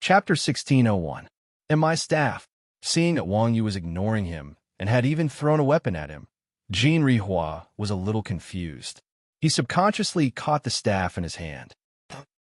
Chapter 1601. And my staff, seeing that Wang Yu was ignoring him and had even thrown a weapon at him, Jin Rihua was a little confused. He subconsciously caught the staff in his hand.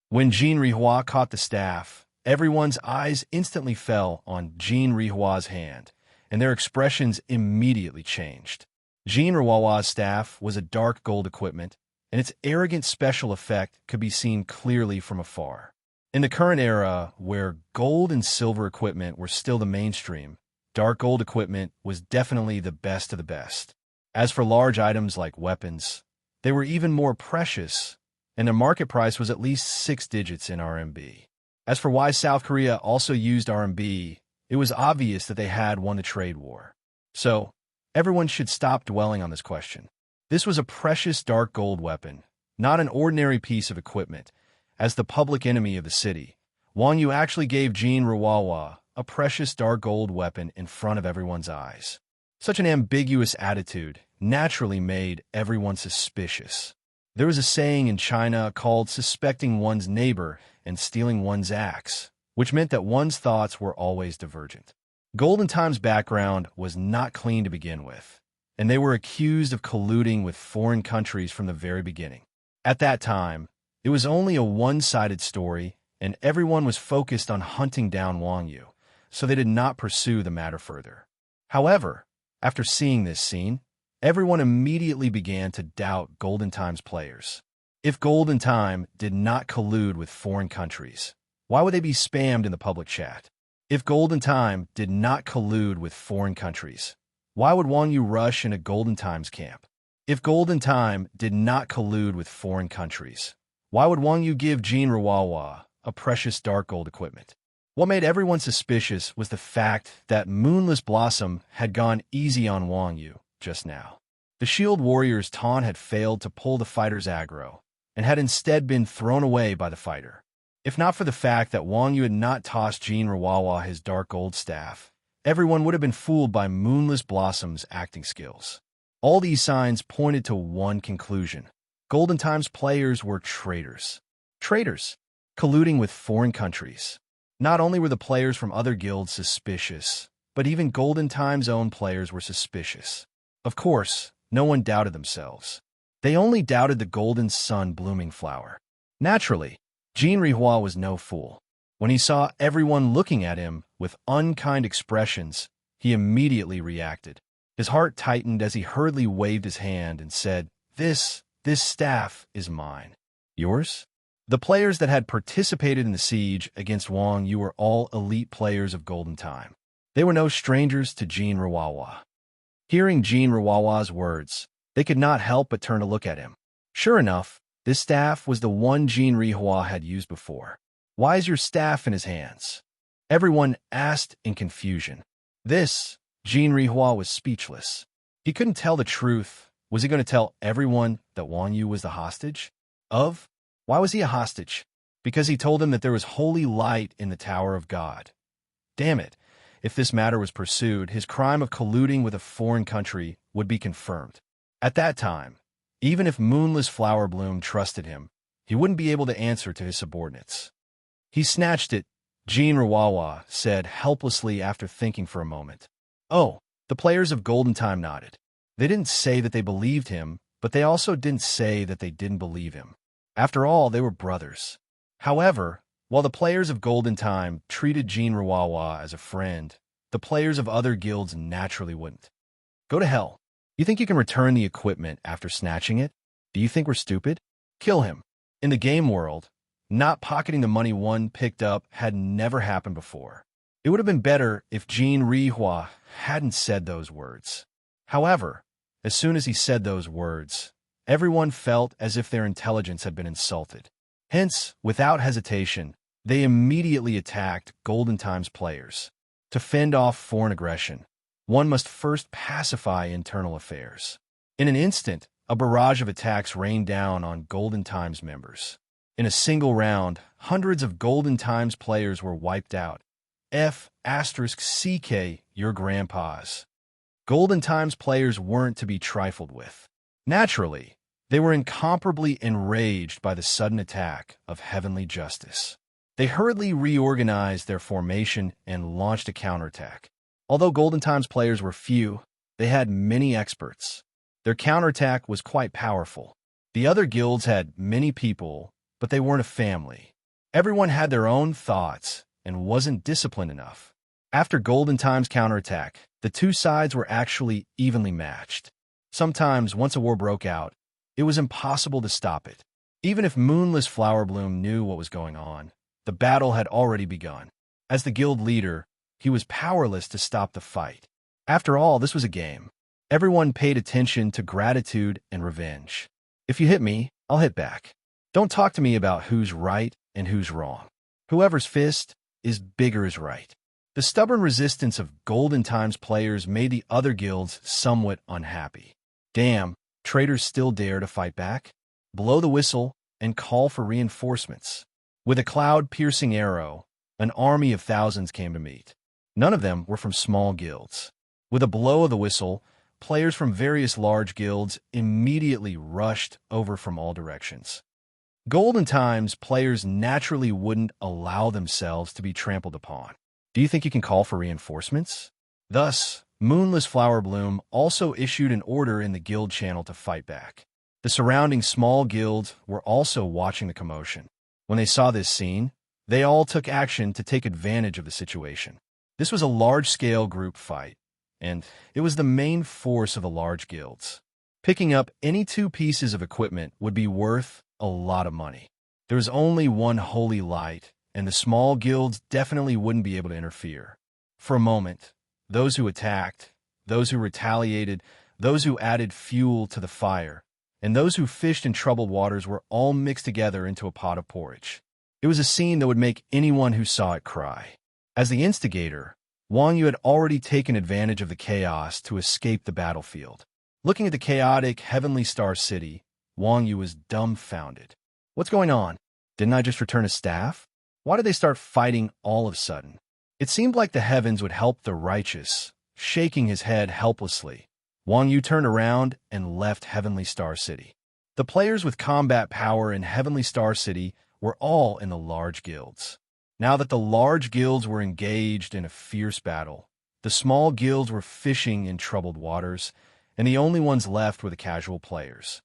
When Jin Rihua caught the staff, everyone's eyes instantly fell on Jin Rihua's hand, and their expressions immediately changed. Jin Rihua's staff was a dark gold equipment, and its arrogant special effect could be seen clearly from afar. In the current era, where gold and silver equipment were still the mainstream, dark gold equipment was definitely the best of the best. As for large items like weapons, they were even more precious, and their market price was at least 6 digits in RMB. As for why South Korea also used RMB, it was obvious that they had won the trade war. So, everyone should stop dwelling on this question. This was a precious dark gold weapon, not an ordinary piece of equipment. As the public enemy of the city, Wang Yu actually gave Jin Rihuahua a precious dark gold weapon in front of everyone's eyes. Such an ambiguous attitude naturally made everyone suspicious. There was a saying in China called suspecting one's neighbor and stealing one's axe, which meant that one's thoughts were always divergent. Golden Time's background was not clean to begin with, and they were accused of colluding with foreign countries from the very beginning. At that time, it was only a one-sided story, and everyone was focused on hunting down Wang Yu, so they did not pursue the matter further. However, after seeing this scene, everyone immediately began to doubt Golden Time's players. If Golden Time did not collude with foreign countries, why would they be spammed in the public chat? If Golden Time did not collude with foreign countries, why would Wang Yu rush into Golden Time's camp? If Golden Time did not collude with foreign countries, why would Wang Yu give Jin Rihuahua a precious dark gold equipment? What made everyone suspicious was the fact that Moonless Blossom had gone easy on Wang Yu just now. The Shield Warrior's taunt had failed to pull the fighter's aggro, and had instead been thrown away by the fighter. If not for the fact that Wang Yu had not tossed Jin Rihuahua his dark gold staff, everyone would have been fooled by Moonless Blossom's acting skills. All these signs pointed to one conclusion. Golden Time's players were traitors. Traitors, colluding with foreign countries. Not only were the players from other guilds suspicious, but even Golden Time's own players were suspicious. Of course, no one doubted themselves. They only doubted the golden sun blooming flower. Naturally, Jin Rihua was no fool. When he saw everyone looking at him with unkind expressions, he immediately reacted. His heart tightened as he hurriedly waved his hand and said, This staff is mine. Yours? The players that had participated in the siege against Wang Yu were all elite players of Golden Time. They were no strangers to Jin Rihuahua. Hearing Jin Rihuahua's words, they could not help but turn to look at him. Sure enough, this staff was the one Jin Rihua had used before. Why is your staff in his hands? Everyone asked in confusion. Jin Rihua was speechless. He couldn't tell the truth. Was he going to tell everyone that Wang Yu was the hostage? Why was he a hostage? Because he told them that there was holy light in the Tower of God. Damn it. If this matter was pursued, his crime of colluding with a foreign country would be confirmed. At that time, even if Moonless Flower Bloom trusted him, he wouldn't be able to answer to his subordinates. He snatched it, Jin Rihuahua said helplessly after thinking for a moment. Oh, the players of Golden Time nodded. They didn't say that they believed him, but they also didn't say that they didn't believe him. After all, they were brothers. However, while the players of Golden Time treated Jin Rihuahua as a friend, the players of other guilds naturally wouldn't. Go to hell. You think you can return the equipment after snatching it? Do you think we're stupid? Kill him. In the game world, not pocketing the money one picked up had never happened before. It would have been better if Jin Rihua hadn't said those words. However, as soon as he said those words, everyone felt as if their intelligence had been insulted. Hence, without hesitation, they immediately attacked Golden Time's players. To fend off foreign aggression, one must first pacify internal affairs. In an instant, a barrage of attacks rained down on Golden Time's members. In a single round, hundreds of Golden Time's players were wiped out. F***CK, your grandpas. Golden Time's players weren't to be trifled with. Naturally, they were incomparably enraged by the sudden attack of heavenly justice. They hurriedly reorganized their formation and launched a counterattack. Although Golden Times players were few, they had many experts. Their counterattack was quite powerful. The other guilds had many people, but they weren't a family. Everyone had their own thoughts and wasn't disciplined enough. After Golden Times' counterattack, the two sides were actually evenly matched. Sometimes, once a war broke out, it was impossible to stop it. Even if Moonless Flowerbloom knew what was going on, the battle had already begun. As the guild leader, he was powerless to stop the fight. After all, this was a game. Everyone paid attention to gratitude and revenge. If you hit me, I'll hit back. Don't talk to me about who's right and who's wrong. Whoever's fist is bigger is right. The stubborn resistance of Golden Times players made the other guilds somewhat unhappy. Damn, traitors still dare to fight back? Blow the whistle and call for reinforcements. With a cloud-piercing arrow, an army of thousands came to meet. None of them were from small guilds. With a blow of the whistle, players from various large guilds immediately rushed over from all directions. Golden Times players naturally wouldn't allow themselves to be trampled upon. Do you think you can call for reinforcements? Thus, Moonless Flowerbloom also issued an order in the guild channel to fight back. The surrounding small guilds were also watching the commotion. When they saw this scene, they all took action to take advantage of the situation. This was a large-scale group fight, and it was the main force of the large guilds. Picking up any two pieces of equipment would be worth a lot of money. There was only one holy light, and the small guilds definitely wouldn't be able to interfere. For a moment, those who attacked, those who retaliated, those who added fuel to the fire, and those who fished in troubled waters were all mixed together into a pot of porridge. It was a scene that would make anyone who saw it cry. As the instigator, Wang Yu had already taken advantage of the chaos to escape the battlefield. Looking at the chaotic Heavenly Star City, Wang Yu was dumbfounded. What's going on? Didn't I just return a staff? Why did they start fighting all of a sudden? It seemed like the heavens would help the righteous. Shaking his head helplessly, Wang Yu turned around and left Heavenly Star City. The players with combat power in Heavenly Star City were all in the large guilds. Now that the large guilds were engaged in a fierce battle, the small guilds were fishing in troubled waters, and the only ones left were the casual players.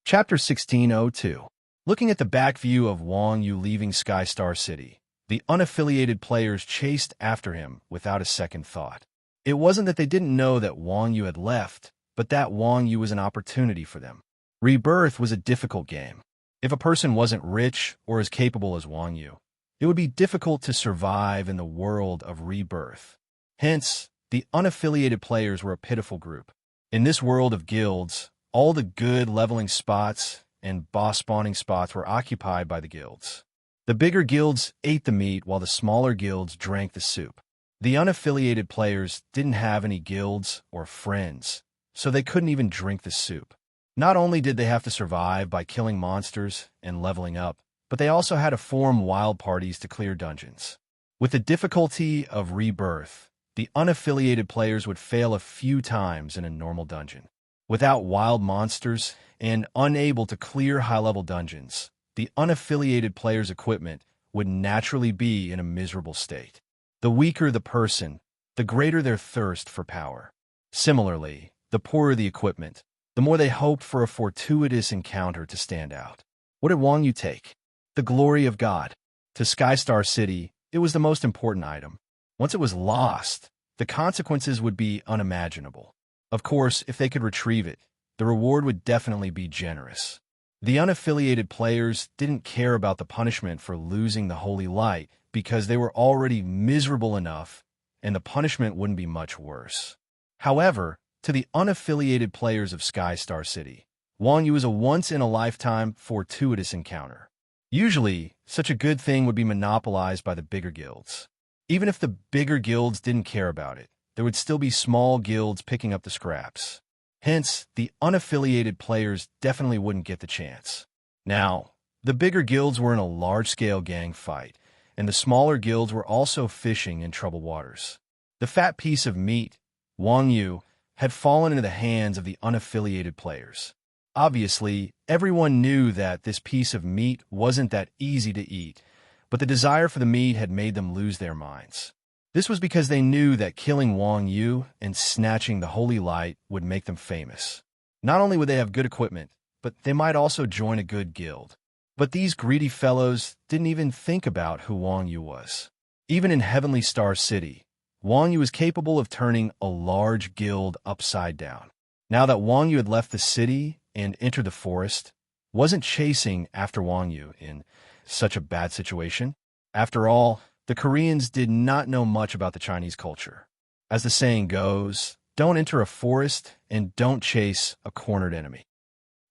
Chapter 1602. Looking at the back view of Wang Yu leaving Sky Star City, the unaffiliated players chased after him without a second thought. It wasn't that they didn't know that Wang Yu had left, but that Wang Yu was an opportunity for them. Rebirth was a difficult game. If a person wasn't rich or as capable as Wang Yu, it would be difficult to survive in the world of rebirth. Hence, the unaffiliated players were a pitiful group. In this world of guilds, all the good leveling spots and boss spawning spots were occupied by the guilds. The bigger guilds ate the meat while the smaller guilds drank the soup. The unaffiliated players didn't have any guilds or friends, so they couldn't even drink the soup. Not only did they have to survive by killing monsters and leveling up, but they also had to form wild parties to clear dungeons. With the difficulty of rebirth, the unaffiliated players would fail a few times in a normal dungeon. Without wild monsters and unable to clear high-level dungeons, the unaffiliated players' equipment would naturally be in a miserable state. The weaker the person, the greater their thirst for power. Similarly, the poorer the equipment, the more they hoped for a fortuitous encounter to stand out. What did Wang Yu take? The glory of God. To Sky Star City, it was the most important item. Once it was lost, the consequences would be unimaginable. Of course, if they could retrieve it, the reward would definitely be generous. The unaffiliated players didn't care about the punishment for losing the holy light because they were already miserable enough, and the punishment wouldn't be much worse. However, to the unaffiliated players of Sky Star City, Wang Yu was a once-in-a-lifetime fortuitous encounter. Usually, such a good thing would be monopolized by the bigger guilds. Even if the bigger guilds didn't care about it, there would still be small guilds picking up the scraps. Hence, the unaffiliated players definitely wouldn't get the chance. Now, the bigger guilds were in a large-scale gang fight, and the smaller guilds were also fishing in troubled waters. The fat piece of meat, Wang Yu, had fallen into the hands of the unaffiliated players. Obviously, everyone knew that this piece of meat wasn't that easy to eat, but the desire for the meat had made them lose their minds. This was because they knew that killing Wang Yu and snatching the holy light would make them famous. Not only would they have good equipment, but they might also join a good guild. But these greedy fellows didn't even think about who Wang Yu was. Even in Heavenly Star City, Wang Yu was capable of turning a large guild upside down. Now that Wang Yu had left the city and entered the forest, wasn't chasing after Wang Yu in such a bad situation. After all, the Koreans did not know much about the Chinese culture. As the saying goes, don't enter a forest and don't chase a cornered enemy.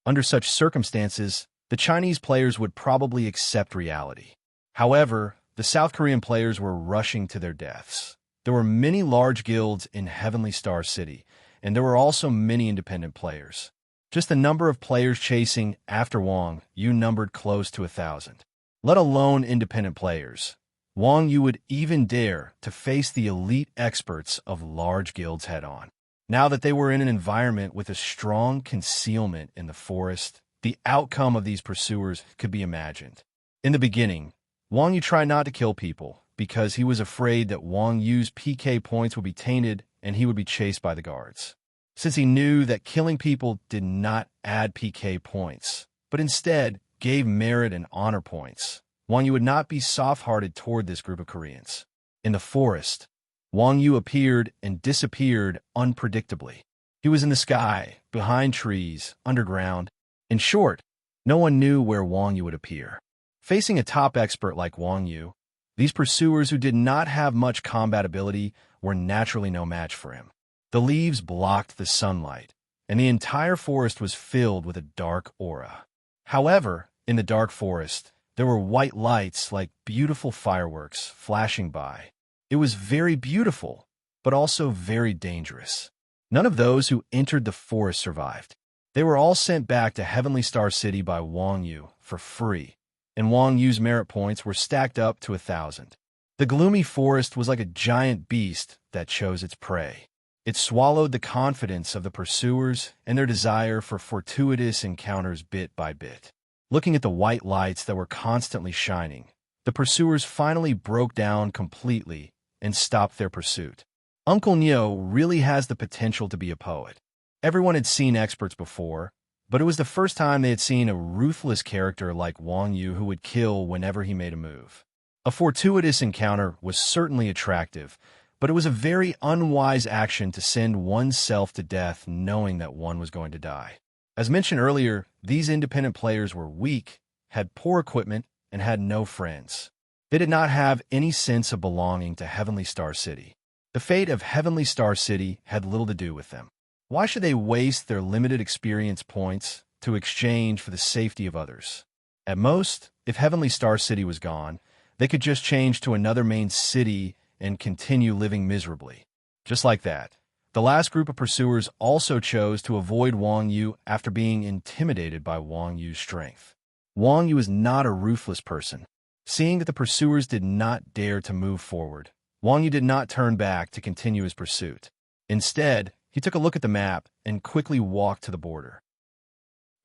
Under such circumstances, the Chinese players would probably accept reality. However, the South Korean players were rushing to their deaths. There were many large guilds in Heavenly Star City, and there were also many independent players. Just the number of players chasing after Wang Yu numbered close to 1,000. Let alone independent players. Wang Yu would even dare to face the elite experts of large guilds head-on. Now that they were in an environment with a strong concealment in the forest, the outcome of these pursuers could be imagined. In the beginning, Wang Yu tried not to kill people because he was afraid that Wang Yu's PK points would be tainted and he would be chased by the guards. Since he knew that killing people did not add PK points, but instead gave merit and honor points, Wang Yu would not be soft-hearted toward this group of Koreans. In the forest, Wang Yu appeared and disappeared unpredictably. He was in the sky, behind trees, underground. In short, no one knew where Wang Yu would appear. Facing a top expert like Wang Yu, these pursuers who did not have much combat ability were naturally no match for him. The leaves blocked the sunlight, and the entire forest was filled with a dark aura. However, in the dark forest, there were white lights like beautiful fireworks flashing by. It was very beautiful, but also very dangerous. None of those who entered the forest survived. They were all sent back to Heavenly Star City by Wang Yu for free, and Wang Yu's merit points were stacked up to 1,000. The gloomy forest was like a giant beast that chose its prey. It swallowed the confidence of the pursuers and their desire for fortuitous encounters bit by bit. Looking at the white lights that were constantly shining, the pursuers finally broke down completely and stopped their pursuit. Uncle Neo really has the potential to be a poet. Everyone had seen experts before, but it was the first time they had seen a ruthless character like Wang Yu who would kill whenever he made a move. A fortuitous encounter was certainly attractive, but it was a very unwise action to send oneself to death knowing that one was going to die. As mentioned earlier, these independent players were weak, had poor equipment, and had no friends. They did not have any sense of belonging to Heavenly Star City. The fate of Heavenly Star City had little to do with them. Why should they waste their limited experience points to exchange for the safety of others? At most, if Heavenly Star City was gone, they could just change to another main city and continue living miserably. Just like that, the last group of pursuers also chose to avoid Wang Yu after being intimidated by Wang Yu's strength. Wang Yu is not a ruthless person. Seeing that the pursuers did not dare to move forward, Wang Yu did not turn back to continue his pursuit. Instead, he took a look at the map and quickly walked to the border.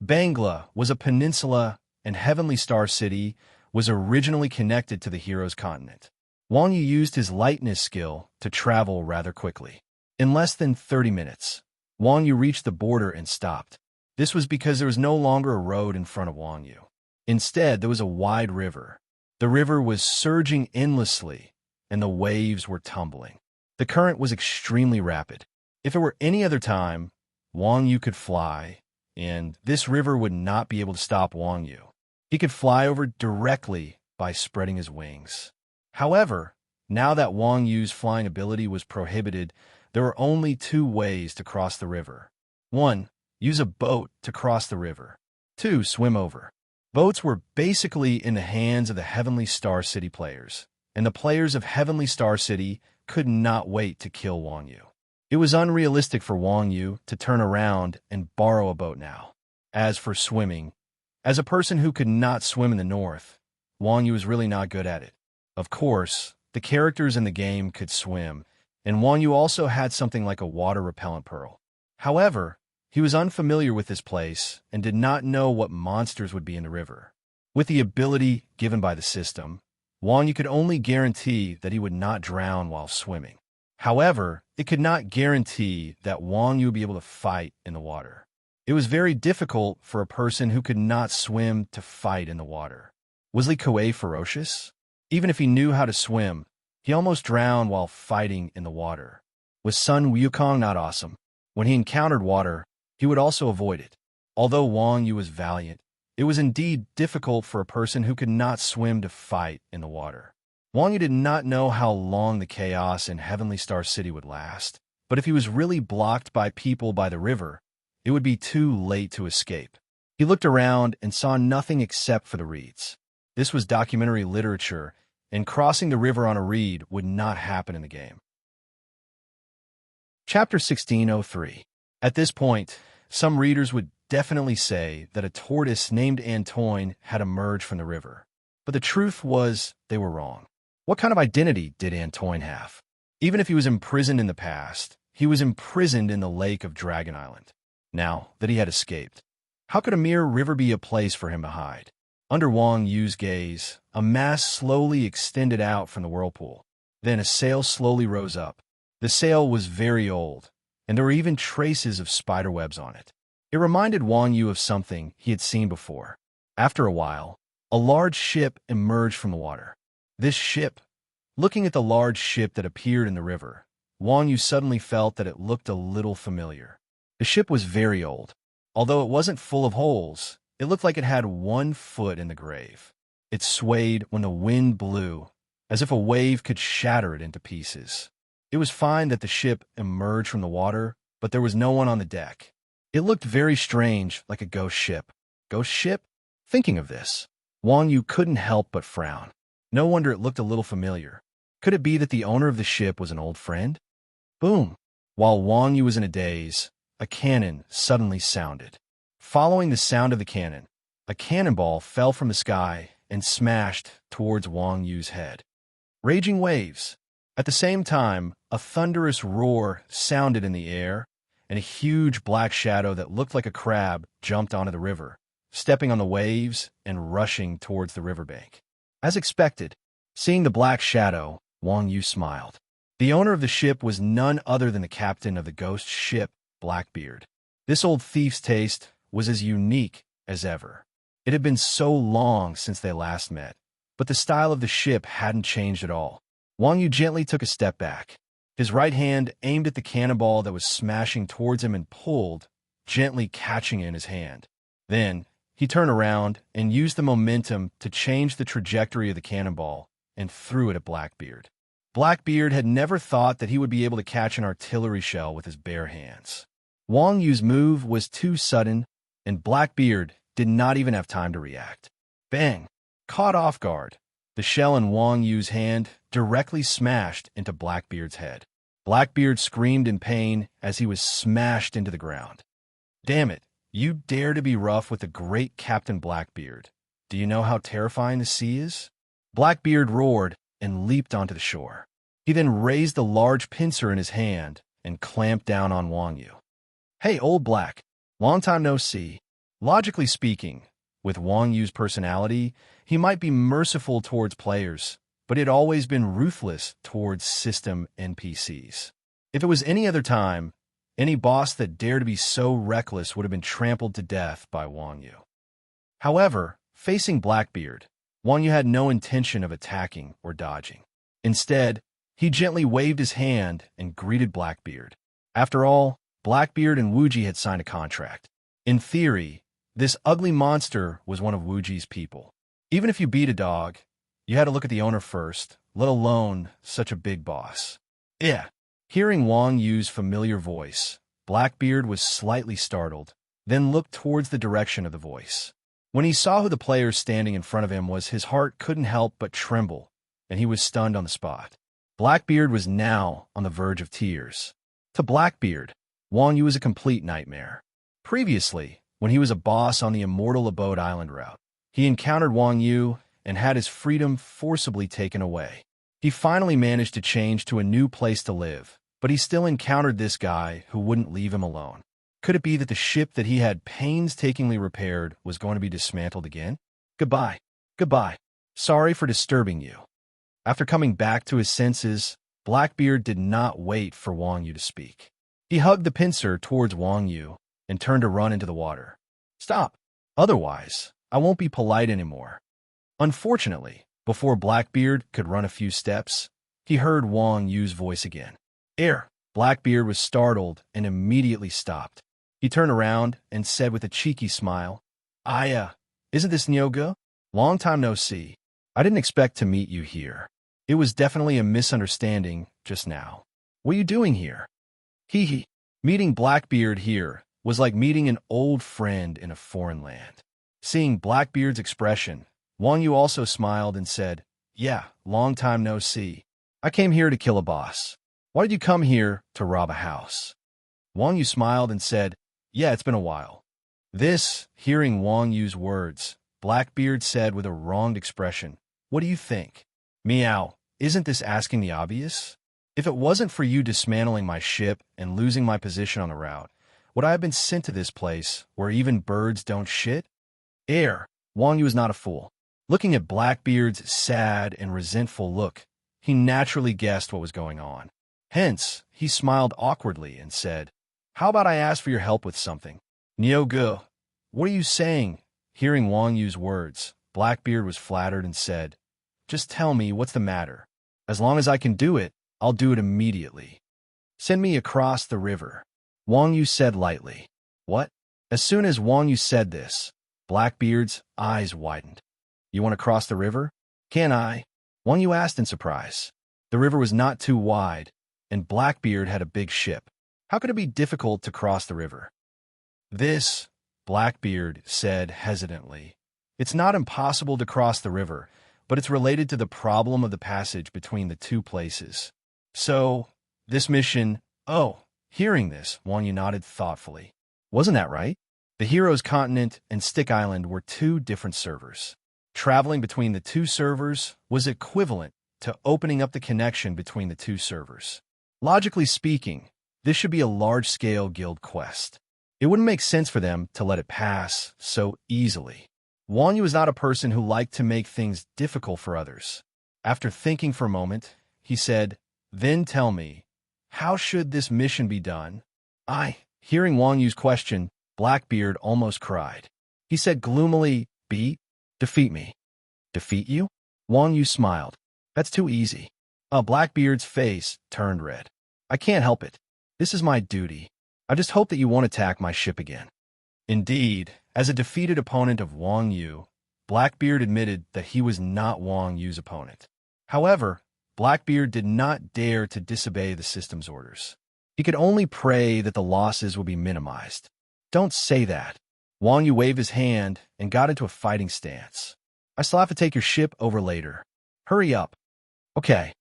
Bangla was a peninsula, and Heavenly Star City was originally connected to the hero's continent. Wang Yu used his lightness skill to travel rather quickly. In less than 30 minutes, Wang Yu reached the border and stopped. This was because there was no longer a road in front of Wang Yu. Instead, there was a wide river. The river was surging endlessly, and the waves were tumbling. The current was extremely rapid. If it were any other time, Wang Yu could fly, and this river would not be able to stop Wang Yu. He could fly over directly by spreading his wings. However, now that Wang Yu's flying ability was prohibited, there were only two ways to cross the river. 1. Use a boat to cross the river. 2. Swim over. Boats were basically in the hands of the Heavenly Star City players, and the players of Heavenly Star City could not wait to kill Wang Yu. It was unrealistic for Wang Yu to turn around and borrow a boat now. As for swimming, as a person who could not swim in the north, Wang Yu was really not good at it. Of course, the characters in the game could swim, and Wang Yu also had something like a water-repellent pearl. However, He was unfamiliar with this place and did not know what monsters would be in the river. With the ability given by the system, Wang Yu could only guarantee that he would not drown while swimming. However, it could not guarantee that Wang Yu would be able to fight in the water. It was very difficult for a person who could not swim to fight in the water. Was Li Kuei ferocious? Even if he knew how to swim, he almost drowned while fighting in the water. Was Sun Wukong not awesome? When he encountered water, he would also avoid it. Although Wang Yu was valiant, it was indeed difficult for a person who could not swim to fight in the water. Wang Yu did not know how long the chaos in Heavenly Star City would last, but if he was really blocked by people by the river, it would be too late to escape. He looked around and saw nothing except for the reeds. This was documentary literature, and crossing the river on a reed would not happen in the game. Chapter 1603. At this point, some readers would definitely say that a tortoise named Antoine had emerged from the river. But the truth was they were wrong. What kind of identity did Antoine have? Even if he was imprisoned in the past, he was imprisoned in the lake of Dragon Island. Now that he had escaped, how could a mere river be a place for him to hide? Under Wang Yu's gaze, a mass slowly extended out from the whirlpool. Then a sail slowly rose up. The sail was very old, and there were even traces of spiderwebs on it. It reminded Wang Yu of something he had seen before. After a while, a large ship emerged from the water. This ship, looking at the large ship that appeared in the river, Wang Yu suddenly felt that it looked a little familiar. The ship was very old. Although it wasn't full of holes, it looked like it had 1 foot in the grave. It swayed when the wind blew, as if a wave could shatter it into pieces. It was fine that the ship emerged from the water, but there was no one on the deck. It looked very strange, like a ghost ship. Ghost ship? Thinking of this, Wang Yu couldn't help but frown. No wonder it looked a little familiar. Could it be that the owner of the ship was an old friend? Boom! While Wang Yu was in a daze, a cannon suddenly sounded. Following the sound of the cannon, a cannonball fell from the sky and smashed towards Wang Yu's head. Raging waves. At the same time, a thunderous roar sounded in the air, and a huge black shadow that looked like a crab jumped onto the river, stepping on the waves and rushing towards the riverbank. As expected, seeing the black shadow, Wang Yu smiled. The owner of the ship was none other than the captain of the ghost ship, Blackbeard. This old thief's taste was as unique as ever. It had been so long since they last met, but the style of the ship hadn't changed at all. Wang Yu gently took a step back. His right hand aimed at the cannonball that was smashing towards him and pulled, gently catching it in his hand. Then, he turned around and used the momentum to change the trajectory of the cannonball and threw it at Blackbeard. Blackbeard had never thought that he would be able to catch an artillery shell with his bare hands. Wang Yu's move was too sudden, and Blackbeard did not even have time to react. Bang! Caught off guard, the shell in Wang Yu's hand directly smashed into Blackbeard's head. Blackbeard screamed in pain as he was smashed into the ground. Damn it! You dare to be rough with the great Captain Blackbeard. Do you know how terrifying the sea is? Blackbeard roared and leaped onto the shore. He then raised the large pincer in his hand and clamped down on Wang Yu. Hey, old Black, long time no see. Logically speaking, with Wang Yu's personality, he might be merciful towards players, but he had always been ruthless towards system NPCs. If it was any other time, any boss that dared to be so reckless would have been trampled to death by Wang Yu. However, facing Blackbeard, Wang Yu had no intention of attacking or dodging. Instead, he gently waved his hand and greeted Blackbeard. After all, Blackbeard and Wuji had signed a contract. In theory, this ugly monster was one of Wuji's people. Even if you beat a dog, you had to look at the owner first, let alone such a big boss. Yeah. Hearing Wang Yu's familiar voice, Blackbeard was slightly startled, then looked towards the direction of the voice. When he saw who the player standing in front of him was, his heart couldn't help but tremble, and he was stunned on the spot. Blackbeard was now on the verge of tears. To Blackbeard, Wang Yu was a complete nightmare. Previously, when he was a boss on the Immortal Abode Island route, he encountered Wang Yu and had his freedom forcibly taken away. He finally managed to change to a new place to live, but he still encountered this guy who wouldn't leave him alone. Could it be that the ship that he had painstakingly repaired was going to be dismantled again? Goodbye. Goodbye. Sorry for disturbing you. After coming back to his senses, Blackbeard did not wait for Wang Yu to speak. He hugged the pincer towards Wang Yu and turned to run into the water. Stop. Otherwise, I won't be polite anymore. Unfortunately, before Blackbeard could run a few steps, he heard Wang Yu's voice again. Air. Blackbeard was startled and immediately stopped. He turned around and said with a cheeky smile, isn't this Nyoga? Long time no see. I didn't expect to meet you here. It was definitely a misunderstanding just now. What are you doing here? Hee hee. Meeting Blackbeard here was like meeting an old friend in a foreign land. Seeing Blackbeard's expression, Wang Yu also smiled and said, Yeah, long time no see. I came here to kill a boss. Why did you come here to rob a house? Wang Yu smiled and said, Yeah, it's been a while. Hearing Wang Yu's words, Blackbeard said with a wronged expression, What do you think? Meow, isn't this asking the obvious? If it wasn't for you dismantling my ship and losing my position on the route, would I have been sent to this place where even birds don't shit? Air. Wang Yu is not a fool. Looking at Blackbeard's sad and resentful look, he naturally guessed what was going on. Hence, he smiled awkwardly and said, How about I ask for your help with something? Nyoga, what are you saying? Hearing Wang Yu's words, Blackbeard was flattered and said, Just tell me what's the matter. As long as I can do it, I'll do it immediately. Send me across the river. Wang Yu said lightly. What? As soon as Wang Yu said this, Blackbeard's eyes widened. You want to cross the river? Can I? Wang Yu asked in surprise. The river was not too wide, and Blackbeard had a big ship. How could it be difficult to cross the river? Blackbeard said hesitantly. It's not impossible to cross the river, but it's related to the problem of the passage between the two places. So, this mission... Hearing this, Wang Yu nodded thoughtfully. Wasn't that right? The Hero's Continent and Stick Island were two different servers. Traveling between the two servers was equivalent to opening up the connection between the two servers. Logically speaking, this should be a large-scale guild quest. It wouldn't make sense for them to let it pass so easily. Wang Yu was not a person who liked to make things difficult for others. After thinking for a moment, he said, Then tell me, how should this mission be done? Hearing Wang Yu's question, Blackbeard almost cried. He said gloomily, Defeat me. Defeat you? Wang Yu smiled. That's too easy. Blackbeard's face turned red. I can't help it. This is my duty. I just hope that you won't attack my ship again. Indeed, as a defeated opponent of Wang Yu, Blackbeard admitted that he was not Wang Yu's opponent. However, Blackbeard did not dare to disobey the system's orders. He could only pray that the losses would be minimized. Don't say that. Wang Yu waved his hand and got into a fighting stance. I still have to take your ship over later. Hurry up. Okay.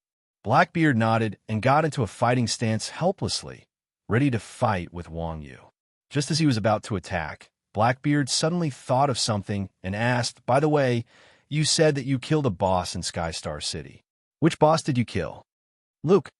Blackbeard nodded and got into a fighting stance helplessly, ready to fight with Wang Yu. Just as he was about to attack, Blackbeard suddenly thought of something and asked, By the way, you said that you killed a boss in Skystar City. Which boss did you kill? Luke.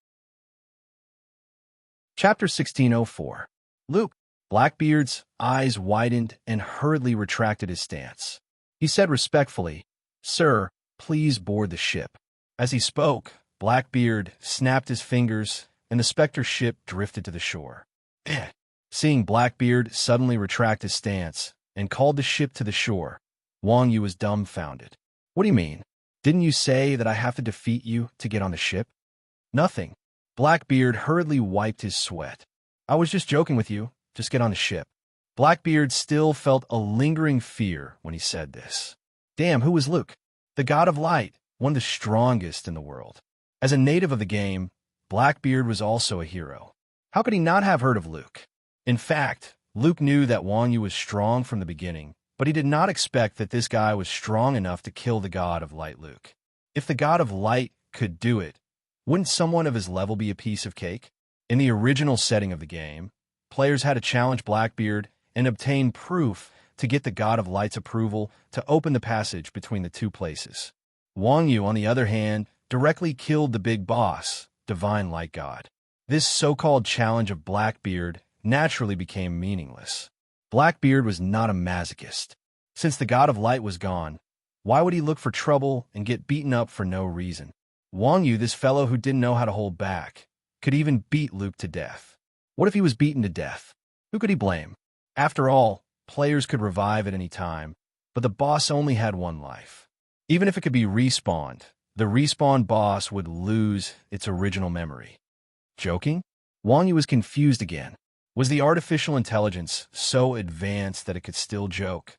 Chapter 1604. Luke. Blackbeard's eyes widened and hurriedly retracted his stance. He said respectfully, Sir, please board the ship. As he spoke, Blackbeard snapped his fingers and the Spectre ship drifted to the shore. Seeing Blackbeard suddenly retract his stance and called the ship to the shore, Wang Yu was dumbfounded. What do you mean? Didn't you say that I have to defeat you to get on the ship? Nothing. Blackbeard hurriedly wiped his sweat. I was just joking with you. Just get on the ship. Blackbeard still felt a lingering fear when he said this. Damn, who was Luke? The god of light, one of the strongest in the world. As a native of the game, Blackbeard was also a hero. How could he not have heard of Luke? In fact, Luke knew that Wang Yu was strong from the beginning, but he did not expect that this guy was strong enough to kill the god of light Luke. If the god of light could do it, wouldn't someone of his level be a piece of cake? In the original setting of the game, players had to challenge Blackbeard and obtain proof to get the god of light's approval to open the passage between the two places. Wang Yu, on the other hand, directly killed the big boss, Divine Light God. This so-called challenge of Blackbeard naturally became meaningless. Blackbeard was not a masochist. Since the god of light was gone, why would he look for trouble and get beaten up for no reason? Wang Yu, this fellow who didn't know how to hold back, could even beat Luke to death. What if he was beaten to death? Who could he blame? After all, players could revive at any time, but the boss only had one life. Even if it could be respawned, the respawned boss would lose its original memory. Joking? Wang Yu was confused again. Was the artificial intelligence so advanced that it could still joke?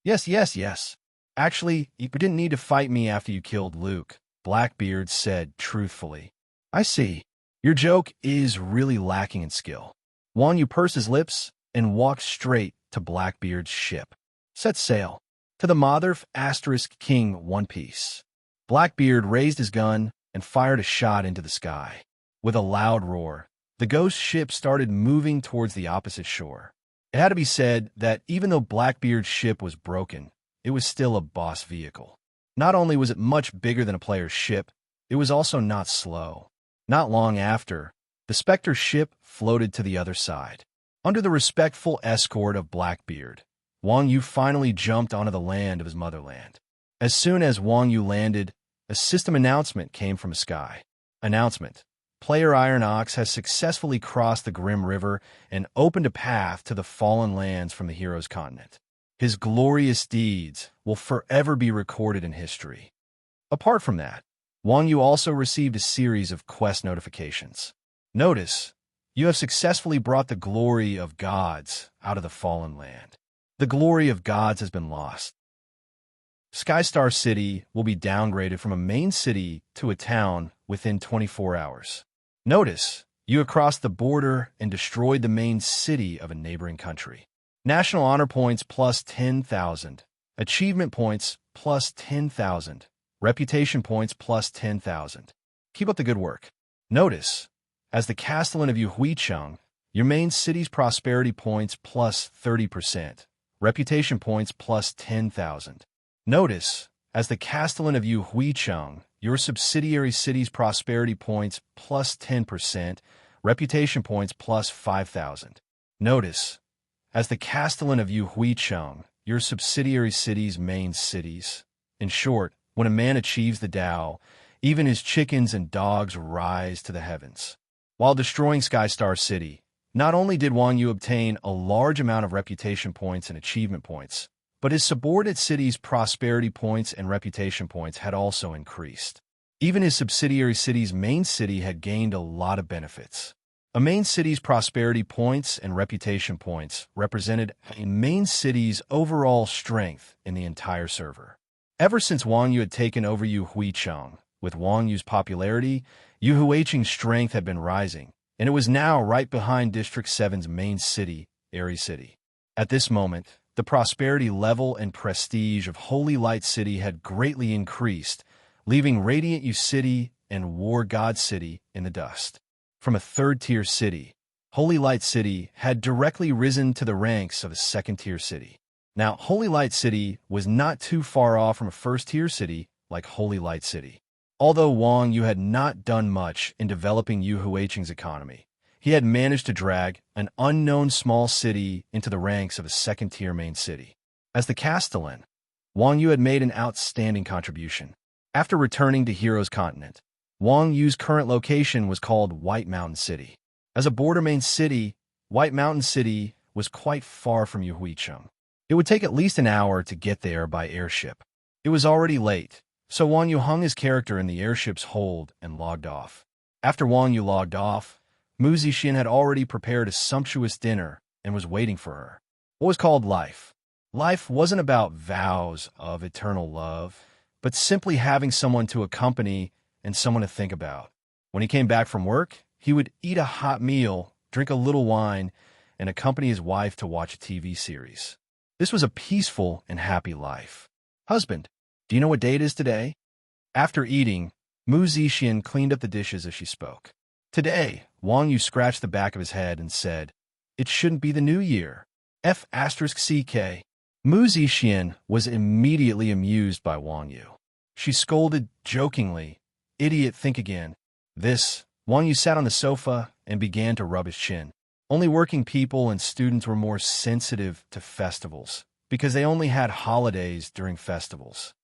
Yes. Actually, you didn't need to fight me after you killed Luke, Blackbeard said truthfully. I see. Your joke is really lacking in skill. Wang Yu pursed his lips and walked straight to Blackbeard's ship. Set sail. To the Motherf * King One Piece. Blackbeard raised his gun and fired a shot into the sky. With a loud roar, the ghost ship started moving towards the opposite shore. It had to be said that even though Blackbeard's ship was broken, it was still a boss vehicle. Not only was it much bigger than a player's ship, it was also not slow. Not long after, the Spectre ship floated to the other side. Under the respectful escort of Blackbeard, Wang Yu finally jumped onto the land of his motherland. As soon as Wang Yu landed, a system announcement came from the sky. Announcement: Player Iron Ox has successfully crossed the Grim River and opened a path to the fallen lands from the hero's continent. His glorious deeds will forever be recorded in history. Apart from that, Wang Yu also received a series of quest notifications. Notice, you have successfully brought the glory of gods out of the fallen land. The glory of gods has been lost. Skystar City will be downgraded from a main city to a town within 24 hours. Notice, you have crossed the border and destroyed the main city of a neighboring country. National Honor Points plus 10,000. Achievement Points plus 10,000. Reputation Points plus 10,000. Keep up the good work. Notice, as the Castellan of Yuhuicheng, your main city's prosperity points plus 30%. Reputation Points plus 10,000. Notice, as the Castellan of Yuhuicheng, your subsidiary city's prosperity points plus 10%, reputation points plus 5,000. Notice, as the Castellan of Yuhuicheng, your subsidiary city's main cities. In short, when a man achieves the Tao, even his chickens and dogs rise to the heavens. While destroying Skystar City, not only did Wang Yu obtain a large amount of reputation points and achievement points, but his subordinate city's prosperity points and reputation points had also increased. Even his subsidiary city's main city had gained a lot of benefits. A main city's prosperity points and reputation points represented a main city's overall strength in the entire server. Ever since Wang Yu had taken over Yuhuicheng, with Wang Yu's popularity, Yuhuicheng's strength had been rising, and it was now right behind District 7's main city, Aries City. At this moment, the prosperity level and prestige of Holy Light City had greatly increased, leaving Radiant U City and War God City in the dust. From a third-tier city, Holy Light City had directly risen to the ranks of a second-tier city. Now, Holy Light City was not too far off from a first-tier city like Holy Light City. Although Wang Yu had not done much in developing Yuhuicheng's economy, he had managed to drag an unknown small city into the ranks of a second-tier main city. As the Castellan, Wang Yu had made an outstanding contribution. After returning to Hero's Continent, Wang Yu's current location was called White Mountain City. As a border main city, White Mountain City was quite far from Yuhuicheng. It would take at least an hour to get there by airship. It was already late, so Wang Yu hung his character in the airship's hold and logged off. After Wang Yu logged off, Mu Zixin had already prepared a sumptuous dinner and was waiting for her. What was called life? Life wasn't about vows of eternal love, but simply having someone to accompany and someone to think about. When he came back from work, he would eat a hot meal, drink a little wine, and accompany his wife to watch a TV series. This was a peaceful and happy life. Husband, do you know what day it is today? After eating, Mu Zixin cleaned up the dishes as she spoke. Today, Wang Yu scratched the back of his head and said, "It shouldn't be the new year. F***ck. Mu Zixin was immediately amused by Wang Yu. She scolded jokingly, "Idiot, think again." Wang Yu sat on the sofa and began to rub his chin. Only working people and students were more sensitive to festivals because they only had holidays during festivals.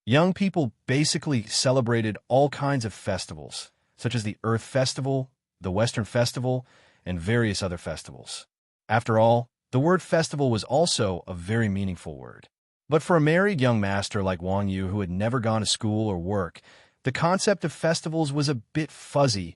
Young people basically celebrated all kinds of festivals, such as the Earth Festival, the Western Festival, and various other festivals. After all, the word festival was also a very meaningful word. But for a married young master like Wang Yu who had never gone to school or work, the concept of festivals was a bit fuzzy.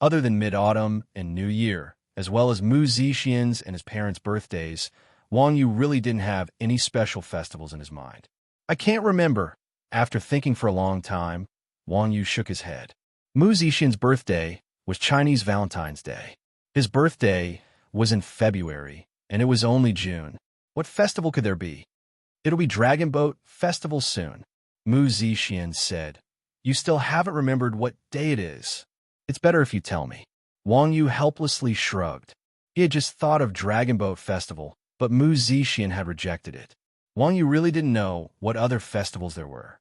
Other than Mid-Autumn and New Year, as well as Mu Zixian's and his parents' birthdays, Wang Yu really didn't have any special festivals in his mind. I can't remember. After thinking for a long time, Wang Yu shook his head. Mu Zixian's birthday was Chinese Valentine's Day. His birthday was in February, and it was only June. What festival could there be? It'll be Dragon Boat Festival soon, Mu Zixian said. You still haven't remembered what day it is. It's better if you tell me. Wang Yu helplessly shrugged. He had just thought of Dragon Boat Festival, but Mu Zixian had rejected it. Wang Yu really didn't know what other festivals there were.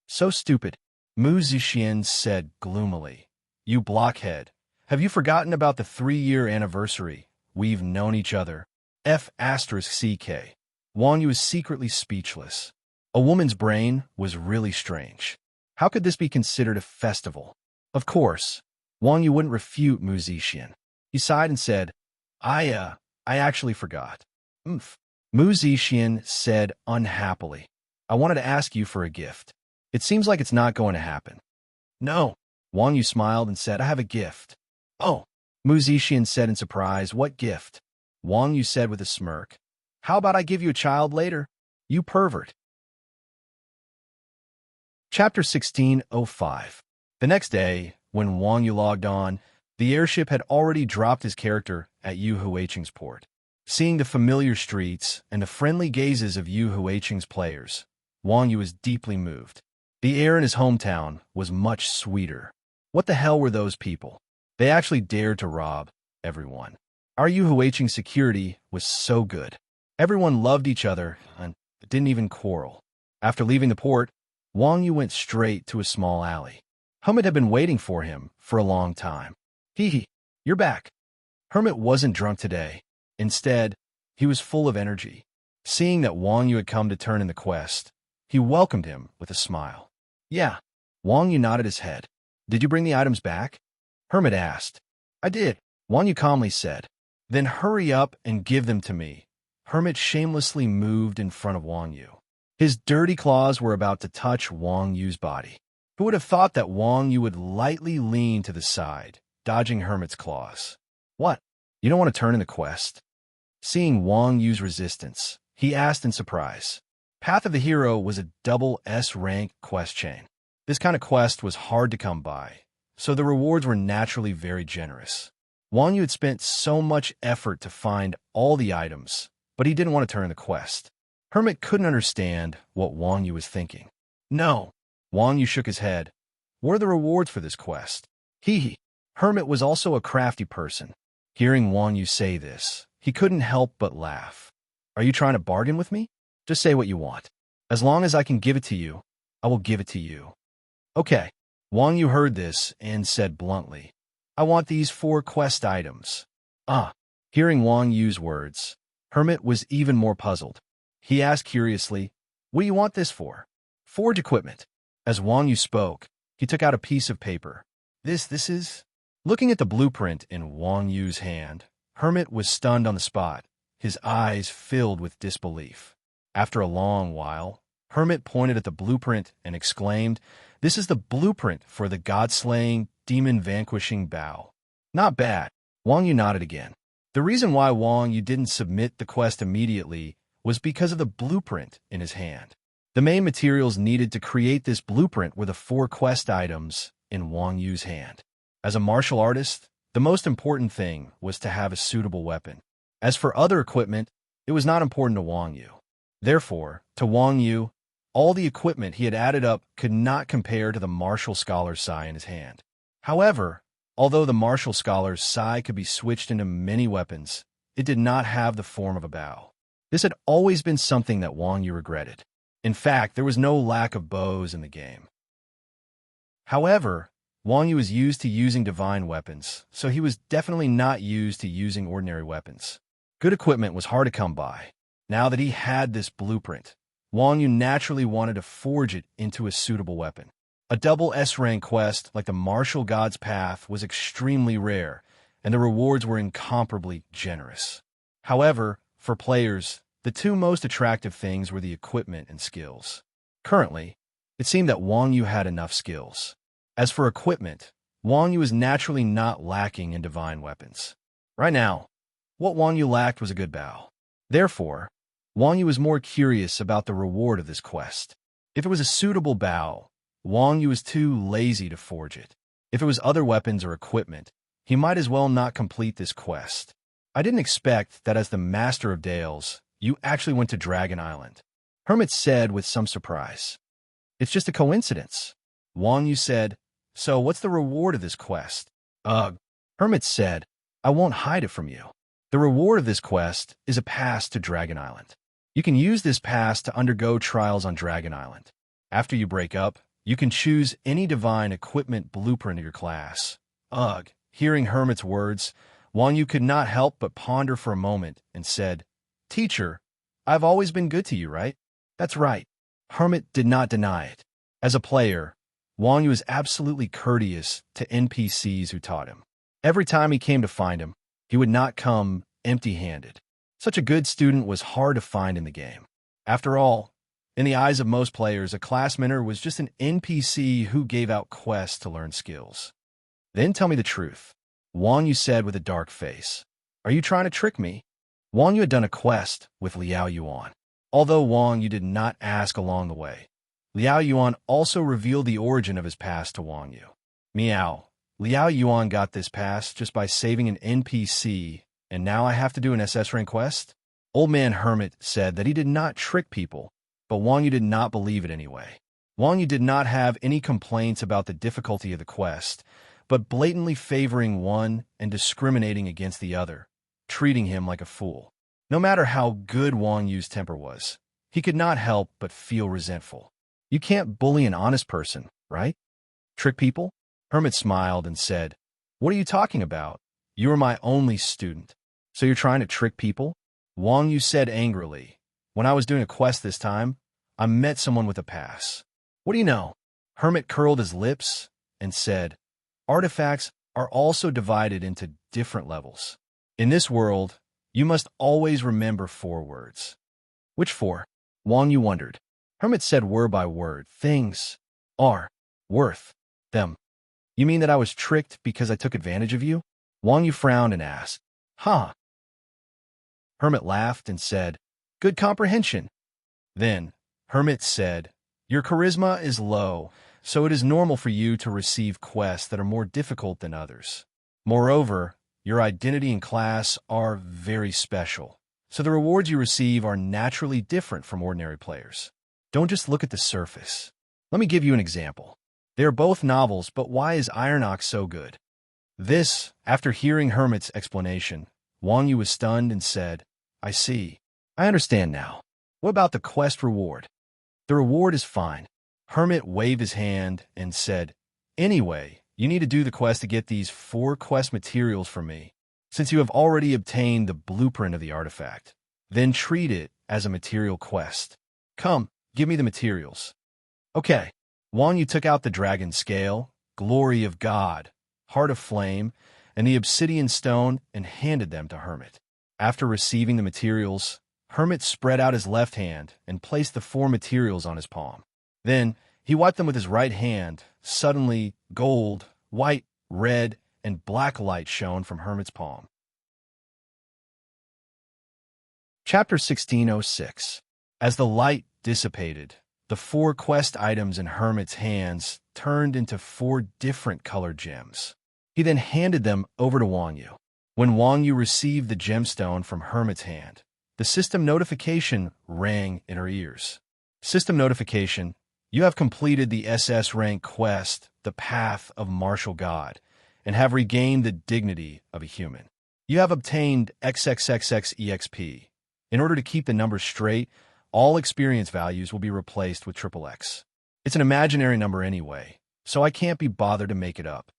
So stupid, Mu Zixian said gloomily. You blockhead. Have you forgotten about the 3-year anniversary? We've known each other. F***CK. Wang Yu was secretly speechless. A woman's brain was really strange. How could this be considered a festival? Of course, Wang Yu wouldn't refute Mu Zixian. He sighed and said, I actually forgot. Mu Zixian said unhappily. I wanted to ask you for a gift. It seems like it's not going to happen. No. Wang Yu smiled and said, I have a gift. Oh, Mu Zixian said in surprise, what gift? Wang Yu said with a smirk. How about I give you a child later? You pervert. Chapter 16:05. The next day, when Wang Yu logged on, the airship had already dropped his character at Yu Huiqing's port. Seeing the familiar streets and the friendly gazes of Yu Huiqing's players, Wang Yu was deeply moved. The air in his hometown was much sweeter. What the hell were those people? They actually dared to rob everyone. Our Yu Huiqing security was so good. Everyone loved each other and didn't even quarrel. After leaving the port, Wang Yu went straight to a small alley. Hermit had been waiting for him for a long time. Hee, you're back. Hermit wasn't drunk today. Instead, he was full of energy. Seeing that Wang Yu had come to turn in the quest, he welcomed him with a smile. Yeah. Wang Yu nodded his head. Did you bring the items back? Hermit asked. I did, Wang Yu calmly said. Then hurry up and give them to me. Hermit shamelessly moved in front of Wang Yu. His dirty claws were about to touch Wang Yu's body. Who would have thought that Wang Yu would lightly lean to the side, dodging Hermit's claws? What? You don't want to turn in the quest? Seeing Wang Yu's resistance, he asked in surprise. Path of the Hero was a double S-rank quest chain. This kind of quest was hard to come by, so the rewards were naturally very generous. Wang Yu had spent so much effort to find all the items, but he didn't want to turn in the quest. Hermit couldn't understand what Wang Yu was thinking. No. Wang Yu shook his head. What are the rewards for this quest? Hee. Hermit was also a crafty person. Hearing Wang Yu say this, he couldn't help but laugh. Are you trying to bargain with me? Just say what you want. As long as I can give it to you, I will give it to you. Okay. Wang Yu heard this and said bluntly, I want these 4 quest items. Hearing Wang Yu's words, Hermit was even more puzzled. He asked curiously, what do you want this for? Forge equipment. As Wang Yu spoke, he took out a piece of paper. This is... Looking at the blueprint in Wang Yu's hand, Hermit was stunned on the spot, his eyes filled with disbelief. After a long while, Hermit pointed at the blueprint and exclaimed, This is the blueprint for the god-slaying, demon-vanquishing bow. Not bad. Wang Yu nodded again. The reason why Wang Yu didn't submit the quest immediately was because of the blueprint in his hand. The main materials needed to create this blueprint were the 4 quest items in Wang Yu's hand. As a martial artist, the most important thing was to have a suitable weapon. As for other equipment, it was not important to Wang Yu. Therefore, to Wang Yu, all the equipment he had added up could not compare to the martial scholar's sai in his hand. However, although the martial scholar's sai could be switched into many weapons, it did not have the form of a bow. This had always been something that Wang Yu regretted. In fact, there was no lack of bows in the game. However, Wang Yu was used to using divine weapons, so he was definitely not used to using ordinary weapons. Good equipment was hard to come by. Now that he had this blueprint, Wang Yu naturally wanted to forge it into a suitable weapon. A double S-rank quest like the Martial God's Path was extremely rare, and the rewards were incomparably generous. However, for players, the two most attractive things were the equipment and skills. Currently, it seemed that Wang Yu had enough skills. As for equipment, Wang Yu was naturally not lacking in divine weapons. Right now, what Wang Yu lacked was a good bow. Therefore, Wang Yu was more curious about the reward of this quest. If it was a suitable bow, Wang Yu was too lazy to forge it. If it was other weapons or equipment, he might as well not complete this quest. I didn't expect that as the Master of Dales, you actually went to Dragon Island, Hermit said with some surprise. It's just a coincidence. Wang Yu said, so what's the reward of this quest? Ugh. Hermit said, I won't hide it from you. The reward of this quest is a pass to Dragon Island. You can use this pass to undergo trials on Dragon Island. After you break up, you can choose any divine equipment blueprint of your class. Ugh. Hearing Hermit's words, Wang Yu could not help but ponder for a moment and said, Teacher, I've always been good to you, right? That's right. Hermit did not deny it. As a player, Wang Yu was absolutely courteous to NPCs who taught him. Every time he came to find him, he would not come empty-handed. Such a good student was hard to find in the game. After all, in the eyes of most players, a class mentor was just an NPC who gave out quests to learn skills. Then tell me the truth, Wang Yu said with a dark face. Are you trying to trick me? Wang Yu had done a quest with Liao Yuan. Although Wang Yu did not ask along the way, Liao Yuan also revealed the origin of his past to Wang Yu. Meow. Liao Yuan got this pass just by saving an NPC, and now I have to do an SS rank quest? Old Man Hermit said that he did not trick people, but Wang Yu did not believe it anyway. Wang Yu did not have any complaints about the difficulty of the quest, but blatantly favoring one and discriminating against the other, treating him like a fool. No matter how good Wang Yu's temper was, he could not help but feel resentful. You can't bully an honest person, right? Trick people? Hermit smiled and said, What are you talking about? You are my only student. So you're trying to trick people? Wang Yu said angrily. When I was doing a quest this time, I met someone with a pass. What do you know? Hermit curled his lips and said, Artifacts are also divided into different levels. In this world, you must always remember 4 words. Which 4? Wang Yu wondered. Hermit said word by word, things are worth them. You mean that I was tricked because I took advantage of you? Wang Yu frowned and asked, Huh? Hermit laughed and said, Good comprehension. Then, Hermit said, Your charisma is low, so it is normal for you to receive quests that are more difficult than others. Moreover, your identity and class are very special, so the rewards you receive are naturally different from ordinary players. Don't just look at the surface. Let me give you an example. They are both novels, but why is Iron Ox so good? This, after hearing Hermit's explanation, Wang Yu was stunned and said, I see. I understand now. What about the quest reward? The reward is fine. Hermit waved his hand and said, Anyway, you need to do the quest to get these 4 quest materials from me, since you have already obtained the blueprint of the artifact. Then treat it as a material quest. Come, give me the materials. Okay. Wang Yu took out the dragon scale, glory of God, heart of flame, and the obsidian stone and handed them to Hermit. After receiving the materials, Hermit spread out his left hand and placed the 4 materials on his palm. Then, he wiped them with his right hand. Suddenly, gold, white, red, and black light shone from Hermit's palm. Chapter 1606. As the light dissipated, the 4 quest items in Hermit's hands turned into 4 different colored gems. He then handed them over to Wang Yu. When Wang Yu received the gemstone from Hermit's hand, the system notification rang in her ears. System notification: You have completed the SS rank quest, The Path of Martial God, and have regained the dignity of a human. You have obtained XXXX EXP. In order to keep the numbers straight, all experience values will be replaced with XXX. It's an imaginary number anyway, so I can't be bothered to make it up.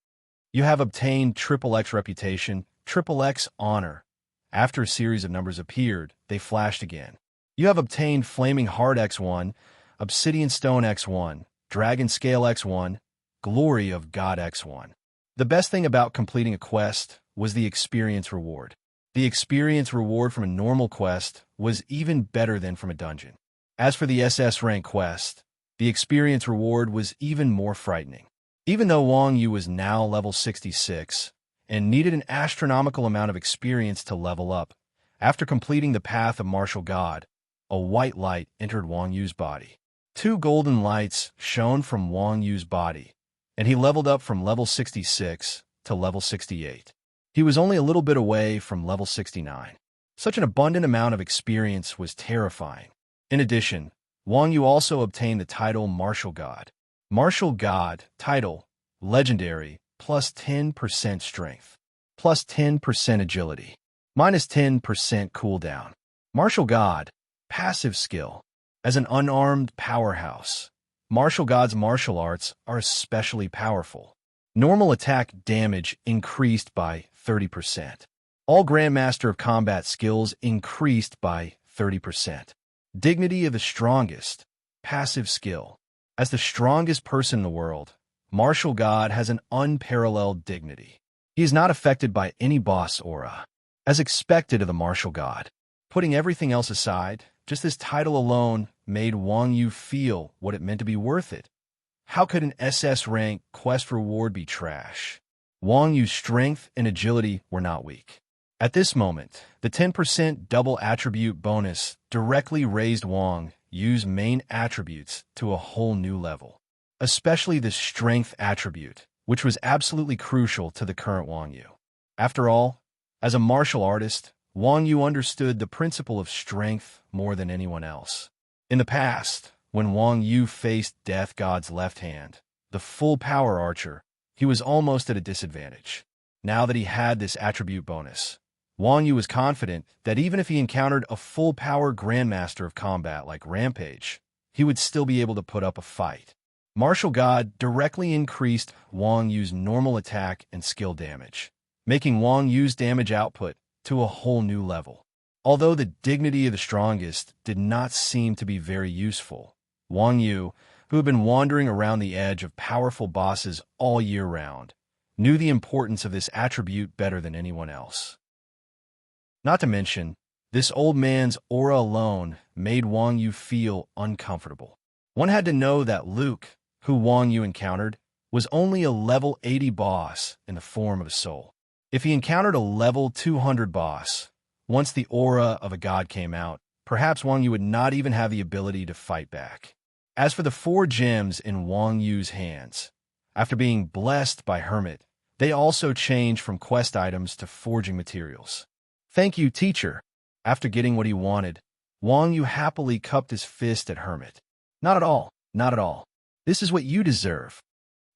You have obtained triple X reputation, triple X honor. After a series of numbers appeared, they flashed again. You have obtained Flaming Heart X1, Obsidian Stone X1, Dragon Scale X1, Glory of God X1. The best thing about completing a quest was the experience reward. The experience reward from a normal quest was even better than from a dungeon. As for the SS rank quest, the experience reward was even more frightening. Even though Wang Yu was now level 66 and needed an astronomical amount of experience to level up, after completing the Path of Martial God, a white light entered Wang Yu's body. 2 golden lights shone from Wang Yu's body, and he leveled up from level 66 to level 68. He was only a little bit away from level 69. Such an abundant amount of experience was terrifying. In addition, Wang Yu also obtained the title Martial God. Martial God title, legendary, plus 10% strength, plus 10% agility, minus 10% cooldown. Martial God, passive skill. As an unarmed powerhouse, Martial God's martial arts are especially powerful. Normal attack damage increased by 30%. All Grandmaster of Combat skills increased by 30%. Dignity of the strongest, passive skill. As the strongest person in the world, Martial God has an unparalleled dignity. He is not affected by any boss aura, as expected of the Martial God. Putting everything else aside, just this title alone made Wang Yu feel what it meant to be worth it. How could an SS rank quest reward be trash? Wang Yu's strength and agility were not weak. At this moment, the 10% double attribute bonus directly raised Wang Yu's main attributes to a whole new level, especially the strength attribute, which was absolutely crucial to the current Wang Yu. After all, as a martial artist, Wang Yu understood the principle of strength more than anyone else. In the past, when Wang Yu faced Death God's left hand, the full power archer, he was almost at a disadvantage. Now that he had this attribute bonus, Wang Yu was confident that even if he encountered a full power Grandmaster of Combat like Rampage, he would still be able to put up a fight. Martial God directly increased Wang Yu's normal attack and skill damage, making Wang Yu's damage output to a whole new level. Although the dignity of the strongest did not seem to be very useful, Wang Yu, who had been wandering around the edge of powerful bosses all year round, knew the importance of this attribute better than anyone else. Not to mention, this old man's aura alone made Wang Yu feel uncomfortable. One had to know that Luke, who Wang Yu encountered, was only a level 80 boss in the form of a soul. If he encountered a level 200 boss, once the aura of a god came out, perhaps Wang Yu would not even have the ability to fight back. As for the 4 gems in Wang Yu's hands, after being blessed by Hermit, they also changed from quest items to forging materials. Thank you, teacher. After getting what he wanted, Wang Yu happily cupped his fist at Hermit. Not at all, not at all. This is what you deserve.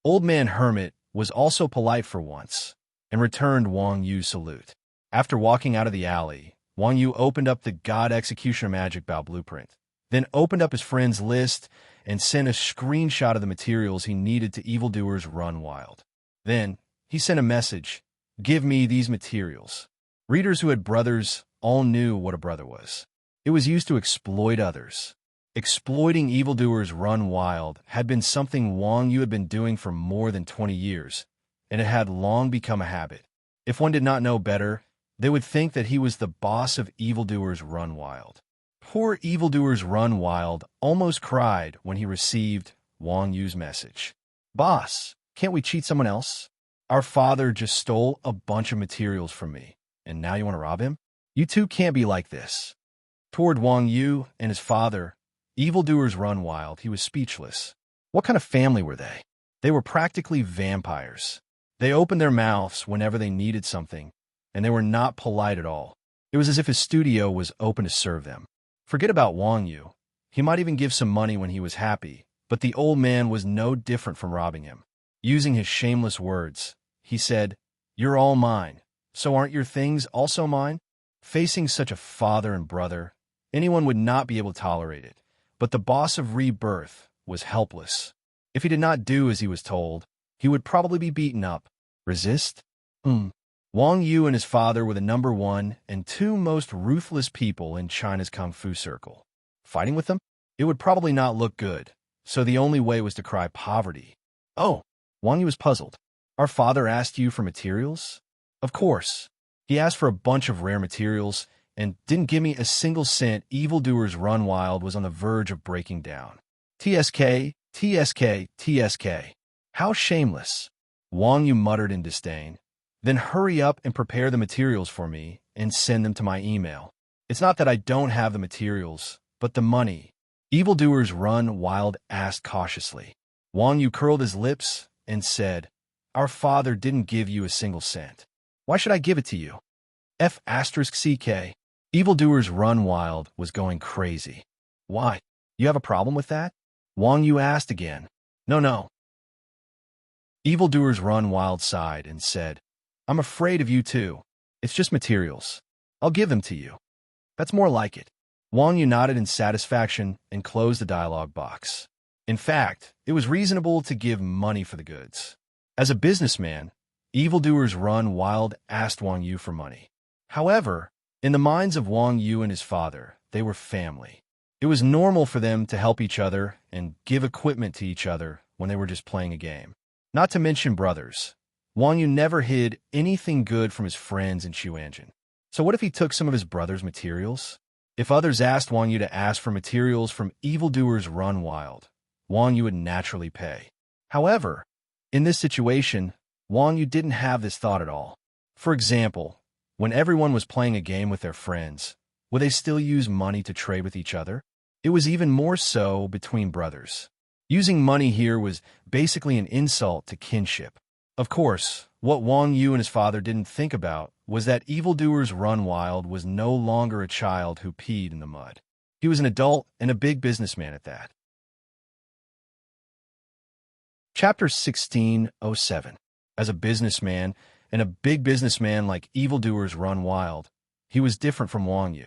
Old Man Hermit was also polite for once, and returned Wang Yu's salute. After walking out of the alley, Wang Yu opened up the God Executioner Magic Bow blueprint, then opened up his friend's list and sent a screenshot of the materials he needed to Evildoers Run Wild. Then, he sent a message, "Give me these materials." Readers who had brothers all knew what a brother was. It was used to exploit others. Exploiting Evildoers Run Wild had been something Wang Yu had been doing for more than 20 years, and it had long become a habit. If one did not know better, they would think that he was the boss of Evildoers Run Wild. Poor Evildoers Run Wild almost cried when he received Wang Yu's message. "Boss, can't we cheat someone else? Our father just stole a bunch of materials from me, and now you want to rob him? You two can't be like this." Toward Wang Yu and his father, Evildoers Run Wild, he was speechless. What kind of family were they? They were practically vampires. They opened their mouths whenever they needed something, and they were not polite at all. It was as if his studio was open to serve them. Forget about Wang Yu. He might even give some money when he was happy, but the old man was no different from robbing him. Using his shameless words, he said, "You're all mine, so aren't your things also mine?" Facing such a father and brother, anyone would not be able to tolerate it, but the boss of Rebirth was helpless. If he did not do as he was told, he would probably be beaten up. Resist? Wang Yu and his father were the number one and two most ruthless people in China's Kung Fu circle. Fighting with them? It would probably not look good, so the only way was to cry poverty. Oh, Wang Yu was puzzled. Our father asked you for materials? Of course. He asked for a bunch of rare materials and didn't give me a single cent. Evildoers Run Wild was on the verge of breaking down. TSK, TSK, TSK. How shameless. Wang Yu muttered in disdain. Then hurry up and prepare the materials for me and send them to my email. It's not that I don't have the materials, but the money. Evildoers Run Wild asked cautiously. Wang Yu curled his lips and said, Our father didn't give you a single cent. Why should I give it to you? F***CK. Evildoers Run Wild was going crazy. Why? You have a problem with that? Wang Yu asked again. No. Evildoers Run Wild sighed and said, I'm afraid of you too. It's just materials. I'll give them to you. That's more like it. Wang Yu nodded in satisfaction and closed the dialogue box. In fact, it was reasonable to give money for the goods. As a businessman, Evildoers Run Wild asked Wang Yu for money. However, in the minds of Wang Yu and his father, they were family. It was normal for them to help each other and give equipment to each other when they were just playing a game. Not to mention brothers. Wang Yu never hid anything good from his friends in Chuanjin. So what if he took some of his brother's materials? If others asked Wang Yu to ask for materials from Evildoers Run Wild, Wang Yu would naturally pay. However, in this situation, Wang Yu didn't have this thought at all. For example, when everyone was playing a game with their friends, would they still use money to trade with each other? It was even more so between brothers. Using money here was basically an insult to kinship. Of course, what Wang Yu and his father didn't think about was that Evildoers Run Wild was no longer a child who peed in the mud. He was an adult and a big businessman at that. Chapter 1607. As a businessman, and a big businessman like Evildoers Run Wild, he was different from Wang Yu.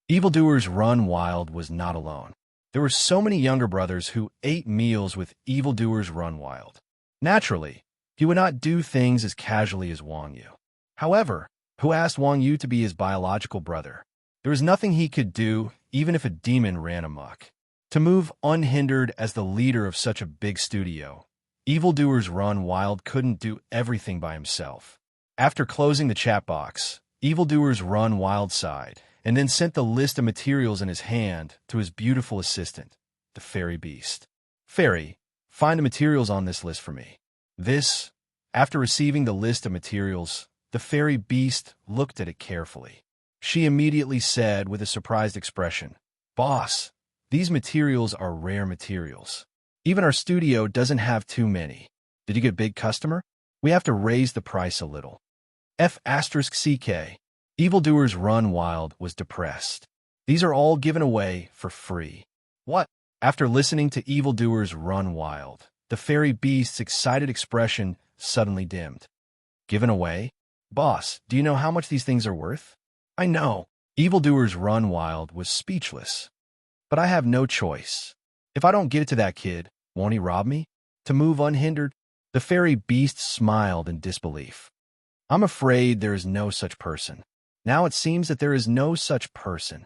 Evildoers Run Wild was not alone. There were so many younger brothers who ate meals with Evildoers Run Wild. Naturally, he would not do things as casually as Wang Yu. However, who asked Wang Yu to be his biological brother? There was nothing he could do, even if a demon ran amok. To move unhindered as the leader of such a big studio, Evildoers Run Wild couldn't do everything by himself. After closing the chat box, Evildoers Run Wild sighed, and then sent the list of materials in his hand to his beautiful assistant, the fairy beast. Fairy, find the materials on this list for me. After receiving the list of materials, the fairy beast looked at it carefully. She immediately said with a surprised expression, Boss, these materials are rare materials. Even our studio doesn't have too many. Did you get a big customer? We have to raise the price a little. F***CK. Evildoers Run Wild was depressed. These are all given away for free. What? After listening to Evildoers Run Wild, the fairy beast's excited expression suddenly dimmed. Given away? Boss, do you know how much these things are worth? I know. Evildoers Run Wild was speechless. But I have no choice. If I don't get it to that kid, won't he rob me? To move unhindered? The fairy beast smiled in disbelief. I'm afraid there is no such person. Now it seems that there is no such person.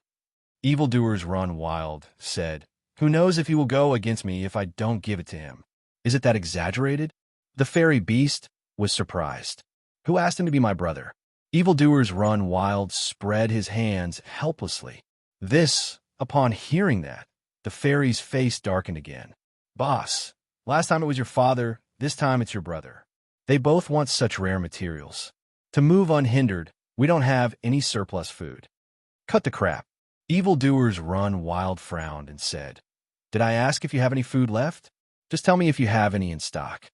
Evildoers Run Wild said, Who knows if he will go against me if I don't give it to him? Is it that exaggerated? The fairy beast was surprised. Who asked him to be my brother? Evildoers Run Wild spread his hands helplessly. Upon hearing that, the fairy's face darkened again. Boss, last time it was your father, this time it's your brother. They both want such rare materials. To move unhindered, we don't have any surplus food. Cut the crap. Evildoers Run Wild frowned and said, Did I ask if you have any food left? Just tell me if you have any in stock.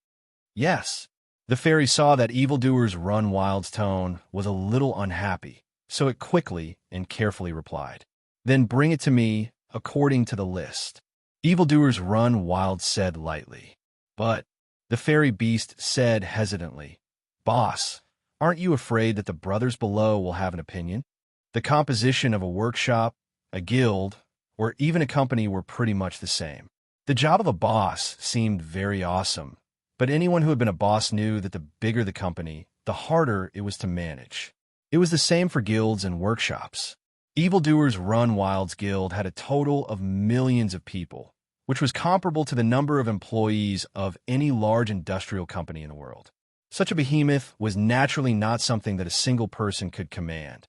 Yes. The fairy saw that Evildoers Run Wild's tone was a little unhappy, so it quickly and carefully replied. Then bring it to me according to the list. Evildoers Run Wild said lightly. But, the fairy beast said hesitantly, Boss, aren't you afraid that the brothers below will have an opinion? The composition of a workshop, a guild, or even a company were pretty much the same. The job of a boss seemed very awesome, but anyone who had been a boss knew that the bigger the company, the harder it was to manage. It was the same for guilds and workshops. Evildoers Run Wild's guild had a total of millions of people, which was comparable to the number of employees of any large industrial company in the world. Such a behemoth was naturally not something that a single person could command.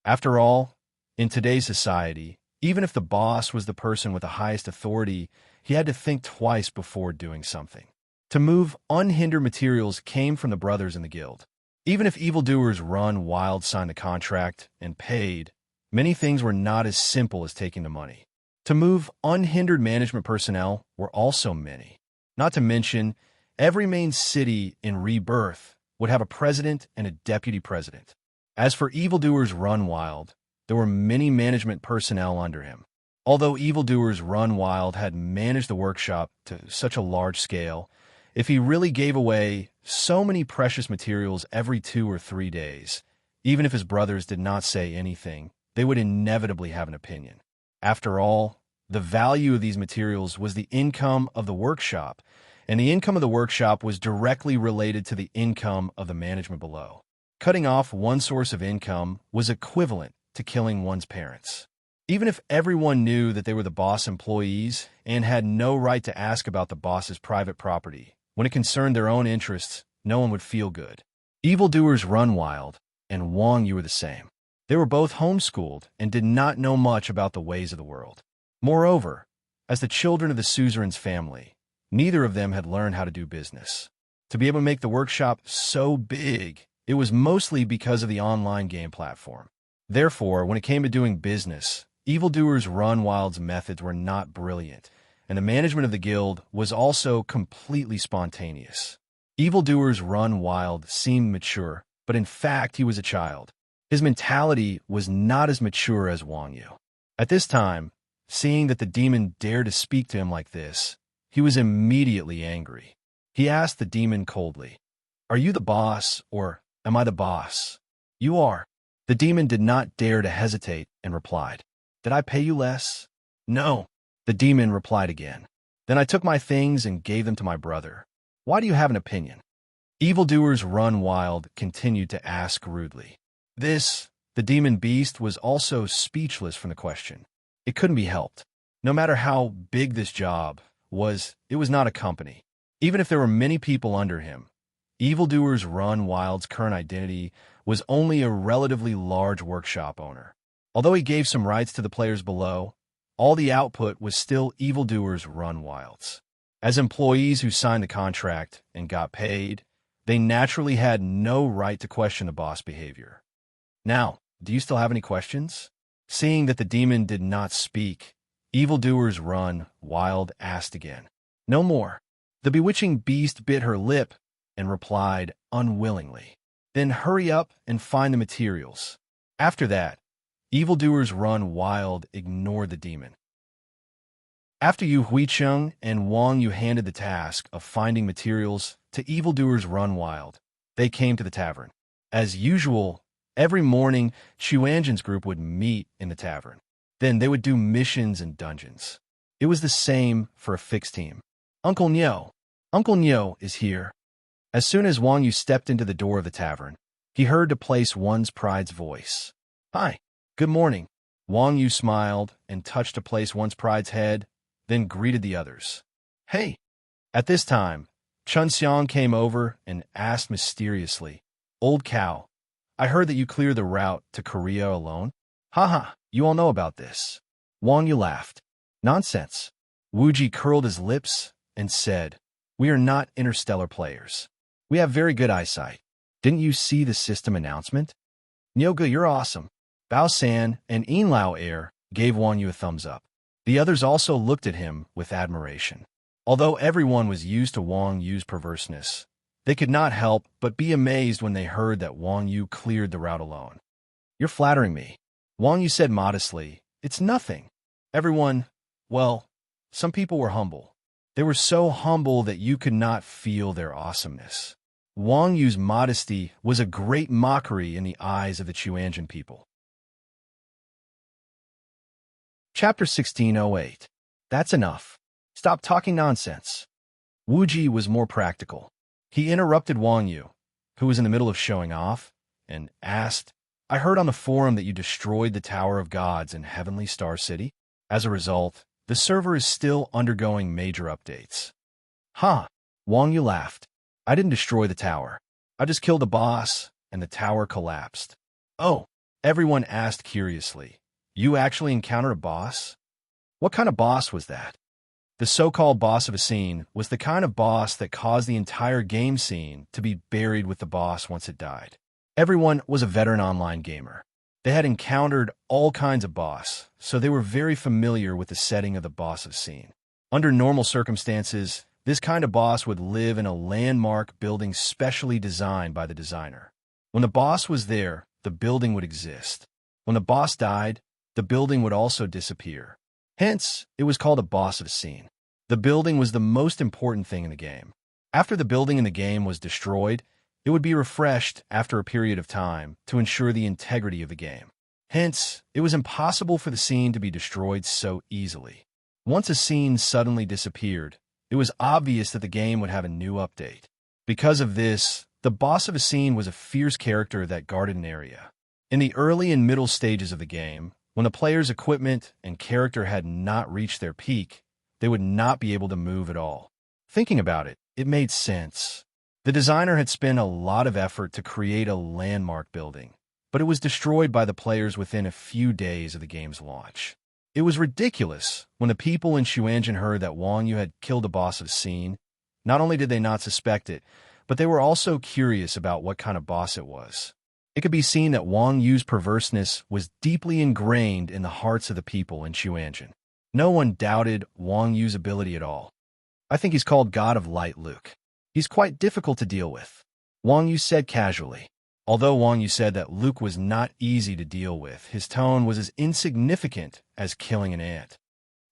After all, in today's society, even if the boss was the person with the highest authority, he had to think twice before doing something. To move unhindered materials came from the brothers in the guild. Even if Evildoers Run Wild signed the contract and paid, many things were not as simple as taking the money. To move unhindered management personnel were also many. Not to mention, every main city in Rebirth would have a president and a deputy president. As for Evildoers Run Wild, there were many management personnel under him. Although Evildoers Run Wild had managed the workshop to such a large scale, if he really gave away so many precious materials every 2 or 3 days, even if his brothers did not say anything, they would inevitably have an opinion. After all, the value of these materials was the income of the workshop, and the income of the workshop was directly related to the income of the management below. Cutting off one source of income was equivalent to killing one's parents. Even if everyone knew that they were the boss employees and had no right to ask about the boss's private property, when it concerned their own interests, no one would feel good. Evildoers Run Wild and Wang Yu were the same. They were both homeschooled and did not know much about the ways of the world. Moreover, as the children of the suzerain's family, neither of them had learned how to do business. To be able to make the workshop so big, it was mostly because of the online game platform. Therefore, when it came to doing business, Evildoers Run Wild's methods were not brilliant, and the management of the guild was also completely spontaneous. Evildoers Run Wild seemed mature, but in fact he was a child. His mentality was not as mature as Wang Yu. At this time, seeing that the demon dared to speak to him like this, he was immediately angry. He asked the demon coldly, "Are you the boss, or am I the boss?" "You are." The demon did not dare to hesitate and replied, "Did I pay you less?" "No." The demon replied again. "Then I took my things and gave them to my brother. Why do you have an opinion?" Evildoers Run Wild continued to ask rudely. The demon beast was also speechless from the question. It couldn't be helped. No matter how big this job was, it was not a company. Even if there were many people under him, Evildoers Run Wild's current identity was only a relatively large workshop owner. Although he gave some rights to the players below, all the output was still Evildoers Run Wild's. As employees who signed the contract and got paid, they naturally had no right to question the boss' behavior. Now, do you still have any questions? Seeing that the demon did not speak, Evildoers Run Wild asked again. "No more." The bewitching beast bit her lip and replied unwillingly. "Then hurry up and find the materials." After that, Evildoers Run Wild ignored the demon. After Yu Huicheng and Wang Yu handed the task of finding materials to Evildoers Run Wild, they came to the tavern. As usual, every morning, Xuanzhen's group would meet in the tavern. Then they would do missions and dungeons. It was the same for a fixed team. Uncle Nyo is here." As soon as Wang Yu stepped into the door of the tavern, he heard to place one's pride's voice. "Hi, good morning." Wang Yu smiled and touched to place one's pride's head, then greeted the others. "Hey." At this time, Chun Xiang came over and asked mysteriously, "Old cow, I heard that you cleared the route to Korea alone?" "Haha, you all know about this." Wang Yu laughed. "Nonsense." Wuji curled his lips and said, "We are not interstellar players. We have very good eyesight. Didn't you see the system announcement?" "Nyoga, you're awesome." Bao San and Yin Lao Air gave Wang Yu a thumbs up. The others also looked at him with admiration. Although everyone was used to Wang Yu's perverseness, they could not help but be amazed when they heard that Wang Yu cleared the route alone. "You're flattering me." Wang Yu said modestly, "It's nothing." Everyone, well, some people were humble. They were so humble that you could not feel their awesomeness. Wang Yu's modesty was a great mockery in the eyes of the Xuanzhen people. Chapter 1608. That's enough. Stop talking nonsense. Wu Ji was more practical. He interrupted Wang Yu, who was in the middle of showing off, and asked, I heard on the forum that you destroyed the Tower of Gods in Heavenly Star City. As a result, the server is still undergoing major updates. Huh? Wang Yu laughed. I didn't destroy the tower. I just killed the boss, and the tower collapsed. Oh, everyone asked curiously. You actually encountered a boss? What kind of boss was that? The so-called boss of a scene was the kind of boss that caused the entire game scene to be buried with the boss once it died. Everyone was a veteran online gamer. They had encountered all kinds of boss, so they were very familiar with the setting of the boss of scene. Under normal circumstances, this kind of boss would live in a landmark building specially designed by the designer. When the boss was there, the building would exist. When the boss died, the building would also disappear. Hence, it was called a boss of a scene. The building was the most important thing in the game. After the building in the game was destroyed, it would be refreshed after a period of time to ensure the integrity of the game. Hence, it was impossible for the scene to be destroyed so easily. Once a scene suddenly disappeared, it was obvious that the game would have a new update. Because of this, the boss of a scene was a fierce character that guarded an area. In the early and middle stages of the game, when the player's equipment and character had not reached their peak, they would not be able to move at all. Thinking about it, it made sense. The designer had spent a lot of effort to create a landmark building, but it was destroyed by the players within a few days of the game's launch. It was ridiculous when the people in Xuanzhen heard that Wang Yu had killed the boss of the scene. Not only did they not suspect it, but they were also curious about what kind of boss it was. It could be seen that Wang Yu's perverseness was deeply ingrained in the hearts of the people in Xuanzhen. No one doubted Wang Yu's ability at all. I think he's called God of Light Luke. He's quite difficult to deal with, Wang Yu said casually. Although Wang Yu said that Luke was not easy to deal with, his tone was as insignificant as killing an ant.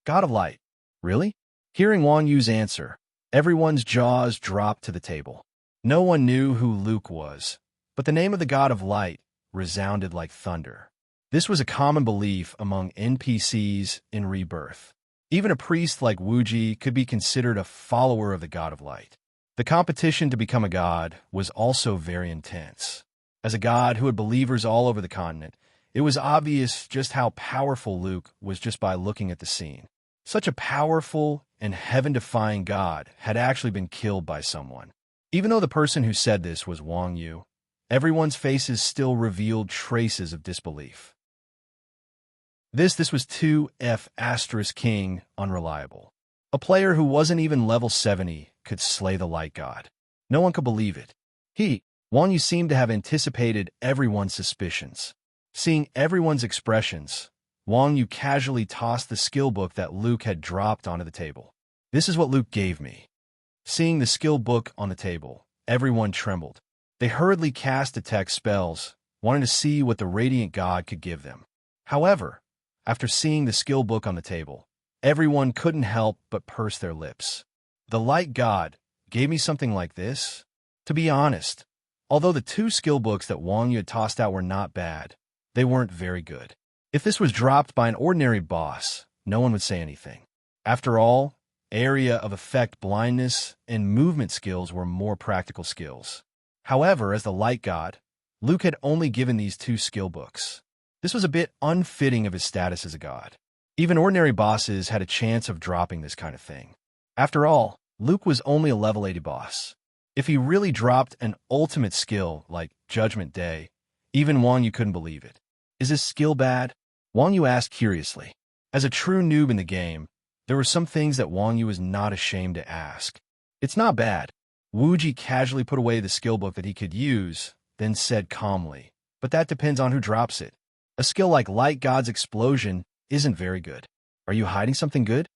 God of Light? Really? Hearing Wang Yu's answer, everyone's jaws dropped to the table. No one knew who Luke was, but the name of the God of Light resounded like thunder. This was a common belief among NPCs in Rebirth. Even a priest like Wu Ji could be considered a follower of the God of Light. The competition to become a god was also very intense. As a god who had believers all over the continent, it was obvious just how powerful Luke was just by looking at the scene. Such a powerful and heaven-defying god had actually been killed by someone. Even though the person who said this was Wang Yu, everyone's faces still revealed traces of disbelief. This was 2F** King Unreliable. A player who wasn't even level 70 could slay the light god. No one could believe it. Wang Yu seemed to have anticipated everyone's suspicions. Seeing everyone's expressions, Wang Yu casually tossed the skill book that Luke had dropped onto the table. This is what Luke gave me. Seeing the skill book on the table, everyone trembled. They hurriedly cast detect spells, wanting to see what the radiant god could give them. However, after seeing the skill book on the table, everyone couldn't help but purse their lips. The light god gave me something like this? To be honest, although the two skill books that Wang Yu had tossed out were not bad, they weren't very good. If this was dropped by an ordinary boss, no one would say anything. After all, area of effect blindness and movement skills were more practical skills. However, as the light god, Luke had only given these two skill books. This was a bit unfitting of his status as a god. Even ordinary bosses had a chance of dropping this kind of thing. After all, Luke was only a level 80 boss. If he really dropped an ultimate skill like Judgment Day, even Wang Yu couldn't believe it. Is this skill bad? Wang Yu asked curiously. As a true noob in the game, there were some things that Wang Yu was not ashamed to ask. It's not bad. Wu Ji casually put away the skill book that he could use, then said calmly, but that depends on who drops it. A skill like Light God's Explosion isn't very good. Are you hiding something good?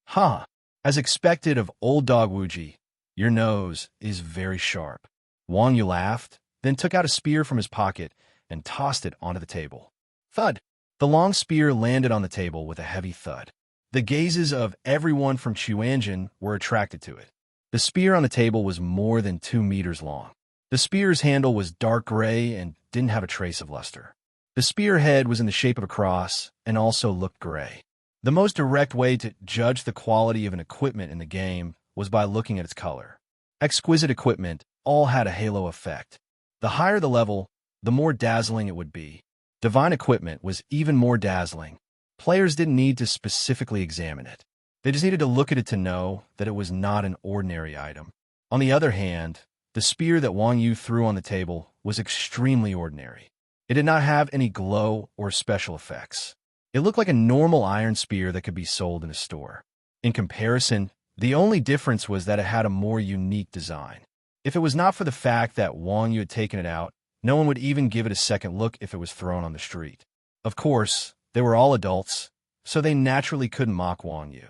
Huh. As expected of old dog Wu Ji, your nose is very sharp. Wang Yu laughed, then took out a spear from his pocket and tossed it onto the table. Thud! The long spear landed on the table with a heavy thud. The gazes of everyone from Xuanzhen were attracted to it. The spear on the table was more than 2 meters long. The spear's handle was dark gray and didn't have a trace of luster. The spear head was in the shape of a cross and also looked gray. The most direct way to judge the quality of an equipment in the game was by looking at its color. Exquisite equipment all had a halo effect. The higher the level, the more dazzling it would be. Divine equipment was even more dazzling. Players didn't need to specifically examine it. They just needed to look at it to know that it was not an ordinary item. On the other hand, the spear that Wang Yu threw on the table was extremely ordinary. It did not have any glow or special effects. It looked like a normal iron spear that could be sold in a store. In comparison, the only difference was that it had a more unique design. If it was not for the fact that Wang Yu had taken it out, no one would even give it a second look if it was thrown on the street. Of course, they were all adults, so they naturally couldn't mock Wang Yu.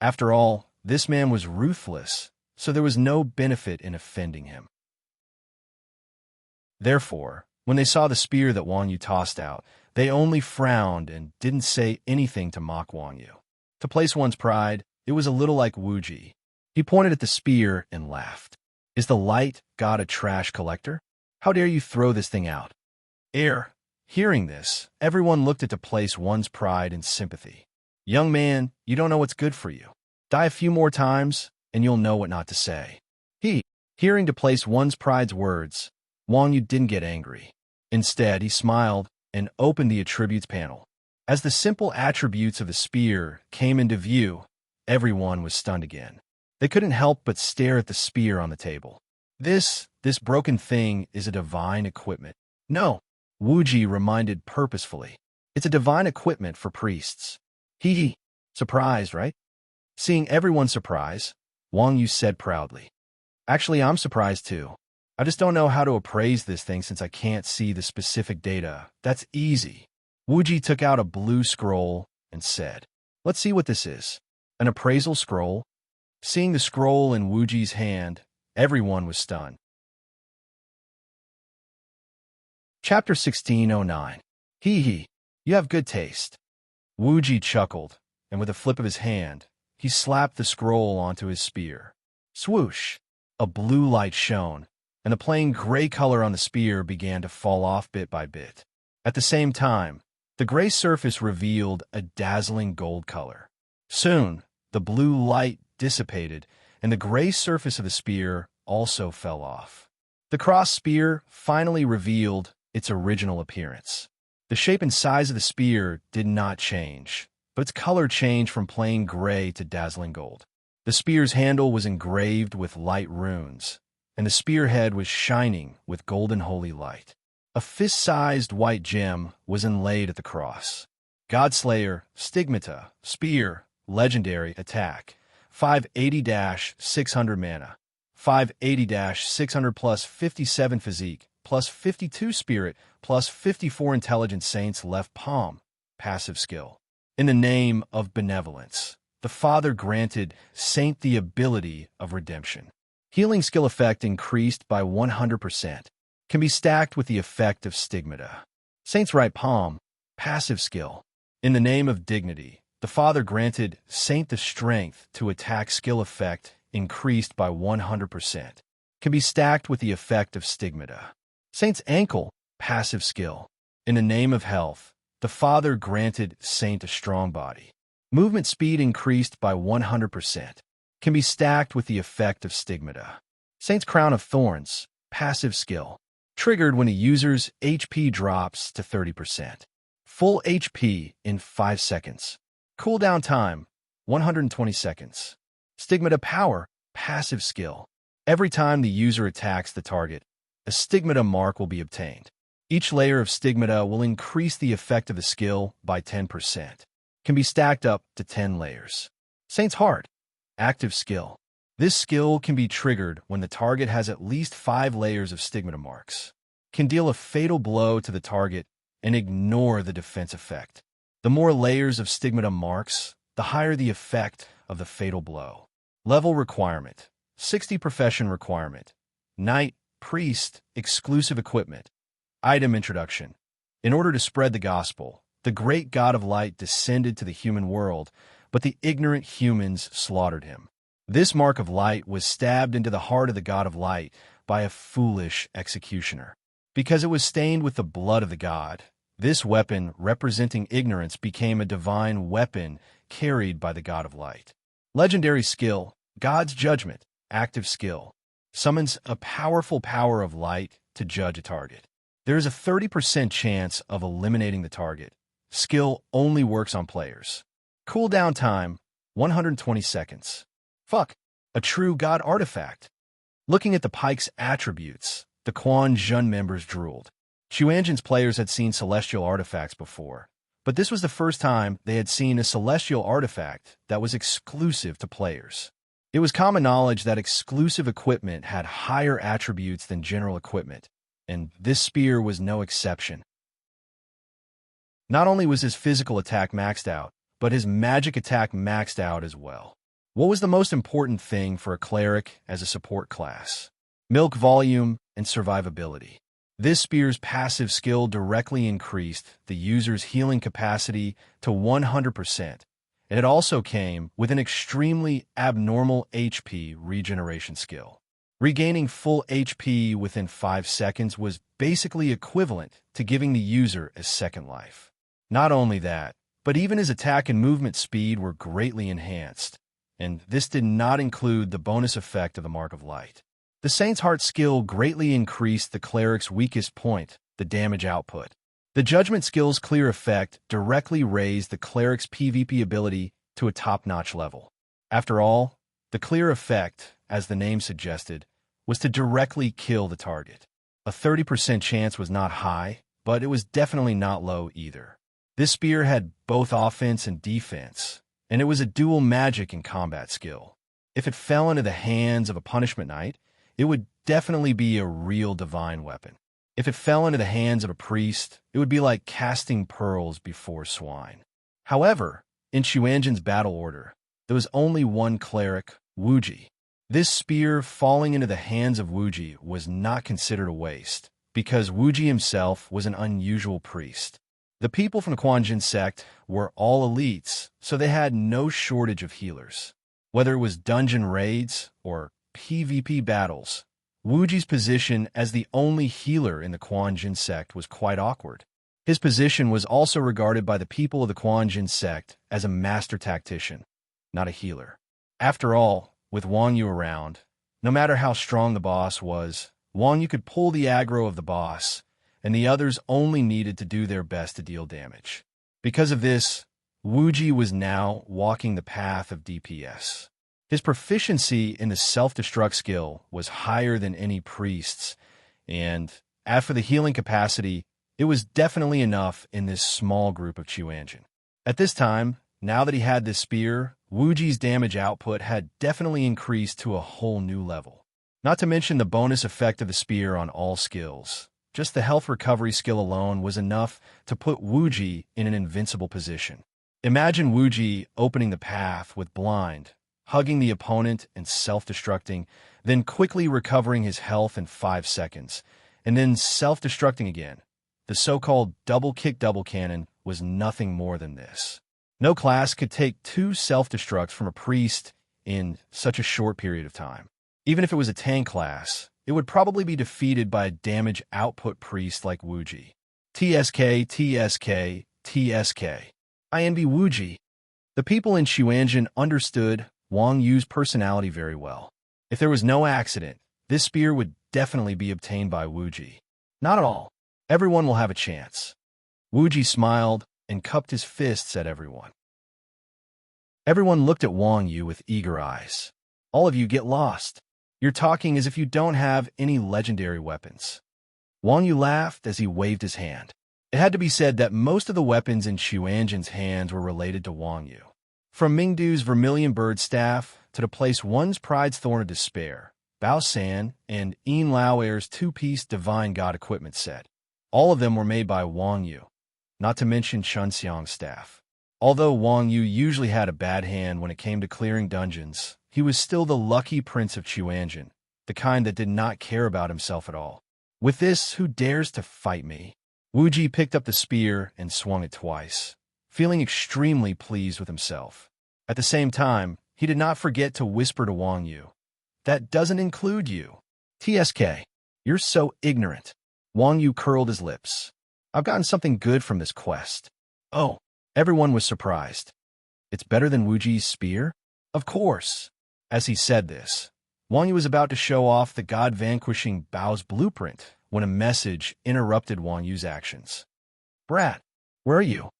After all, this man was ruthless, so there was no benefit in offending him. Therefore, when they saw the spear that Wang Yu tossed out, they only frowned and didn't say anything to mock Wang Yu. To place one's pride, it was a little like Wu Ji. He pointed at the spear and laughed. Is the light god a trash collector? How dare you throw this thing out? Hearing this, everyone looked at to place one's pride and sympathy. Young man, you don't know what's good for you. Die a few more times, and you'll know what not to say. Hearing to place one's pride's words, Wang Yu didn't get angry. Instead, he smiled and opened the attributes panel. As the simple attributes of the spear came into view, everyone was stunned again. They couldn't help but stare at the spear on the table. This broken thing is a divine equipment. No, Wu Ji reminded purposefully. It's a divine equipment for priests. Surprised, right? Seeing everyone surprised, Wang Yu said proudly. Actually, I'm surprised too. I just don't know how to appraise this thing since I can't see the specific data. That's easy. Wu Ji took out a blue scroll and said, Let's see what this is. An appraisal scroll? Seeing the scroll in Wu Ji's hand, everyone was stunned. Chapter 1609. You have good taste. Wu Ji chuckled, and with a flip of his hand, he slapped the scroll onto his spear. Swoosh! A blue light shone, and the plain gray color on the spear began to fall off bit by bit. At the same time, the gray surface revealed a dazzling gold color. Soon, the blue light dissipated, and the gray surface of the spear also fell off. The cross spear finally revealed its original appearance. The shape and size of the spear did not change, but its color changed from plain gray to dazzling gold. The spear's handle was engraved with light runes, and the spearhead was shining with golden holy light. A fist-sized white gem was inlaid at the cross. Godslayer, Stigmata, Spear, Legendary, Attack, 580-600 mana, 580-600 plus 57 Physique, plus 52 Spirit, plus 54 Intelligence Saints left palm, passive skill. In the name of benevolence, the Father granted Saint the ability of redemption. Healing skill effect increased by 100%. Can be stacked with the effect of Stigmata. Saint's right palm, passive skill. In the name of dignity, the Father granted Saint the strength to attack skill effect increased by 100%. Can be stacked with the effect of Stigmata. Saint's ankle, passive skill. In the name of health, the Father granted Saint a strong body. Movement speed increased by 100%. Can be stacked with the effect of Stigmata. Saint's crown of thorns, passive skill. Triggered when a user's HP drops to 30%. Full HP in 5 seconds. Cooldown time, 120 seconds. Stigmata power, passive skill. Every time the user attacks the target, a Stigmata mark will be obtained. Each layer of Stigmata will increase the effect of the skill by 10%. Can be stacked up to 10 layers. Saint's Heart, active skill. This skill can be triggered when the target has at least 5 layers of Stigmata marks. Can deal a fatal blow to the target and ignore the defense effect. The more layers of Stigmata marks, the higher the effect of the fatal blow. Level requirement, 60 profession requirement. Knight, Priest, exclusive equipment. Item introduction. In order to spread the gospel, the great God of light descended to the human world, but the ignorant humans slaughtered him. This mark of light was stabbed into the heart of the God of light by a foolish executioner. Because it was stained with the blood of the God, this weapon representing ignorance became a divine weapon carried by the god of light. Legendary skill, God's judgment, active skill, summons a powerful power of light to judge a target. There is a 30% chance of eliminating the target. Skill only works on players. Cooldown time, 120 seconds. Fuck, a true god artifact. Looking at the pike's attributes, the Quan Jun members drooled. Chuanjin's players had seen celestial artifacts before, but this was the first time they had seen a celestial artifact that was exclusive to players. It was common knowledge that exclusive equipment had higher attributes than general equipment, and this spear was no exception. Not only was his physical attack maxed out, but his magic attack maxed out as well. What was the most important thing for a cleric as a support class? Milk volume and survivability. This spear's passive skill directly increased the user's healing capacity to 100%, and it also came with an extremely abnormal HP regeneration skill. Regaining full HP within 5 seconds was basically equivalent to giving the user a second life. Not only that, but even his attack and movement speed were greatly enhanced, and this did not include the bonus effect of the Mark of Light. The Saint's Heart skill greatly increased the cleric's weakest point, the damage output. The Judgment skill's clear effect directly raised the cleric's PvP ability to a top-notch level. After all, the clear effect, as the name suggested, was to directly kill the target. A 30% chance was not high, but it was definitely not low either. This spear had both offense and defense, and it was a dual magic and combat skill. If it fell into the hands of a punishment knight, it would definitely be a real divine weapon. If it fell into the hands of a priest, it would be like casting pearls before swine. However, in Chuanjin's battle order, there was only one cleric, Wuji. This spear falling into the hands of Wuji was not considered a waste, because Wuji himself was an unusual priest. The people from the Quanjin sect were all elites, so they had no shortage of healers. Whether it was dungeon raids or PvP battles, Wuji's position as the only healer in the Quanjin sect was quite awkward. His position was also regarded by the people of the Quanjin sect as a master tactician, not a healer. After all, with Wang Yu around, no matter how strong the boss was, Wang Yu could pull the aggro of the boss, and the others only needed to do their best to deal damage. Because of this, Wuji was now walking the path of DPS. His proficiency in the self-destruct skill was higher than any priest's, and as for the healing capacity, it was definitely enough in this small group of Chuanjin. At this time, now that he had this spear, Wuji's damage output had definitely increased to a whole new level. Not to mention the bonus effect of the spear on all skills. Just the health recovery skill alone was enough to put Wuji in an invincible position. Imagine Wuji opening the path with blind, hugging the opponent and self-destructing, then quickly recovering his health in 5 seconds, and then self-destructing again. The so-called double-kick double cannon was nothing more than this. No class could take 2 self-destructs from a priest in such a short period of time. Even if it was a tank class, it would probably be defeated by a damage output priest like Wuji. TSK, TSK, TSK. I envy Wuji. The people in Chuanjin understood Wang Yu's personality very well. If there was no accident, this spear would definitely be obtained by Wuji. Not at all. Everyone will have a chance. Wuji smiled and cupped his fists at everyone. Everyone looked at Wang Yu with eager eyes. All of you get lost. You're talking as if you don't have any legendary weapons. Wang Yu laughed as he waved his hand. It had to be said that most of the weapons in Chuanjin's hands were related to Wang Yu. From Mingdu's Vermilion Bird Staff to the place One's Pride's Thorn of Despair, Bao San, and Yin Laoer's 2-piece Divine God equipment set. All of them were made by Wang Yu, not to mention Chunxiang's staff. Although Wang Yu usually had a bad hand when it came to clearing dungeons, he was still the lucky prince of Chuanjin, the kind that did not care about himself at all. With this, who dares to fight me? Wuji picked up the spear and swung it twice, feeling extremely pleased with himself. At the same time, he did not forget to whisper to Wang Yu, "That doesn't include you. TSK, you're so ignorant." Wang Yu curled his lips. "I've gotten something good from this quest." Oh, everyone was surprised. It's better than Wuji's spear? Of course. As he said this, Wang Yu was about to show off the god-vanquishing Bao's blueprint when a message interrupted Wang Yu's actions. Brat, where are you?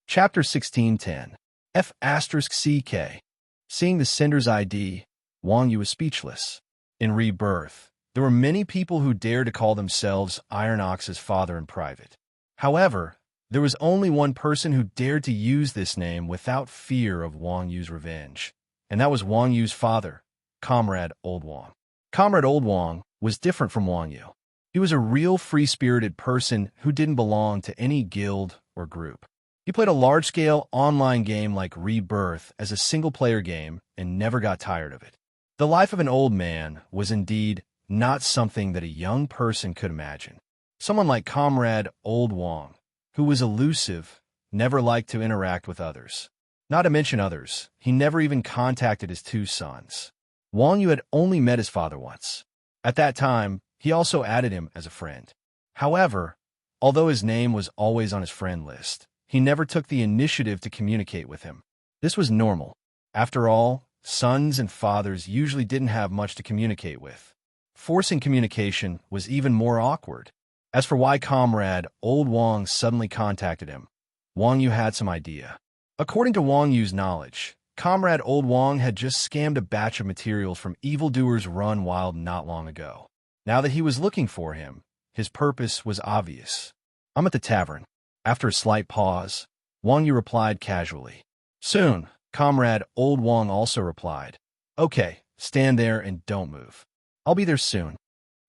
Chapter 16:10 F***CK. Seeing the sender's ID, Wang Yu was speechless. In Rebirth, there were many people who dared to call themselves Iron Ox's father in private. However, there was only one person who dared to use this name without fear of Wang Yu's revenge, and that was Wang Yu's father, Comrade Old Wang. Comrade Old Wang was different from Wang Yu. He was a real free-spirited person who didn't belong to any guild or group. He played a large-scale online game like Rebirth as a single-player game and never got tired of it. The life of an old man was indeed not something that a young person could imagine. Someone like Comrade Old Wang, who was elusive, never liked to interact with others. Not to mention others, he never even contacted his two sons. Wang Yu had only met his father once. At that time, he also added him as a friend. However, although his name was always on his friend list, he never took the initiative to communicate with him. This was normal. After all, sons and fathers usually didn't have much to communicate with. Forcing communication was even more awkward. As for why Comrade Old Wang suddenly contacted him, Wang Yu had some idea. According to Wang Yu's knowledge, Comrade Old Wang had just scammed a batch of materials from evildoers run wild not long ago. Now that he was looking for him, his purpose was obvious. I'm at the tavern. After a slight pause, Wang Yu replied casually. Soon, Comrade Old Wang also replied. Okay, stand there and don't move. I'll be there soon.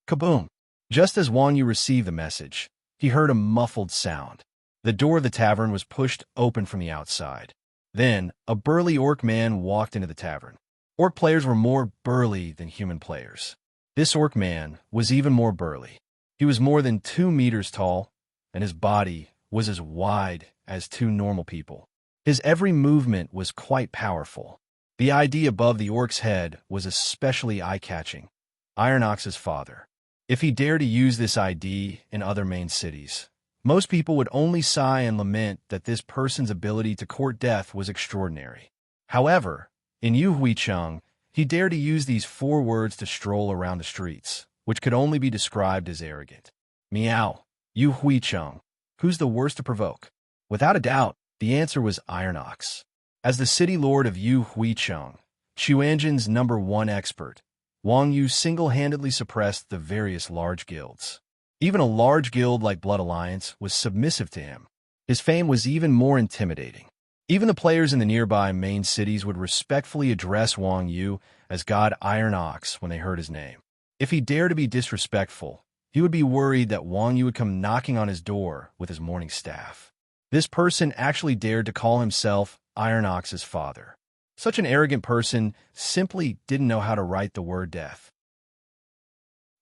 Kaboom! Just as Wang Yu received the message, he heard a muffled sound. The door of the tavern was pushed open from the outside. Then, a burly orc man walked into the tavern. Orc players were more burly than human players. This orc man was even more burly. He was more than 2 meters tall, and his body was as wide as 2 normal people. His every movement was quite powerful. The ID above the orc's head was especially eye-catching. Iron Ox's father. If he dared to use this ID in other main cities, most people would only sigh and lament that this person's ability to court death was extraordinary. However, in Yu Huicheng, he dared to use these 4 words to stroll around the streets, which could only be described as arrogant. Meow. Yu Huicheng. Who's the worst to provoke? Without a doubt, the answer was Iron Ox. As the city lord of Yu Huicheng, Xuanzhen's #1 expert, Wang Yu single-handedly suppressed the various large guilds. Even a large guild like Blood Alliance was submissive to him. His fame was even more intimidating. Even the players in the nearby main cities would respectfully address Wang Yu as God Iron Ox when they heard his name. If he dared to be disrespectful, he would be worried that Wang Yu would come knocking on his door with his morning staff. This person actually dared to call himself Iron Ox's father. Such an arrogant person simply didn't know how to write the word death.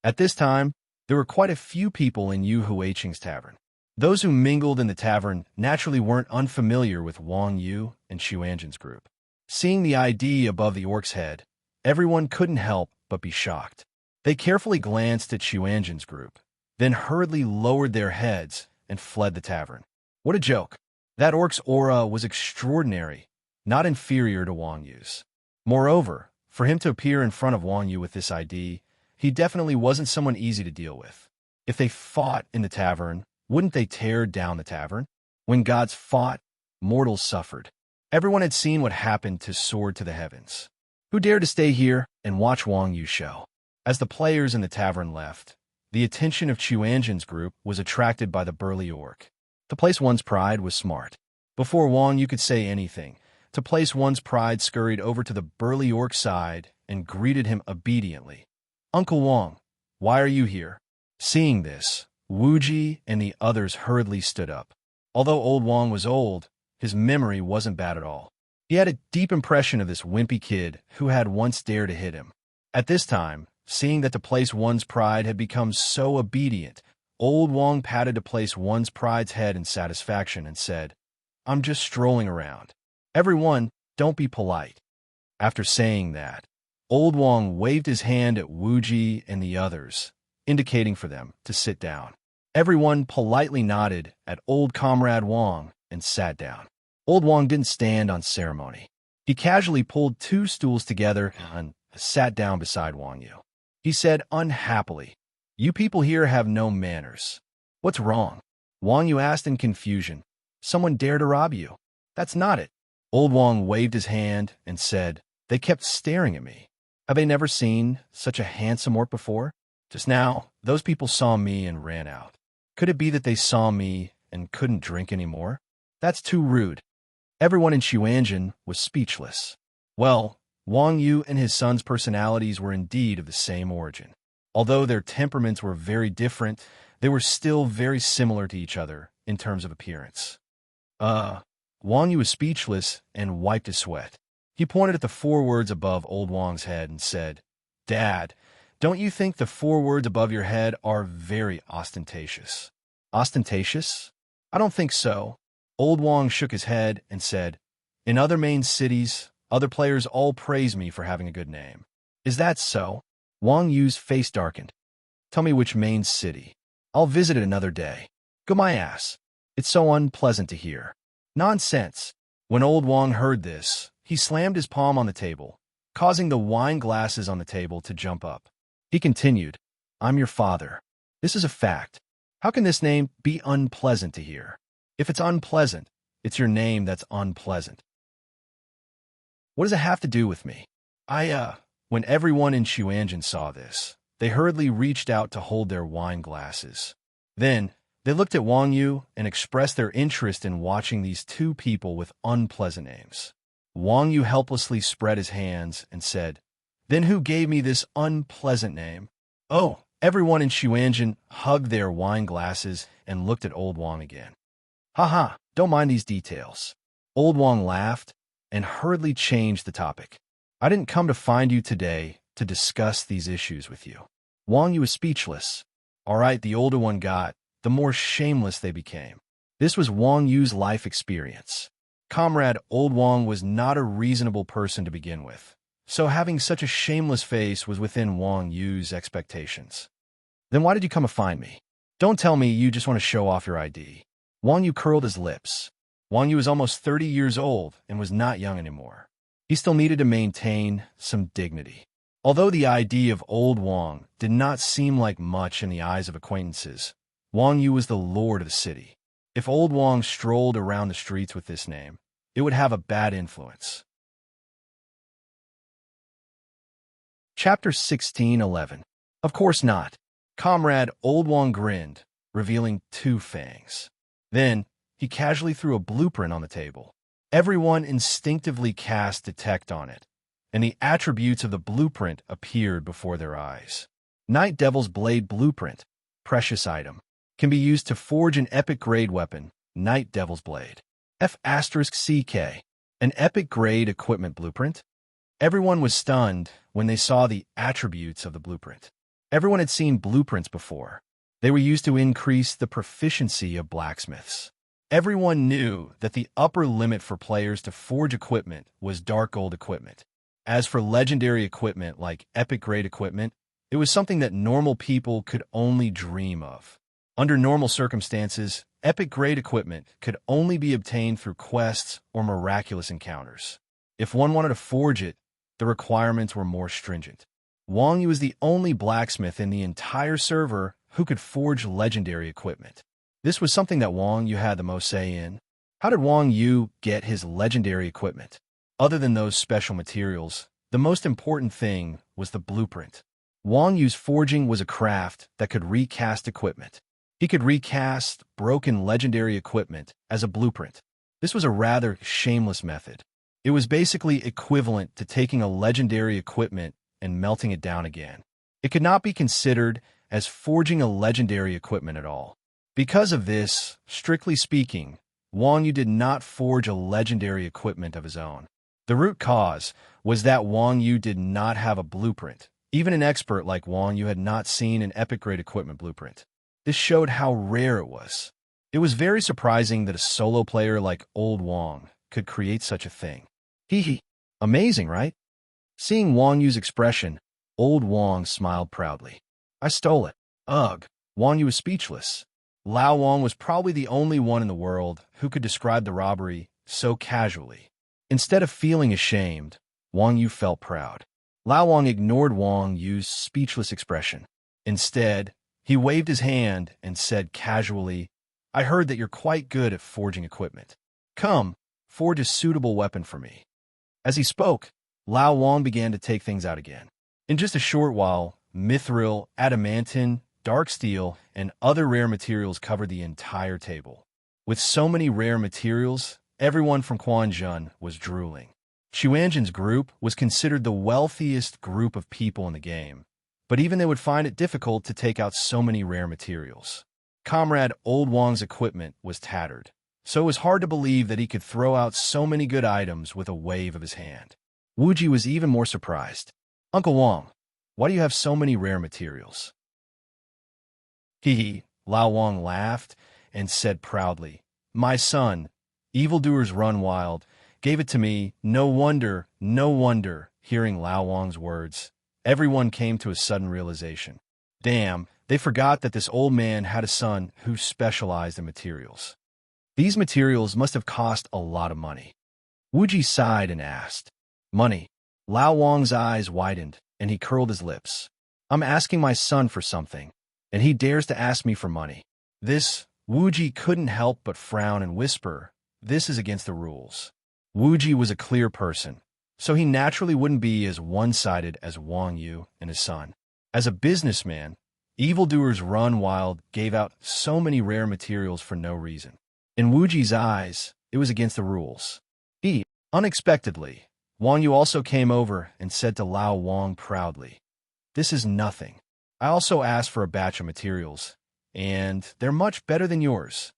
At this time, there were quite a few people in Yu Huicheng's tavern. Those who mingled in the tavern naturally weren't unfamiliar with Wang Yu and Xuanzhen's group. Seeing the ID above the orc's head, everyone couldn't help but be shocked. They carefully glanced at Xuanzhen's group, then hurriedly lowered their heads and fled the tavern. What a joke. That orc's aura was extraordinary, not inferior to Wang Yu's. Moreover, for him to appear in front of Wang Yu with this ID, he definitely wasn't someone easy to deal with. If they fought in the tavern, wouldn't they tear down the tavern? When gods fought, mortals suffered. Everyone had seen what happened to Sword to the Heavens. Who dared to stay here and watch Wang Yu show? As the players in the tavern left, the attention of Xuanzhen's group was attracted by the burly orc. To place one's pride was smart. Before Wang Yu could say anything, to place one's pride scurried over to the burly orc's side and greeted him obediently. Uncle Wang, why are you here? Seeing this, Wuji and the others hurriedly stood up. Although Old Wang was old, his memory wasn't bad at all. He had a deep impression of this wimpy kid who had once dared to hit him. At this time, seeing that to place one's pride had become so obedient, Old Wang patted to place one's pride's head in satisfaction and said, I'm just strolling around. Everyone, don't be polite. After saying that, Old Wang waved his hand at Wuji and the others, indicating for them to sit down. Everyone politely nodded at Old Comrade Wang and sat down. Old Wang didn't stand on ceremony. He casually pulled two stools together and sat down beside Wang Yu. He said unhappily, "You people here have no manners." "What's wrong?" Wang Yu asked in confusion. "Someone dare to rob you." "That's not it." Old Wang waved his hand and said, "They kept staring at me. Have they never seen such a handsome orc before? Just now, those people saw me and ran out. Could it be that they saw me and couldn't drink anymore? That's too rude." Everyone in Xuanzhen was speechless. Well, Wang Yu and his son's personalities were indeed of the same origin. Although their temperaments were very different, they were still very similar to each other in terms of appearance. Wang Yu was speechless and wiped his sweat. He pointed at the four words above Old Wang's head and said, "Dad, don't you think the four words above your head are very ostentatious?" "Ostentatious? I don't think so." Old Wang shook his head and said, "In other main cities, other players all praise me for having a good name." "Is that so?" Wang Yu's face darkened. "Tell me which main city. I'll visit it another day." "Go my ass. It's so unpleasant to hear." "Nonsense." When Old Wang heard this, he slammed his palm on the table, causing the wine glasses on the table to jump up. He continued, "I'm your father. This is a fact. How can this name be unpleasant to hear? If it's unpleasant, it's your name that's unpleasant. What does it have to do with me?" When everyone in Xuanzhen saw this, they hurriedly reached out to hold their wine glasses. Then, they looked at Wang Yu and expressed their interest in watching these two people with unpleasant names. Wang Yu helplessly spread his hands and said, "Then who gave me this unpleasant name?" "Oh!" Everyone in Xuanzhen hugged their wine glasses and looked at Old Wang again. "Ha, don't mind these details." Old Wang laughed and hurriedly changed the topic. "I didn't come to find you today to discuss these issues with you." Wang Yu was speechless. All right, the older one got, the more shameless they became. This was Wang Yu's life experience. Comrade Old Wang was not a reasonable person to begin with, so having such a shameless face was within Wang Yu's expectations. "Then why did you come to find me? Don't tell me you just want to show off your ID." Wang Yu curled his lips. Wang Yu was almost 30 years old and was not young anymore. He still needed to maintain some dignity. Although the ID of Old Wang did not seem like much in the eyes of acquaintances, Wang Yu was the lord of the city. If Old Wang strolled around the streets with this name, it would have a bad influence. Chapter 16:11. Of course not. Comrade Old Wang grinned, revealing two fangs. Then, he casually threw a blueprint on the table. Everyone instinctively cast Detect on it, and the attributes of the blueprint appeared before their eyes. Night Devil's Blade Blueprint, precious item, can be used to forge an epic-grade weapon, Night Devil's Blade. F***CK, an epic-grade equipment blueprint? Everyone was stunned when they saw the attributes of the blueprint. Everyone had seen blueprints before. They were used to increase the proficiency of blacksmiths. Everyone knew that the upper limit for players to forge equipment was dark gold equipment. As for legendary equipment like epic-grade equipment, it was something that normal people could only dream of. Under normal circumstances, epic-grade equipment could only be obtained through quests or miraculous encounters. If one wanted to forge it, the requirements were more stringent. Wang Yu was the only blacksmith in the entire server who could forge legendary equipment. This was something that Wang Yu had the most say in. How did Wang Yu get his legendary equipment? Other than those special materials, the most important thing was the blueprint. Wang Yu's forging was a craft that could recast equipment. He could recast broken legendary equipment as a blueprint. This was a rather shameless method. It was basically equivalent to taking a legendary equipment and melting it down again. It could not be considered as forging a legendary equipment at all. Because of this, strictly speaking, Wang Yu did not forge a legendary equipment of his own. The root cause was that Wang Yu did not have a blueprint. Even an expert like Wang Yu had not seen an epic-grade equipment blueprint. This showed how rare it was. It was very surprising that a solo player like Old Wang could create such a thing. Hee. Amazing, right? Seeing Wang Yu's expression, Old Wang smiled proudly. "I stole it." Ugh. Wang Yu was speechless. Lao Wang was probably the only one in the world who could describe the robbery so casually. Instead of feeling ashamed, Wang Yu felt proud. Lao Wang ignored Wang Yu's speechless expression. Instead, he waved his hand and said casually, "I heard that you're quite good at forging equipment. Come, forge a suitable weapon for me." As he spoke, Lao Wang began to take things out again. In just a short while, mithril, adamantine, dark steel, and other rare materials covered the entire table. With so many rare materials, everyone from Quanzhen was drooling. Xuanzhen's group was considered the wealthiest group of people in the game, but even they would find it difficult to take out so many rare materials. Comrade Old Wang's equipment was tattered, so it was hard to believe that he could throw out so many good items with a wave of his hand. Wuji was even more surprised. "Uncle Wang, why do you have so many rare materials?" Hee. Lao Wang laughed and said proudly, "My son, evildoers run wild, gave it to me. No wonder, no wonder." Hearing Lao Wang's words, everyone came to a sudden realization. Damn, they forgot that this old man had a son who specialized in materials. These materials must have cost a lot of money. Wuji sighed and asked, "Money?" Lao Wang's eyes widened, and he curled his lips. "I'm asking my son for something, and he dares to ask me for money." Wuji couldn't help but frown and whisper, "This is against the rules." Wuji was a clear person, so he naturally wouldn't be as one-sided as Wang Yu and his son. As a businessman, evildoers run wild gave out so many rare materials for no reason. In Wuji's eyes, it was against the rules. Unexpectedly, Wang Yu also came over and said to Lao Wang proudly, "This is nothing. I also asked for a batch of materials, and they're much better than yours."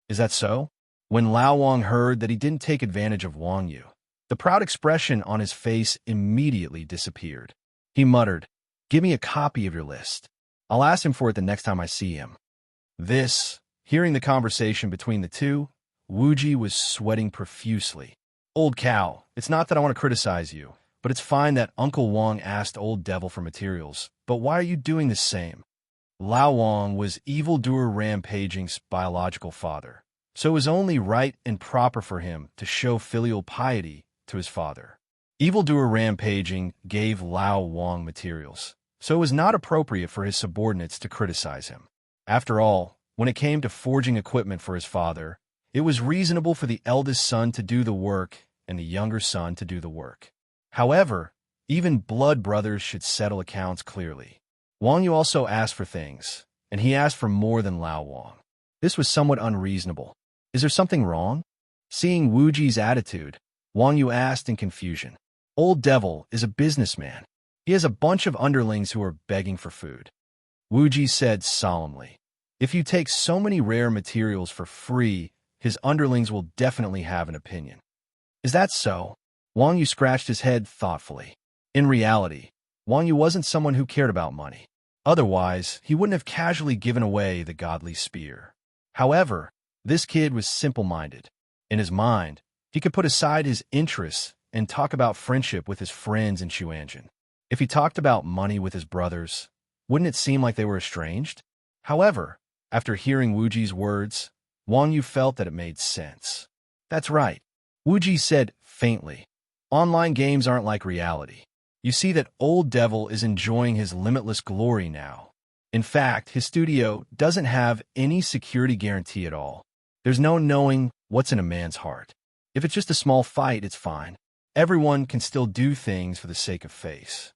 "Is that so?" When Lao Wang heard that he didn't take advantage of Wang Yu, the proud expression on his face immediately disappeared. He muttered, "Give me a copy of your list. I'll ask him for it the next time I see him." Hearing the conversation between the two, Wuji was sweating profusely. "Old cow, it's not that I want to criticize you, but it's fine that Uncle Wang asked Old Devil for materials, but why are you doing the same?" Lao Wang was evildoer Rampaging's biological father, so it was only right and proper for him to show filial piety to his father. Evildoer Rampaging gave Lao Wang materials, so it was not appropriate for his subordinates to criticize him. After all, when it came to forging equipment for his father, it was reasonable for the eldest son to do the work and the younger son to do the work. However, even blood brothers should settle accounts clearly. Wang Yu also asked for things, and he asked for more than Lao Wang. This was somewhat unreasonable. "Is there something wrong?" Seeing Wuji's attitude, Wang Yu asked in confusion. "Old Devil is a businessman. He has a bunch of underlings who are begging for food." Wuji said solemnly, "If you take so many rare materials for free, his underlings will definitely have an opinion." "Is that so?" Wang Yu scratched his head thoughtfully. In reality, Wang Yu wasn't someone who cared about money. Otherwise, he wouldn't have casually given away the godly spear. However, this kid was simple-minded. In his mind, he could put aside his interests and talk about friendship with his friends in Xuanzhen. If he talked about money with his brothers, wouldn't it seem like they were estranged? However, after hearing Wuji's words, Wang Yu felt that it made sense. "That's right," Wuji said faintly. "Online games aren't like reality. You see that Old Devil is enjoying his limitless glory now. In fact, his studio doesn't have any security guarantee at all. There's no knowing what's in a man's heart. If it's just a small fight, it's fine. Everyone can still do things for the sake of face.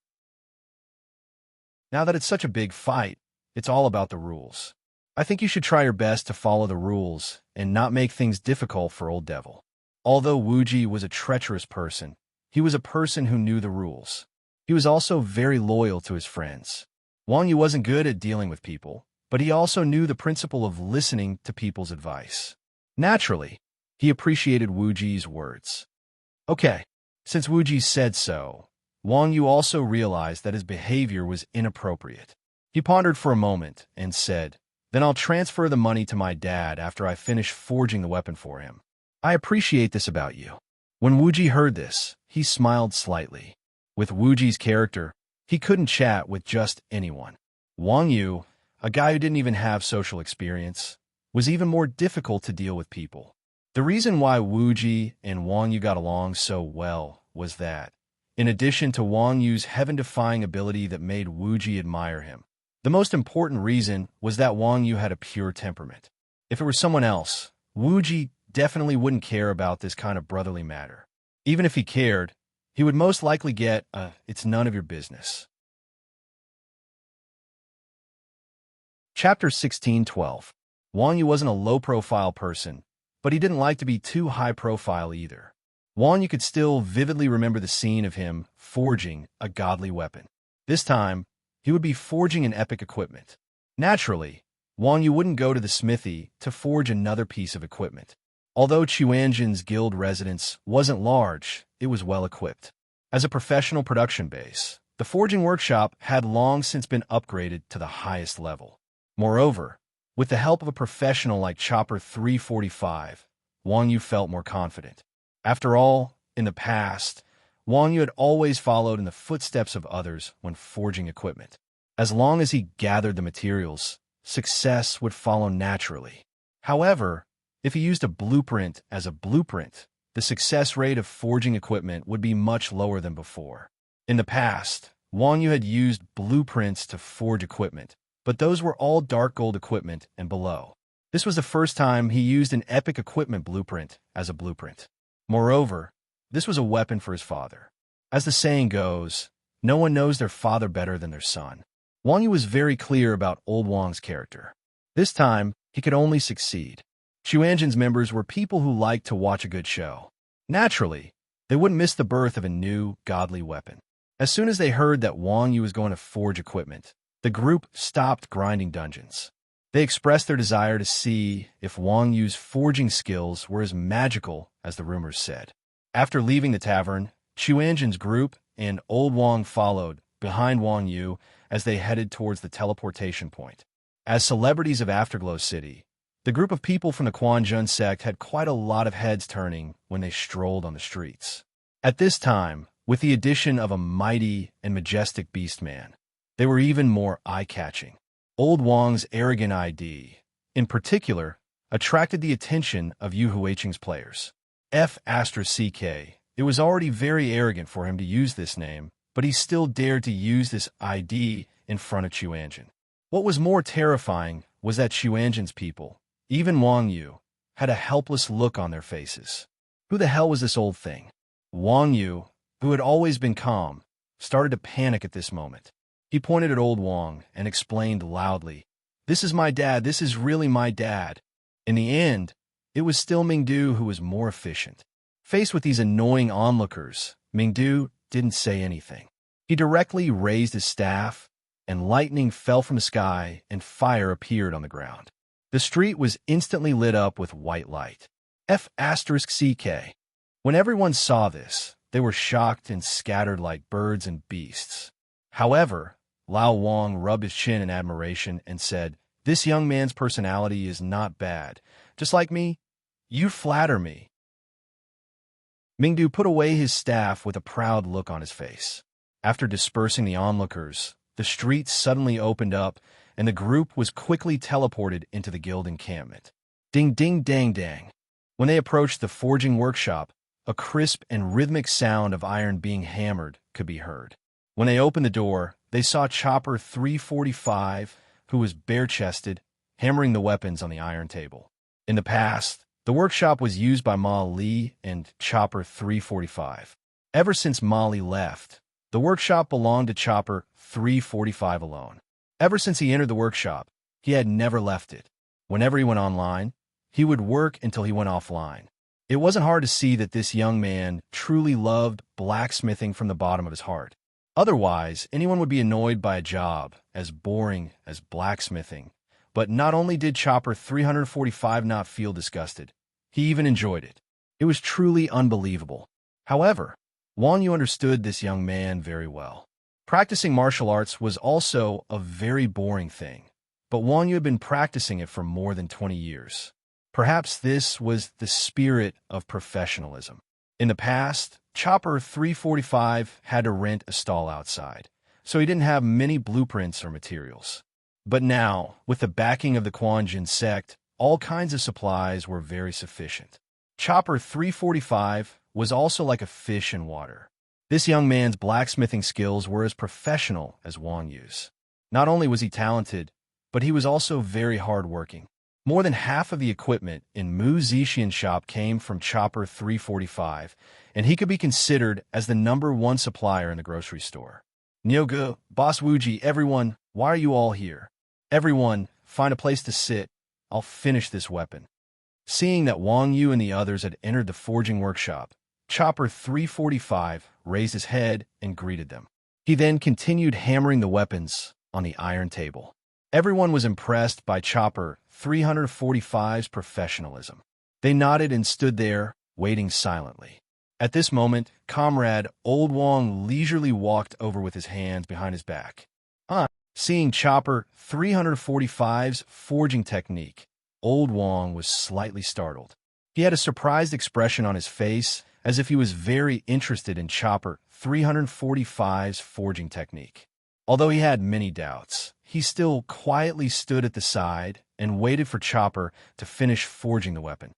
Now that it's such a big fight, it's all about the rules. I think you should try your best to follow the rules and not make things difficult for Old Devil." Although Wuji was a treacherous person, he was a person who knew the rules. He was also very loyal to his friends. Wang Yu wasn't good at dealing with people, but he also knew the principle of listening to people's advice. Naturally, he appreciated Wuji's words. Okay, since Wuji said so, Wang Yu also realized that his behavior was inappropriate. He pondered for a moment and said, "Then I'll transfer the money to my dad after I finish forging the weapon for him. I appreciate this about you." When Wuji heard this, he smiled slightly. With Wuji's character, he couldn't chat with just anyone. Wang Yu, a guy who didn't even have social experience, was even more difficult to deal with people. The reason why Wuji and Wang Yu got along so well was that, in addition to Wang Yu's heaven-defying ability that made Wuji admire him, the most important reason was that Wang Yu had a pure temperament. If it were someone else, Wuji definitely wouldn't care about this kind of brotherly matter. Even if he cared, he would most likely get "it's none of your business." Chapter 16:12. Wang Yu wasn't a low-profile person, but he didn't like to be too high-profile either. Wang Yu could still vividly remember the scene of him forging a godly weapon. This time, he would be forging an epic equipment. Naturally, Wang Yu wouldn't go to the smithy to forge another piece of equipment. Although Chuanjin's guild residence wasn't large, it was well-equipped. As a professional production base, the forging workshop had long since been upgraded to the highest level. Moreover, with the help of a professional like Chopper 345, Wang Yu felt more confident. After all, in the past, Wang Yu had always followed in the footsteps of others when forging equipment. As long as he gathered the materials, success would follow naturally. However, if he used a blueprint as a blueprint, the success rate of forging equipment would be much lower than before. In the past, Wang Yu had used blueprints to forge equipment, but those were all dark gold equipment and below. This was the first time he used an epic equipment blueprint as a blueprint. Moreover, this was a weapon for his father. As the saying goes, no one knows their father better than their son. Wang Yu was very clear about Old Wang's character. This time, he could only succeed. Chuanjin's members were people who liked to watch a good show. Naturally, they wouldn't miss the birth of a new, godly weapon. As soon as they heard that Wang Yu was going to forge equipment, the group stopped grinding dungeons. They expressed their desire to see if Wang Yu's forging skills were as magical as the rumors said. After leaving the tavern, Chuanjin's group and Old Wang followed behind Wang Yu as they headed towards the teleportation point. As celebrities of Afterglow City, the group of people from the Quanjun sect had quite a lot of heads turning when they strolled on the streets. At this time, with the addition of a mighty and majestic beastman, they were even more eye-catching. Old Wang's arrogant ID, in particular, attracted the attention of Yu Huiqing's players. F***CK, it was already very arrogant for him to use this name, but he still dared to use this ID in front of Chuanjin. What was more terrifying was that Chuanjin's people, even Wang Yu, had a helpless look on their faces. Who the hell was this old thing? Wang Yu, who had always been calm, started to panic at this moment. He pointed at Old Wang and explained loudly, "This is my dad, this is really my dad." In the end, it was still Mingdu who was more efficient. Faced with these annoying onlookers, Mingdu didn't say anything. He directly raised his staff, and lightning fell from the sky and fire appeared on the ground. The street was instantly lit up with white light. F***CK. When everyone saw this, they were shocked and scattered like birds and beasts. However, Lao Wang rubbed his chin in admiration and said, "This young man's personality is not bad. Just like me, you flatter me." Mingdu put away his staff with a proud look on his face. After dispersing the onlookers, the streets suddenly opened up, and the group was quickly teleported into the guild encampment. Ding ding dang dang. When they approached the forging workshop, a crisp and rhythmic sound of iron being hammered could be heard. When they opened the door, they saw Chopper 345, who was bare-chested, hammering the weapons on the iron table. In the past, the workshop was used by Ma Li and Chopper 345. Ever since Ma Li left, the workshop belonged to Chopper 345 alone. Ever since he entered the workshop, he had never left it. Whenever he went online, he would work until he went offline. It wasn't hard to see that this young man truly loved blacksmithing from the bottom of his heart. Otherwise, anyone would be annoyed by a job as boring as blacksmithing. But not only did Chopper 345 not feel disgusted, he even enjoyed it. It was truly unbelievable. However, Wang Yu understood this young man very well. Practicing martial arts was also a very boring thing, but Wang Yu had been practicing it for more than 20 years. Perhaps this was the spirit of professionalism. In the past, Chopper 345 had to rent a stall outside, so he didn't have many blueprints or materials. But now, with the backing of the Quanjin sect, all kinds of supplies were very sufficient. Chopper 345 was also like a fish in water. This young man's blacksmithing skills were as professional as Wang Yu's. Not only was he talented, but he was also very hardworking. More than half of the equipment in Mu Zixian's shop came from Chopper 345, and he could be considered as the #1 supplier in the grocery store. Nyogu, Boss Wuji, everyone, why are you all here? Everyone, find a place to sit. I'll finish this weapon. Seeing that Wang Yu and the others had entered the forging workshop, Chopper 345 raised his head and greeted them. He then continued hammering the weapons on the iron table. Everyone was impressed by Chopper 345's professionalism. They nodded and stood there, waiting silently. At this moment, Comrade Old Wang leisurely walked over with his hands behind his back. Seeing Chopper 345's forging technique, Old Wang was slightly startled. He had a surprised expression on his face, as if he was very interested in Chopper 345's forging technique. Although he had many doubts, he still quietly stood at the side and waited for Chopper to finish forging the weapon.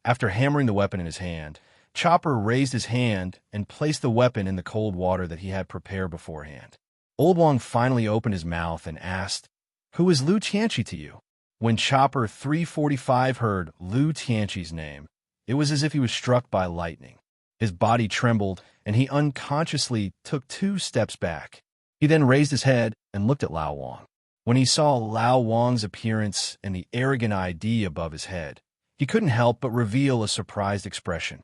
After hammering the weapon in his hand, Chopper raised his hand and placed the weapon in the cold water that he had prepared beforehand. Old Wang finally opened his mouth and asked, "Who is Lu Tianqi to you?" When Chopper 345 heard Lu Tianqi's name, it was as if he was struck by lightning. His body trembled, and he unconsciously took 2 steps back. He then raised his head and looked at Lao Wang. When he saw Lao Wang's appearance and the arrogant ID above his head, he couldn't help but reveal a surprised expression.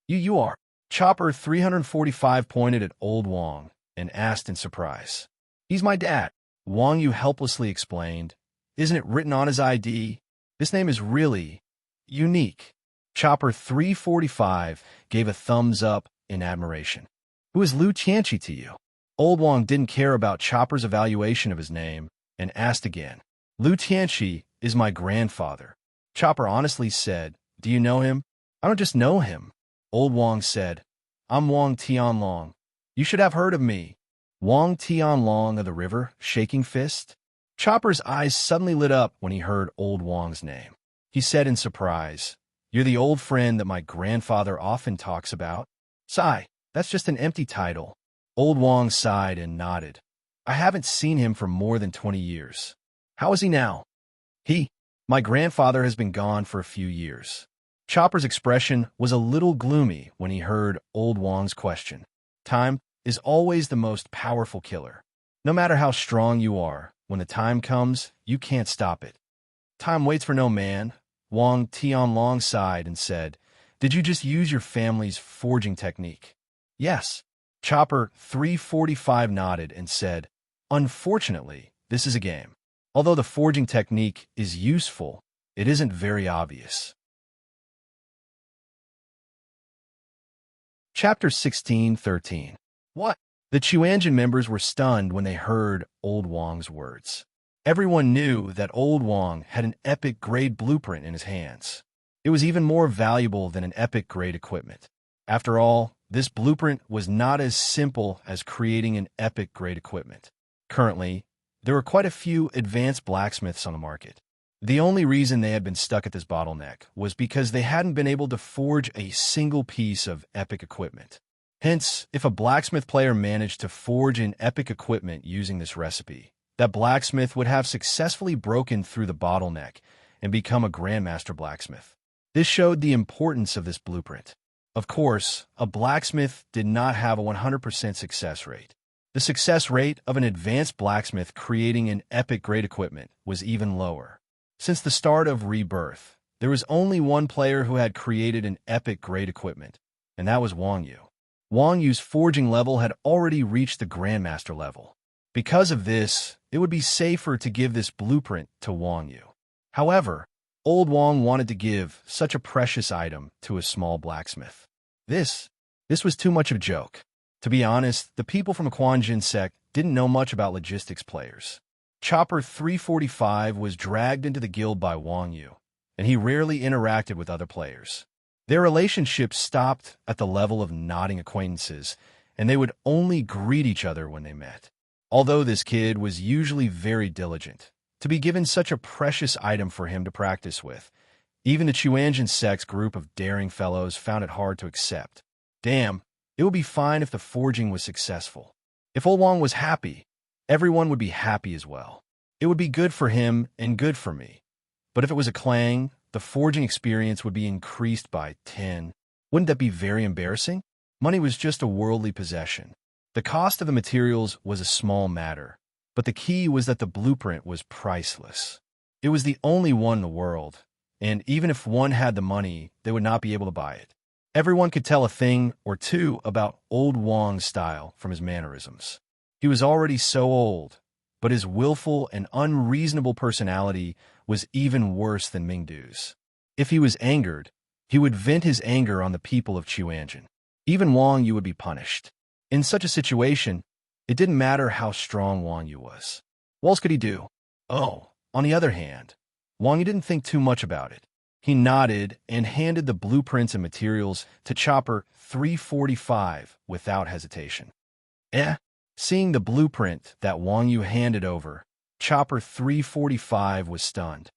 You are. Chopper 345 pointed at Old Wang and asked in surprise. "He's my dad," Wang Yu helplessly explained. "Isn't it written on his ID? This name is really unique." Chopper 345 gave a thumbs up in admiration. "Who is Lu Tianqi to you?" Old Wang didn't care about Chopper's evaluation of his name and asked again. "Lu Tianqi is my grandfather." Chopper honestly said, "Do you know him?" "I don't just know him." Old Wang said, "I'm Wang Tianlong. You should have heard of me." Wang Tianlong of the river, shaking fist? Chopper's eyes suddenly lit up when he heard Old Wang's name. He said in surprise, "You're the old friend that my grandfather often talks about?" "Sigh, that's just an empty title." Old Wang sighed and nodded. "I haven't seen him for more than 20 years. How is he now?" My grandfather has been gone for a few years." Chopper's expression was a little gloomy when he heard Old Wang's question. Time is always the most powerful killer. No matter how strong you are, when the time comes, you can't stop it. Time waits for no man. Wang Tianlong sighed and said, "Did you just use your family's forging technique?" "Yes." Chopper 345 nodded and said, "Unfortunately, this is a game. Although the forging technique is useful, it isn't very obvious." Chapter 16:13. What? The Chuanjin members were stunned when they heard Old Wang's words. Everyone knew that Old Wang had an epic-grade blueprint in his hands. It was even more valuable than an epic-grade equipment. After all, this blueprint was not as simple as creating an epic-grade equipment. Currently, there were quite a few advanced blacksmiths on the market. The only reason they had been stuck at this bottleneck was because they hadn't been able to forge a single piece of epic equipment. Hence, if a blacksmith player managed to forge an epic equipment using this recipe, that blacksmith would have successfully broken through the bottleneck and become a grandmaster blacksmith. This showed the importance of this blueprint. Of course, a blacksmith did not have a 100% success rate. The success rate of an advanced blacksmith creating an epic-grade equipment was even lower. Since the start of Rebirth, there was only one player who had created an epic-grade equipment, and that was Wang Yu. Wang Yu's forging level had already reached the Grandmaster level. Because of this, it would be safer to give this blueprint to Wang Yu. However, Old Wang wanted to give such a precious item to a small blacksmith. This was too much of a joke. To be honest, the people from the Quanjin sect didn't know much about logistics players. Chopper 345 was dragged into the guild by Wang Yu, and he rarely interacted with other players. Their relationship stopped at the level of nodding acquaintances, and they would only greet each other when they met. Although this kid was usually very diligent, To be given such a precious item for him to practice with, even the Chuanjian sect's group of daring fellows found it hard to accept. Damn, it would be fine if the forging was successful. If Old Wang was happy, everyone would be happy as well. It would be good for him and good for me. But if it was a clang, the forging experience would be increased by 10. Wouldn't that be very embarrassing? Money was just a worldly possession. The cost of the materials was a small matter, but the key was that the blueprint was priceless. It was the only one in the world, and even if one had the money, they would not be able to buy it. Everyone could tell a thing or two about Old Wang's style from his mannerisms. He was already so old, but his willful and unreasonable personality was even worse than Mingdu's. If he was angered, he would vent his anger on the people of Chuanjian. Even Wang Yu would be punished. In such a situation, it didn't matter how strong Wang Yu was. What else could he do? Oh, on the other hand, Wang Yu didn't think too much about it. He nodded and handed the blueprints and materials to Chopper 345 without hesitation. Seeing the blueprint that Wang Yu handed over, Chopper 345 was stunned.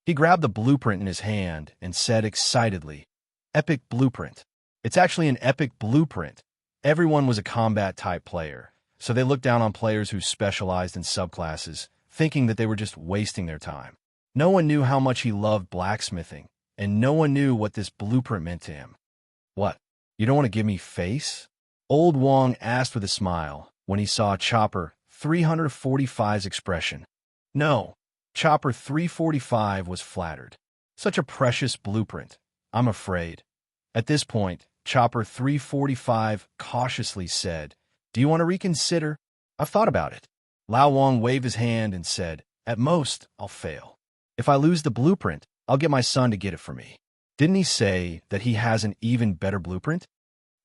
He grabbed the blueprint in his hand and said excitedly, "Epic blueprint. It's actually an epic blueprint." Everyone was a combat-type player, so they looked down on players who specialized in subclasses, thinking that they were just wasting their time. No one knew how much he loved blacksmithing, and no one knew what this blueprint meant to him. "What, you don't want to give me face?" Old Wang asked with a smile when he saw Chopper 345's expression. No, Chopper 345 was flattered. Such a precious blueprint, I'm afraid. At this point, Chopper 345 cautiously said, "Do you want to reconsider?" "I've thought about it." Lao Wang waved his hand and said, "At most, I'll fail. If I lose the blueprint, I'll get my son to get it for me." Didn't he say that he has an even better blueprint?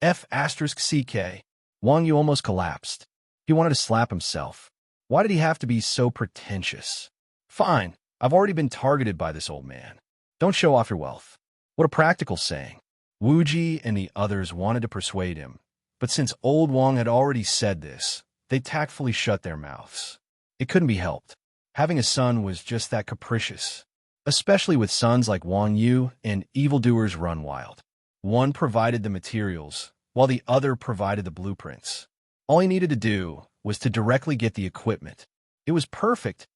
F***CK. Wang Yu almost collapsed. He wanted to slap himself. Why did he have to be so pretentious? Fine, I've already been targeted by this old man. Don't show off your wealth. What a practical saying. Wu Ji and the others wanted to persuade him, but since Old Wang had already said this, they tactfully shut their mouths. It couldn't be helped. Having a son was just that capricious, especially with sons like Wang Yu, and evildoers run wild. One provided the materials, while the other provided the blueprints. All he needed to do was to directly get the equipment. It was perfect.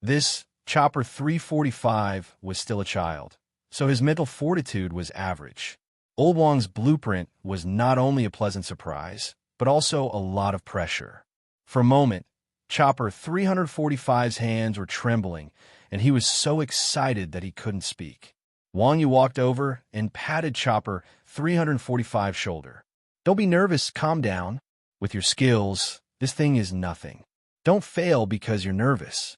This Chopper 345 was still a child, so his mental fortitude was average. Old Wang's blueprint was not only a pleasant surprise, but also a lot of pressure. For a moment, Chopper 345's hands were trembling, and he was so excited that he couldn't speak. Wang Yu walked over and patted Chopper 345's shoulder. "Don't be nervous, calm down. With your skills, this thing is nothing. Don't fail because you're nervous."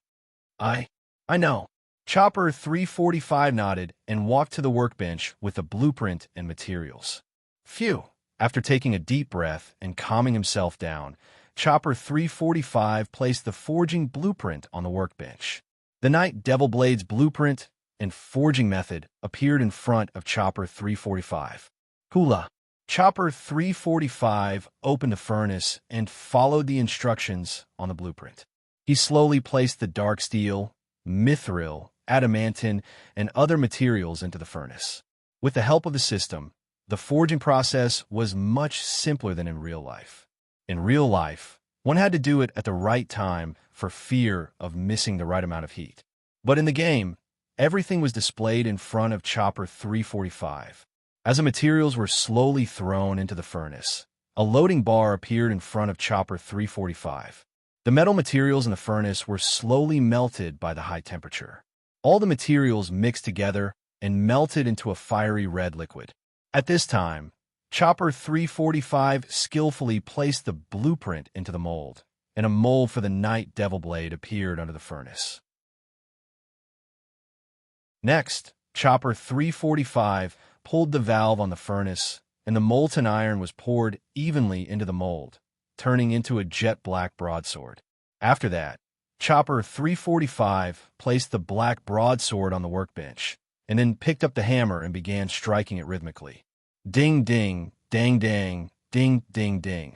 I know." Chopper 345 nodded and walked to the workbench with the blueprint and materials. Phew! After taking a deep breath and calming himself down, Chopper 345 placed the forging blueprint on the workbench. The Night Devil Blade's blueprint and forging method appeared in front of Chopper 345. Hula! Chopper 345 opened the furnace and followed the instructions on the blueprint. He slowly placed the dark steel, mithril, adamantine, and other materials into the furnace. With the help of the system, the forging process was much simpler than in real life. In real life, one had to do it at the right time for fear of missing the right amount of heat. But in the game, everything was displayed in front of Chopper 345. As the materials were slowly thrown into the furnace, a loading bar appeared in front of Chopper 345. The metal materials in the furnace were slowly melted by the high temperature. All the materials mixed together and melted into a fiery red liquid. At this time, Chopper 345 skillfully placed the blueprint into the mold, and a mold for the Night Devil Blade appeared under the furnace. Next, Chopper 345 pulled the valve on the furnace, and the molten iron was poured evenly into the mold, turning into a jet-black broadsword. After that, Chopper 345 placed the black broadsword on the workbench, and then picked up the hammer and began striking it rhythmically. Ding ding, dang dang, ding ding ding.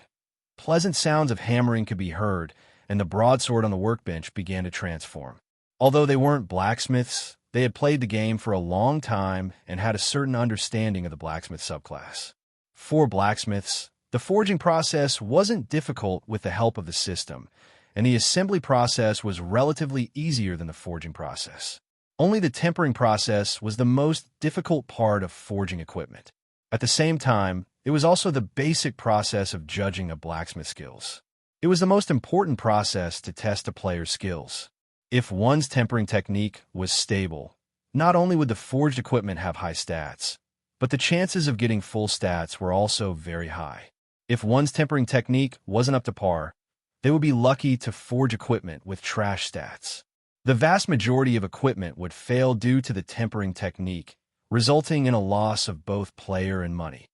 Pleasant sounds of hammering could be heard, and the broadsword on the workbench began to transform. Although they weren't blacksmiths, they had played the game for a long time and had a certain understanding of the blacksmith subclass. For blacksmiths, the forging process wasn't difficult with the help of the system, and the assembly process was relatively easier than the forging process. Only the tempering process was the most difficult part of forging equipment. At the same time, it was also the basic process of judging a blacksmith's skills. It was the most important process to test a player's skills. If one's tempering technique was stable, not only would the forged equipment have high stats, but the chances of getting full stats were also very high. If one's tempering technique wasn't up to par, they would be lucky to forge equipment with trash stats. The vast majority of equipment would fail due to the tempering technique, resulting in a loss of both player and money.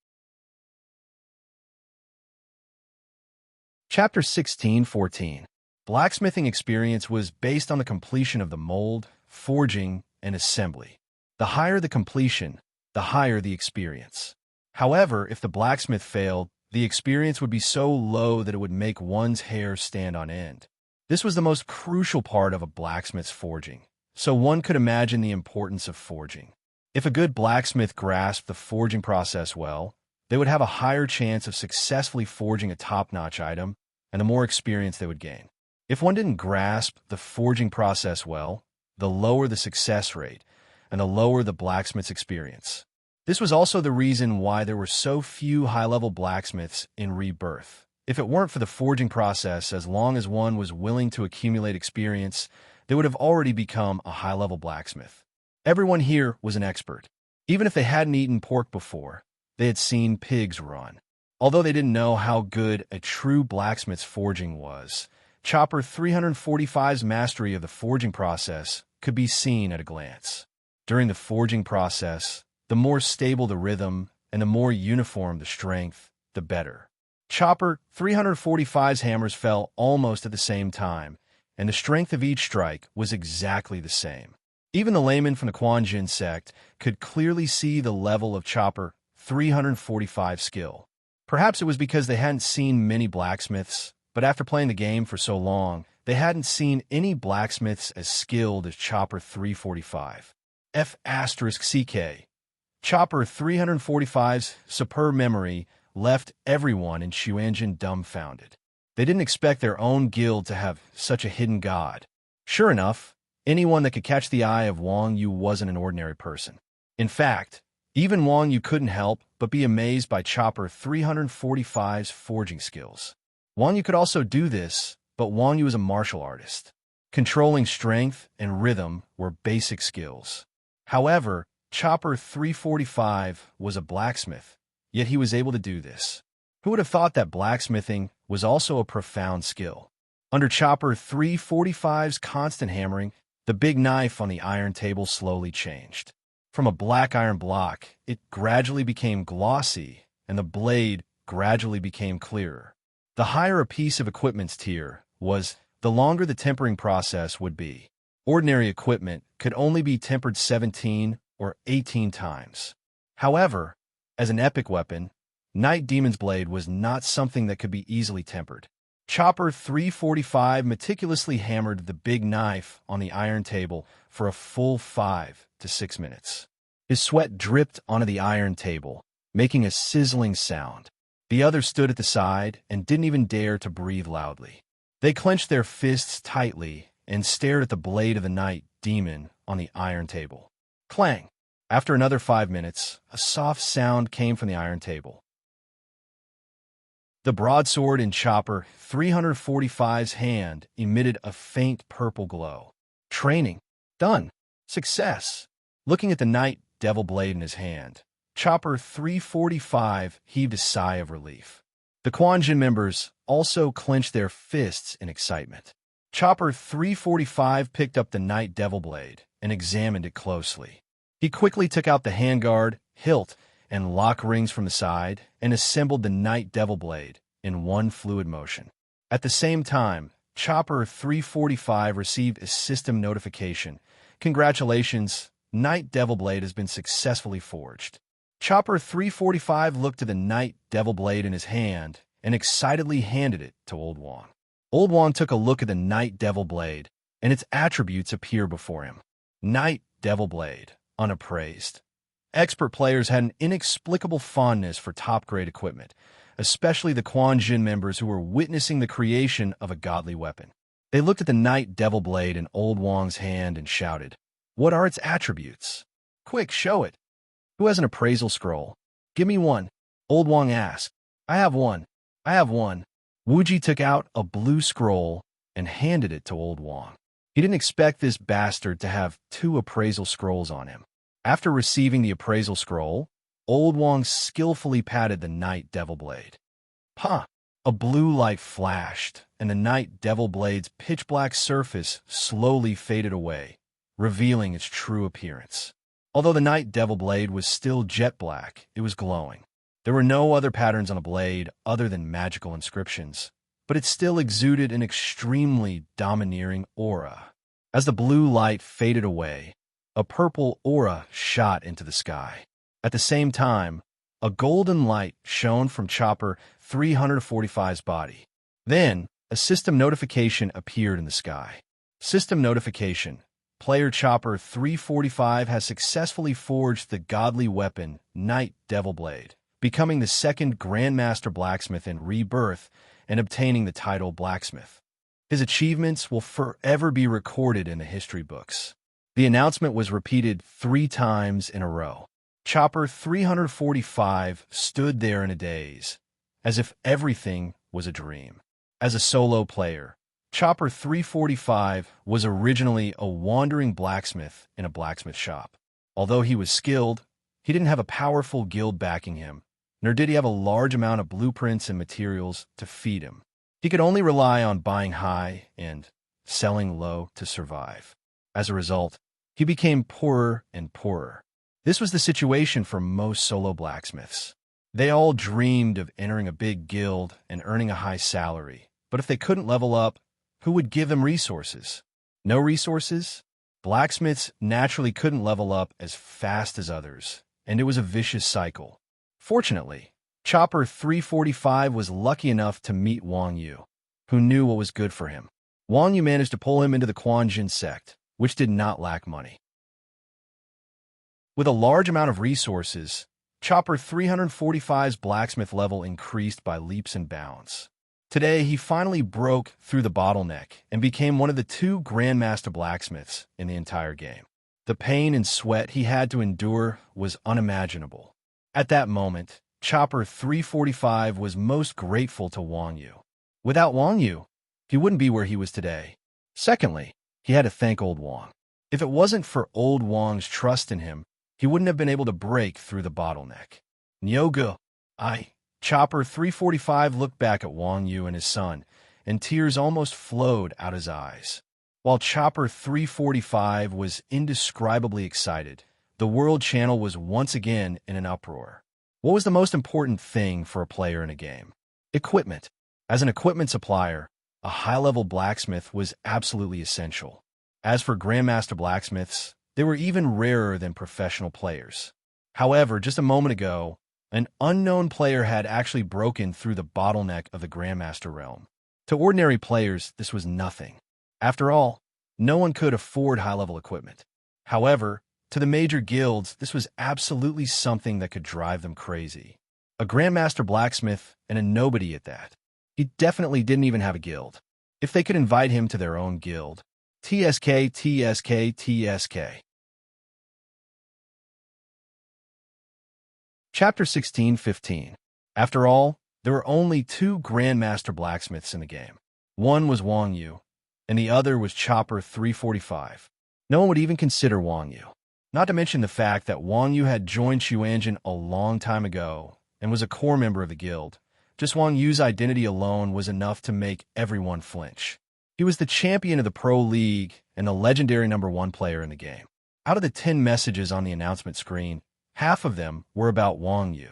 Chapter 16:14. Blacksmithing experience was based on the completion of the mold, forging, and assembly. The higher the completion, the higher the experience. However, if the blacksmith failed, the experience would be so low that it would make one's hair stand on end. This was the most crucial part of a blacksmith's forging, so one could imagine the importance of forging. If a good blacksmith grasped the forging process well, they would have a higher chance of successfully forging a top-notch item, and the more experience they would gain. If one didn't grasp the forging process well, the lower the success rate, and the lower the blacksmith's experience. This was also the reason why there were so few high-level blacksmiths in Rebirth. If it weren't for the forging process, as long as one was willing to accumulate experience, they would have already become a high-level blacksmith. Everyone here was an expert. Even if they hadn't eaten pork before, they had seen pigs run. Although they didn't know how good a true blacksmith's forging was, Chopper 345's mastery of the forging process could be seen at a glance. During the forging process, the more stable the rhythm and the more uniform the strength, the better. Chopper 345's hammers fell almost at the same time, and the strength of each strike was exactly the same. Even the layman from the Quanjin sect could clearly see the level of Chopper 345's skill. Perhaps it was because they hadn't seen many blacksmiths, but after playing the game for so long, they hadn't seen any blacksmiths as skilled as Chopper 345. F***CK. Chopper 345's superb memory left everyone in Xuanjin dumbfounded. They didn't expect their own guild to have such a hidden god. Sure enough, anyone that could catch the eye of Wang Yu wasn't an ordinary person. In fact, even Wang Yu couldn't help but be amazed by Chopper 345's forging skills. Wang Yu could also do this, but Wang Yu is a martial artist. Controlling strength and rhythm were basic skills. However, Chopper 345 was a blacksmith, yet he was able to do this. Who would have thought that blacksmithing was also a profound skill? Under Chopper 345's constant hammering, the big knife on the iron table slowly changed. From a black iron block, it gradually became glossy, and the blade gradually became clearer. The higher a piece of equipment's tier was, the longer the tempering process would be. Ordinary equipment could only be tempered 17 or 18 times. However, as an epic weapon, Night Demon's Blade was not something that could be easily tempered. Chopper 345 meticulously hammered the big knife on the iron table for a full 5 to 6 minutes. His sweat dripped onto the iron table, making a sizzling sound. The others stood at the side and didn't even dare to breathe loudly. They clenched their fists tightly and stared at the blade of the Night Demon on the iron table. Clang! After another 5 minutes, a soft sound came from the iron table. The broadsword in Chopper 345's hand emitted a faint purple glow. Training. Done. Success. Looking at the Night Devil Blade in his hand, Chopper 345 heaved a sigh of relief. The Quanjin members also clenched their fists in excitement. Chopper 345 picked up the Night Devil Blade and examined it closely. He quickly took out the handguard, hilt, and lock rings from the side and assembled the Night Devil Blade in one fluid motion. At the same time, Chopper 345 received a system notification. Congratulations, Night Devil Blade has been successfully forged. Chopper 345 looked at the Night Devil Blade in his hand and excitedly handed it to Old Wang. Old Wong took a look at the Night Devil Blade, and its attributes appear before him. Night Devil Blade, unappraised. Expert players had an inexplicable fondness for top-grade equipment, especially the Quan Jin members who were witnessing the creation of a godly weapon. They looked at the Night Devil Blade in Old Wong's hand and shouted, "What are its attributes? Quick, show it. Who has an appraisal scroll? Give me one." Old Wong asked. "I have one. I have one." Wuji took out a blue scroll and handed it to Old Wong. He didn't expect this bastard to have 2 appraisal scrolls on him. After receiving the appraisal scroll, Old Wong skillfully patted the Night Devil Blade. Pah! A blue light flashed, and the Night Devil Blade's pitch-black surface slowly faded away, revealing its true appearance. Although the Night Devil Blade was still jet black, it was glowing. There were no other patterns on a blade other than magical inscriptions, but it still exuded an extremely domineering aura. As the blue light faded away, a purple aura shot into the sky. At the same time, a golden light shone from Chopper 345's body. Then, a system notification appeared in the sky. System notification. Player Chopper 345 has successfully forged the godly weapon Night Devil Blade, becoming the 2nd Grandmaster Blacksmith in Rebirth and obtaining the title Blacksmith. His achievements will forever be recorded in the history books. The announcement was repeated 3 times in a row. Chopper 345 stood there in a daze, as if everything was a dream. As a solo player, Chopper 345 was originally a wandering blacksmith in a blacksmith shop. Although he was skilled, he didn't have a powerful guild backing him, nor did he have a large amount of blueprints and materials to feed him. He could only rely on buying high and selling low to survive. As a result, he became poorer and poorer. This was the situation for most solo blacksmiths. They all dreamed of entering a big guild and earning a high salary, but if they couldn't level up, who would give them resources? No resources? Blacksmiths naturally couldn't level up as fast as others, and it was a vicious cycle. Fortunately, Chopper 345 was lucky enough to meet Wang Yu, who knew what was good for him. Wang Yu managed to pull him into the Quan Jin sect, which did not lack money. With a large amount of resources, Chopper 345's blacksmith level increased by leaps and bounds. Today, he finally broke through the bottleneck and became one of the 2 Grandmaster Blacksmiths in the entire game. The pain and sweat he had to endure was unimaginable. At that moment, Chopper 345 was most grateful to Wang Yu. Without Wang Yu, he wouldn't be where he was today. Secondly, he had to thank Old Wong. If it wasn't for Old Wong's trust in him, he wouldn't have been able to break through the bottleneck. Nyogu, Chopper 345 looked back at Wang Yu and his son, and tears almost flowed out his eyes. While Chopper 345 was indescribably excited, the World Channel was once again in an uproar. What was the most important thing for a player in a game? Equipment. As an equipment supplier, a high-level blacksmith was absolutely essential. As for Grandmaster Blacksmiths, they were even rarer than professional players. However, just a moment ago, an unknown player had actually broken through the bottleneck of the Grandmaster realm. To ordinary players, this was nothing. After all, no one could afford high-level equipment. However, to the major guilds, this was absolutely something that could drive them crazy. A Grandmaster Blacksmith and a nobody at that. He definitely didn't even have a guild. If they could invite him to their own guild. TSK, TSK, TSK. Chapter 16-15. After all, there were only 2 Grandmaster Blacksmiths in the game. One was Wang Yu, and the other was Chopper 345. No one would even consider Wang Yu. Not to mention the fact that Wang Yu had joined Xuanjin a long time ago and was a core member of the guild. Just Wang Yu's identity alone was enough to make everyone flinch. He was the champion of the Pro League and the legendary #1 player in the game. Out of the 10 messages on the announcement screen, half of them were about Wang Yu.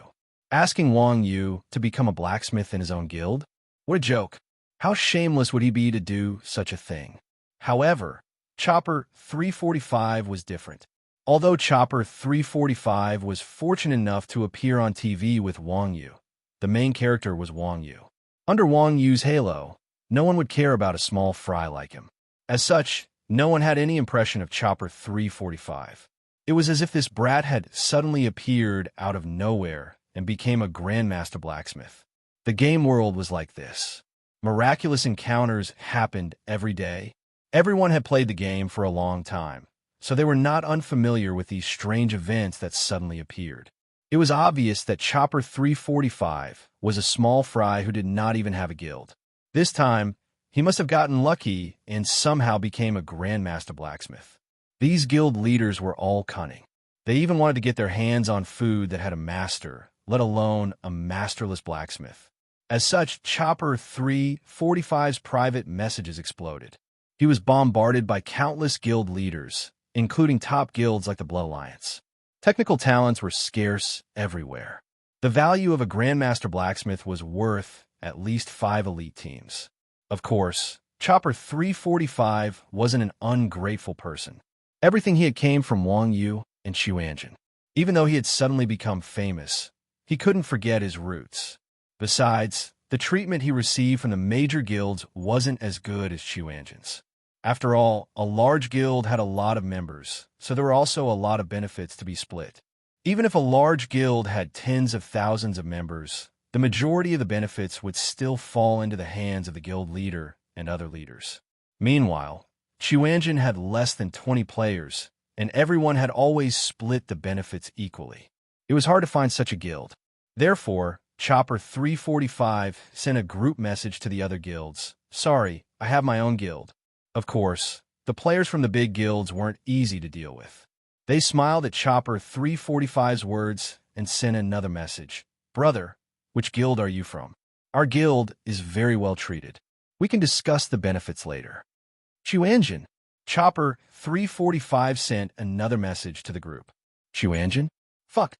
Asking Wang Yu to become a blacksmith in his own guild? What a joke. How shameless would he be to do such a thing? However, Chopper 345 was different. Although Chopper 345 was fortunate enough to appear on TV with Wang Yu, the main character was Wang Yu. Under Wang Yu's halo, No one would care about a small fry like him. As such, no one had any impression of Chopper 345. It was as if this brat had suddenly appeared out of nowhere and became a grandmaster blacksmith. The game world was like this. Miraculous encounters happened every day. Everyone had played the game for a long time, so they were not unfamiliar with these strange events that suddenly appeared. It was obvious that Chopper 345 was a small fry who did not even have a guild. This time, he must have gotten lucky and somehow became a grandmaster blacksmith. These guild leaders were all cunning. They even wanted to get their hands on food that had a master, let alone a masterless blacksmith. As such, Chopper 345's private messages exploded. He was bombarded by countless guild leaders, including top guilds like the Blood Alliance. Technical talents were scarce everywhere. The value of a grandmaster blacksmith was worth at least 5 elite teams. Of course, Chopper 345 wasn't an ungrateful person. Everything he had came from Wang Yu and Qiuanjin. Even though he had suddenly become famous, he couldn't forget his roots. Besides, the treatment he received from the major guilds wasn't as good as Qiuanjin's. After all, a large guild had a lot of members, so there were also a lot of benefits to be split. Even if a large guild had tens of thousands of members, the majority of the benefits would still fall into the hands of the guild leader and other leaders. Meanwhile, Qiuanjin had less than 20 players, and everyone had always split the benefits equally. It was hard to find such a guild. Therefore, Chopper 345 sent a group message to the other guilds. "Sorry, I have my own guild." Of course, the players from the big guilds weren't easy to deal with. They smiled at Chopper 345's words and sent another message. "Brother, which guild are you from? Our guild is very well treated. We can discuss the benefits later." Qiuanjin. Chopper 345 sent another message to the group. "Qiuanjin? Fuck."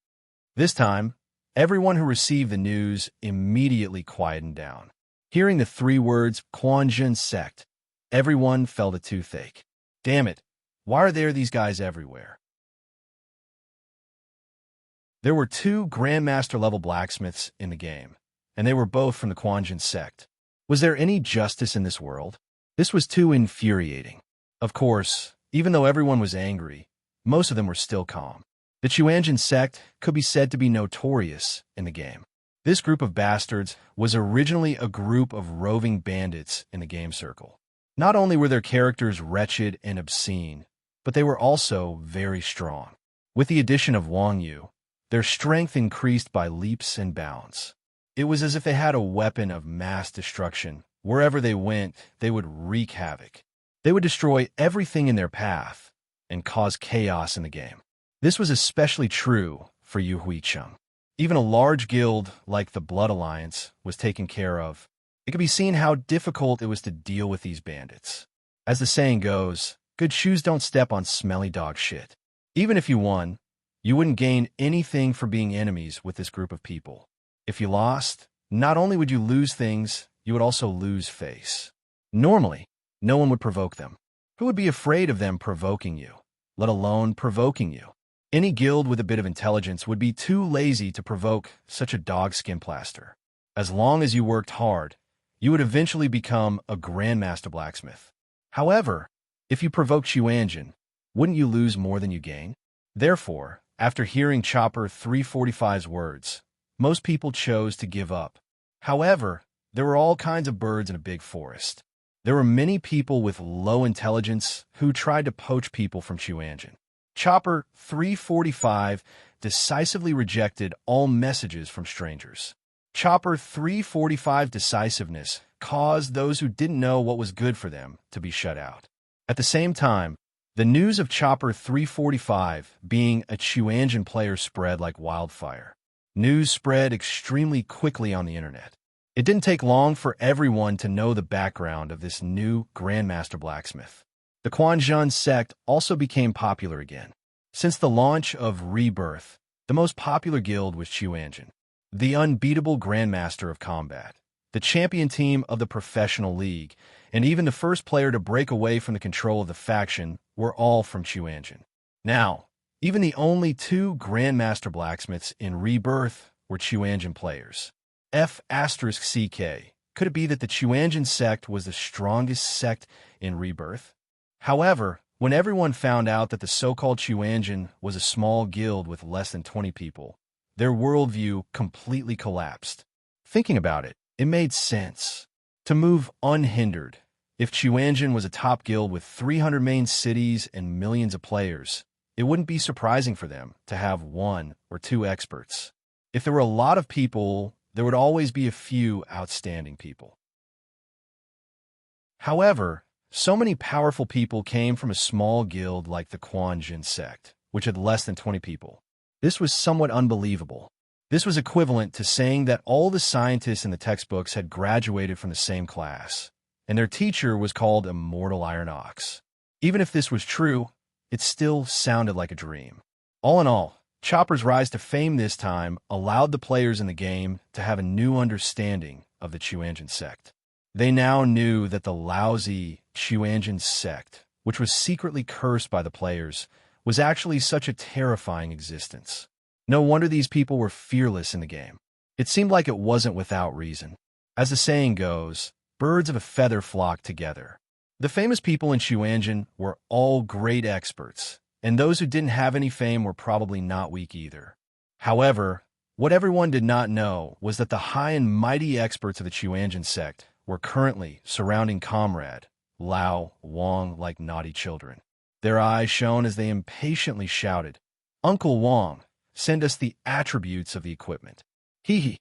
This time, everyone who received the news immediately quietened down. Hearing the 3 words, Qiuanjin sect, everyone felt a toothache. Damn it, why are there these guys everywhere? There were 2 Grandmaster-level blacksmiths in the game, and they were both from the Qiuanjin sect. Was there any justice in this world? This was too infuriating. Of course, even though everyone was angry, most of them were still calm. The Qiuanjin sect could be said to be notorious in the game. This group of bastards was originally a group of roving bandits in the game circle. Not only were their characters wretched and obscene, but they were also very strong. With the addition of Wang Yu, their strength increased by leaps and bounds. It was as if they had a weapon of mass destruction. Wherever they went, they would wreak havoc. They would destroy everything in their path and cause chaos in the game. This was especially true for Yu Huicheng. Even a large guild like the Blood Alliance was taken care of. It could be seen how difficult it was to deal with these bandits. As the saying goes, good shoes don't step on smelly dog shit. Even if you won, you wouldn't gain anything for being enemies with this group of people. If you lost, not only would you lose things, you would also lose face. Normally, no one would provoke them. Who would be afraid of them provoking you, let alone provoking you? Any guild with a bit of intelligence would be too lazy to provoke such a dog skin plaster. As long as you worked hard, you would eventually become a grandmaster blacksmith. However, if you provoked Qiuanjin, wouldn't you lose more than you gain? Therefore, after hearing Chopper 345's words, most people chose to give up. However, there were all kinds of birds in a big forest. There were many people with low intelligence who tried to poach people from Qiuanjin. Chopper 345 decisively rejected all messages from strangers. Chopper 345's decisiveness caused those who didn't know what was good for them to be shut out. At the same time, the news of Chopper 345 being a Qiuanjin player spread like wildfire. News spread extremely quickly on the internet. It didn't take long for everyone to know the background of this new Grandmaster Blacksmith. The Qiuanjin sect also became popular again. Since the launch of Rebirth, the most popular guild was Qiuanjin, the unbeatable Grandmaster of Combat, the champion team of the professional league, and even the first player to break away from the control of the faction were all from Qiuanjin. Now, even the only 2 Grandmaster Blacksmiths in Rebirth were Qiuanjin players. F*CK Could it be that the Chuanjin sect was the strongest sect in Rebirth? However, when everyone found out that the so-called Chuanjin was a small guild with less than 20 people, their worldview completely collapsed. Thinking about it, it made sense to move unhindered. If Chuanjin was a top guild with 300 main cities and millions of players, it wouldn't be surprising for them to have one or two experts. If there were a lot of people, there would always be a few outstanding people. However, so many powerful people came from a small guild like the Quanjin sect, which had less than 20 people. This was somewhat unbelievable. This was equivalent to saying that all the scientists in the textbooks had graduated from the same class, and their teacher was called Immortal Iron Ox. Even if this was true, it still sounded like a dream. All in all, Chopper's rise to fame this time allowed the players in the game to have a new understanding of the Chuanjin sect. They now knew that the lousy Chuanjin sect, which was secretly cursed by the players, was actually such a terrifying existence. No wonder these people were fearless in the game. It seemed like it wasn't without reason. As the saying goes, birds of a feather flock together. The famous people in Chuanjin were all great experts, and those who didn't have any fame were probably not weak either. However, what everyone did not know was that the high and mighty experts of the Chuanjin sect were currently surrounding Comrade Lao Wang like naughty children. Their eyes shone as they impatiently shouted, "Uncle Wang, send us the attributes of the equipment." Hee hee.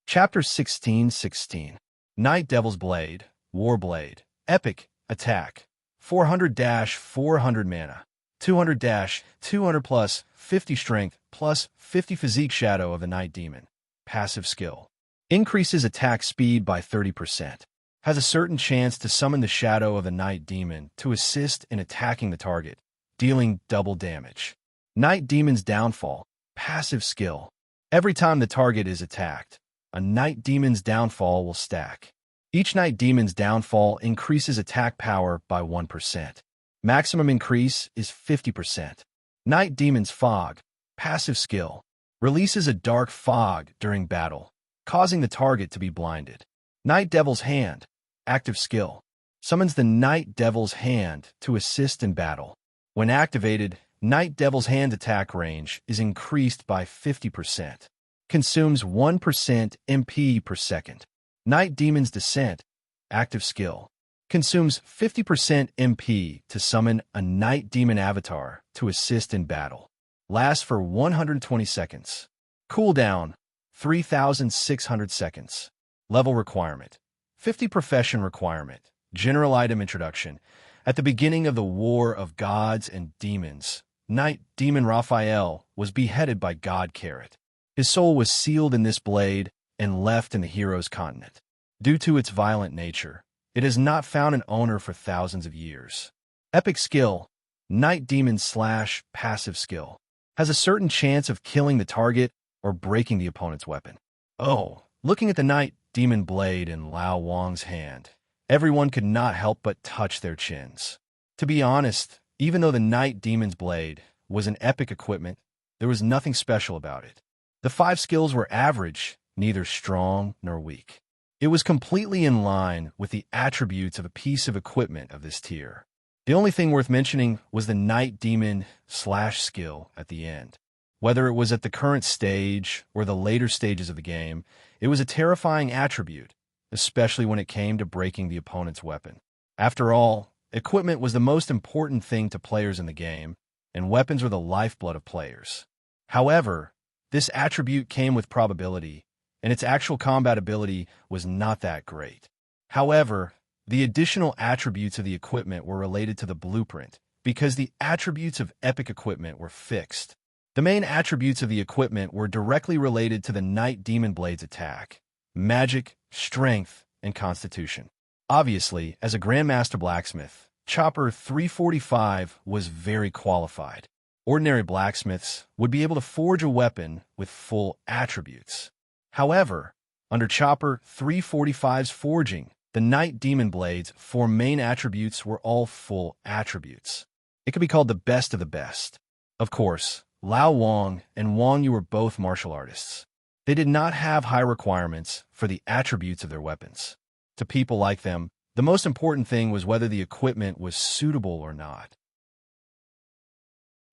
Chapter 16:16. Night Devil's Blade, War Blade, Epic, Attack, 400-400 mana, 200-200 plus 50 strength plus 50 physique Shadow of the Night Demon. Passive skill. Increases attack speed by 30%. Has a certain chance to summon the Shadow of the Night Demon to assist in attacking the target, dealing double damage. Night Demon's Downfall. Passive skill. Every time the target is attacked, a Night Demon's Downfall will stack. Each Night Demon's Downfall increases attack power by 1%. Maximum increase is 50%. Night Demon's Fog. Passive skill. Releases a dark fog during battle, causing the target to be blinded. Night Devil's Hand. Active skill. Summons the Night Devil's Hand to assist in battle. When activated, Night Devil's Hand attack range is increased by 50%. Consumes 1% MP per second. Night Demon's Descent. Active skill. Consumes 50% MP to summon a Night Demon avatar to assist in battle. Lasts for 120 seconds. Cooldown, 3,600 seconds. Level requirement, 50 profession requirement. General item introduction. At the beginning of the War of Gods and Demons, Night Demon Raphael was beheaded by God Carrot. His soul was sealed in this blade and left in the hero's continent. Due to its violent nature, it has not found an owner for thousands of years. Epic skill, Night Demon / passive skill. Has a certain chance of killing the target or breaking the opponent's weapon. Oh, looking at the Night Demon blade in Lao Wang's hand, everyone could not help but touch their chins. To be honest, even though the Night Demon's blade was an epic equipment, there was nothing special about it. The 5 skills were average, neither strong nor weak. It was completely in line with the attributes of a piece of equipment of this tier. The only thing worth mentioning was the Night Demon / skill at the end. Whether it was at the current stage or the later stages of the game, it was a terrifying attribute, especially when it came to breaking the opponent's weapon. After all, equipment was the most important thing to players in the game, and weapons were the lifeblood of players. However, this attribute came with probability, and its actual combat ability was not that great. However, the additional attributes of the equipment were related to the blueprint, because the attributes of epic equipment were fixed. The main attributes of the equipment were directly related to the Night Demon Blade's attack, magic, strength, and constitution. Obviously, as a Grandmaster Blacksmith, Chopper 345 was very qualified. Ordinary blacksmiths would be able to forge a weapon with full attributes. However, under Chopper 345's forging, the Night Demon Blade's 4 main attributes were all full attributes. It could be called the best of the best. Of course, Lao Wang and Wang Yu were both martial artists. They did not have high requirements for the attributes of their weapons. To people like them, the most important thing was whether the equipment was suitable or not.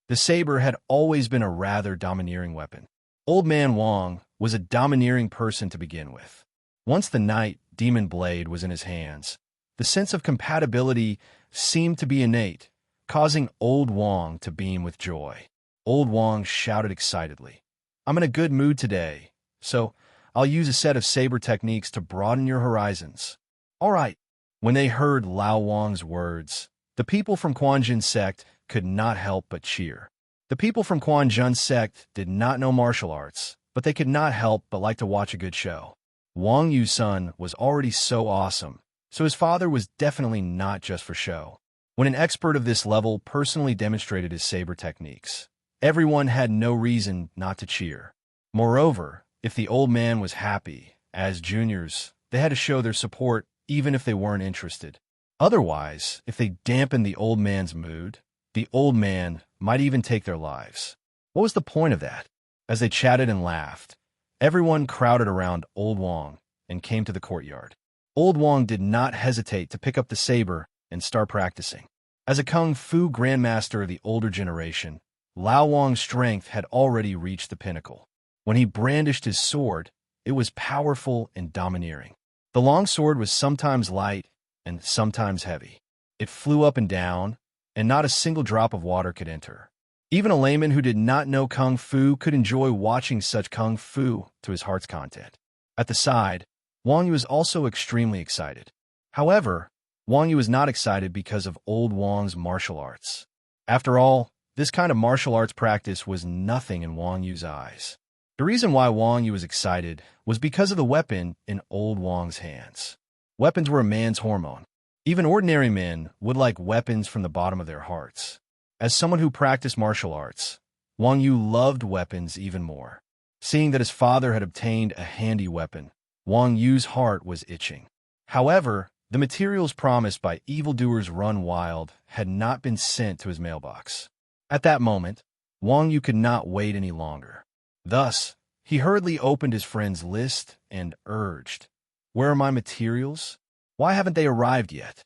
The saber had always been a rather domineering weapon. Old Man Wang was a domineering person to begin with. Once the Night Demon Blade was in his hands, the sense of compatibility seemed to be innate, causing Old Wang to beam with joy. Old Wang shouted excitedly, "I'm in a good mood today, so I'll use a set of saber techniques to broaden your horizons." All right. When they heard Lao Wang's words, the people from Quanjun sect could not help but cheer. The people from Quanjun sect did not know martial arts, but they could not help but like to watch a good show. Wang Yu's son was already so awesome, so his father was definitely not just for show. When an expert of this level personally demonstrated his saber techniques, everyone had no reason not to cheer. Moreover, if the old man was happy, as juniors, they had to show their support even if they weren't interested. Otherwise, if they dampened the old man's mood, the old man might even take their lives. What was the point of that? As they chatted and laughed, everyone crowded around Old Wang and came to the courtyard. Old Wang did not hesitate to pick up the saber and start practicing. As a kung fu grandmaster of the older generation, Lao Wang's strength had already reached the pinnacle. When he brandished his sword, it was powerful and domineering. The long sword was sometimes light and sometimes heavy. It flew up and down, and not a single drop of water could enter. Even a layman who did not know kung fu could enjoy watching such kung fu to his heart's content. At the side, Wang Yu was also extremely excited. However, Wang Yu was not excited because of Old Wang's martial arts. After all, this kind of martial arts practice was nothing in Wang Yu's eyes. The reason why Wang Yu was excited was because of the weapon in Old Wang's hands. Weapons were a man's hormone. Even ordinary men would like weapons from the bottom of their hearts. As someone who practiced martial arts, Wang Yu loved weapons even more. Seeing that his father had obtained a handy weapon, Wang Yu's heart was itching. However, the materials promised by evildoers run wild had not been sent to his mailbox. At that moment, Wang Yu could not wait any longer. Thus, he hurriedly opened his friend's list and urged, "Where are my materials? Why haven't they arrived yet?"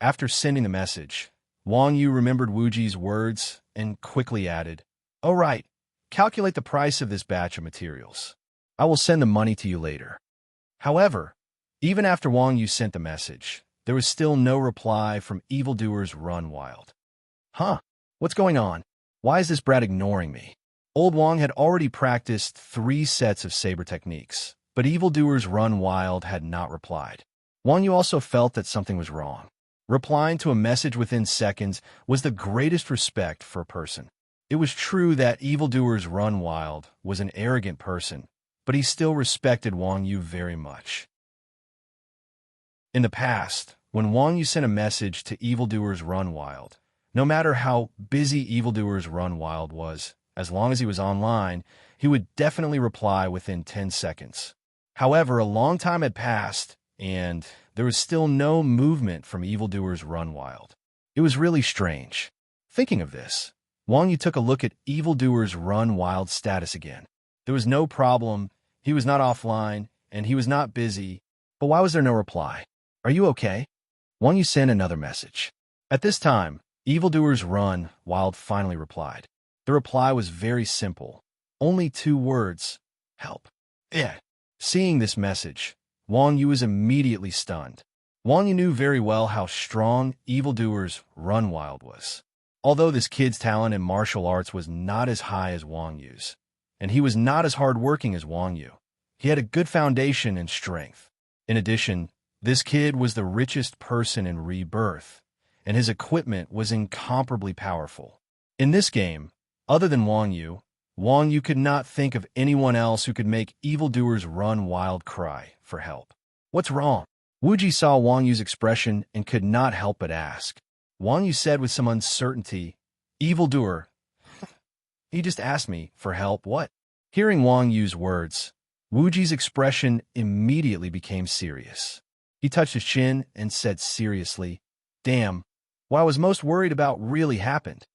After sending the message, Wang Yu remembered Wuji's words and quickly added, "Oh right, calculate the price of this batch of materials. I will send the money to you later." However, even after Wang Yu sent the message, there was still no reply from evildoers run wild. Huh? What's going on? Why is this brat ignoring me? Old Wang had already practiced 3 sets of saber techniques, but evildoers run wild had not replied. Wang Yu also felt that something was wrong. Replying to a message within seconds was the greatest respect for a person. It was true that evildoers run wild was an arrogant person, but he still respected Wang Yu very much. In the past, when Wang Yu sent a message to evildoers run wild, no matter how busy evildoers run wild was, as long as he was online, he would definitely reply within 10 seconds. However, a long time had passed, and there was still no movement from evildoers run wild. It was really strange. Thinking of this, Wang Yu took a look at evildoers run wild status again. There was no problem, he was not offline, and he was not busy, but why was there no reply? "Are you okay?" Wang Yu sent another message. At this time, evildoers run wild finally replied. The reply was very simple. Only 2 words. "Help." Yeah. Seeing this message, Wang Yu was immediately stunned. Wang Yu knew very well how strong evildoers run wild was. Although this kid's talent in martial arts was not as high as Wang Yu's, and he was not as hardworking as Wang Yu, he had a good foundation and strength. In addition, this kid was the richest person in Rebirth, and his equipment was incomparably powerful. In this game, other than Wang Yu could not think of anyone else who could make evildoers run wild cry for help. "What's wrong?" Wuji saw Wang Yu's expression and could not help but ask. Wang Yu said with some uncertainty, "Evildoer, he just asked me for help, what?" Hearing Wang Yu's words, Wuji's expression immediately became serious. He touched his chin and said seriously, "Damn, what I was most worried about really happened."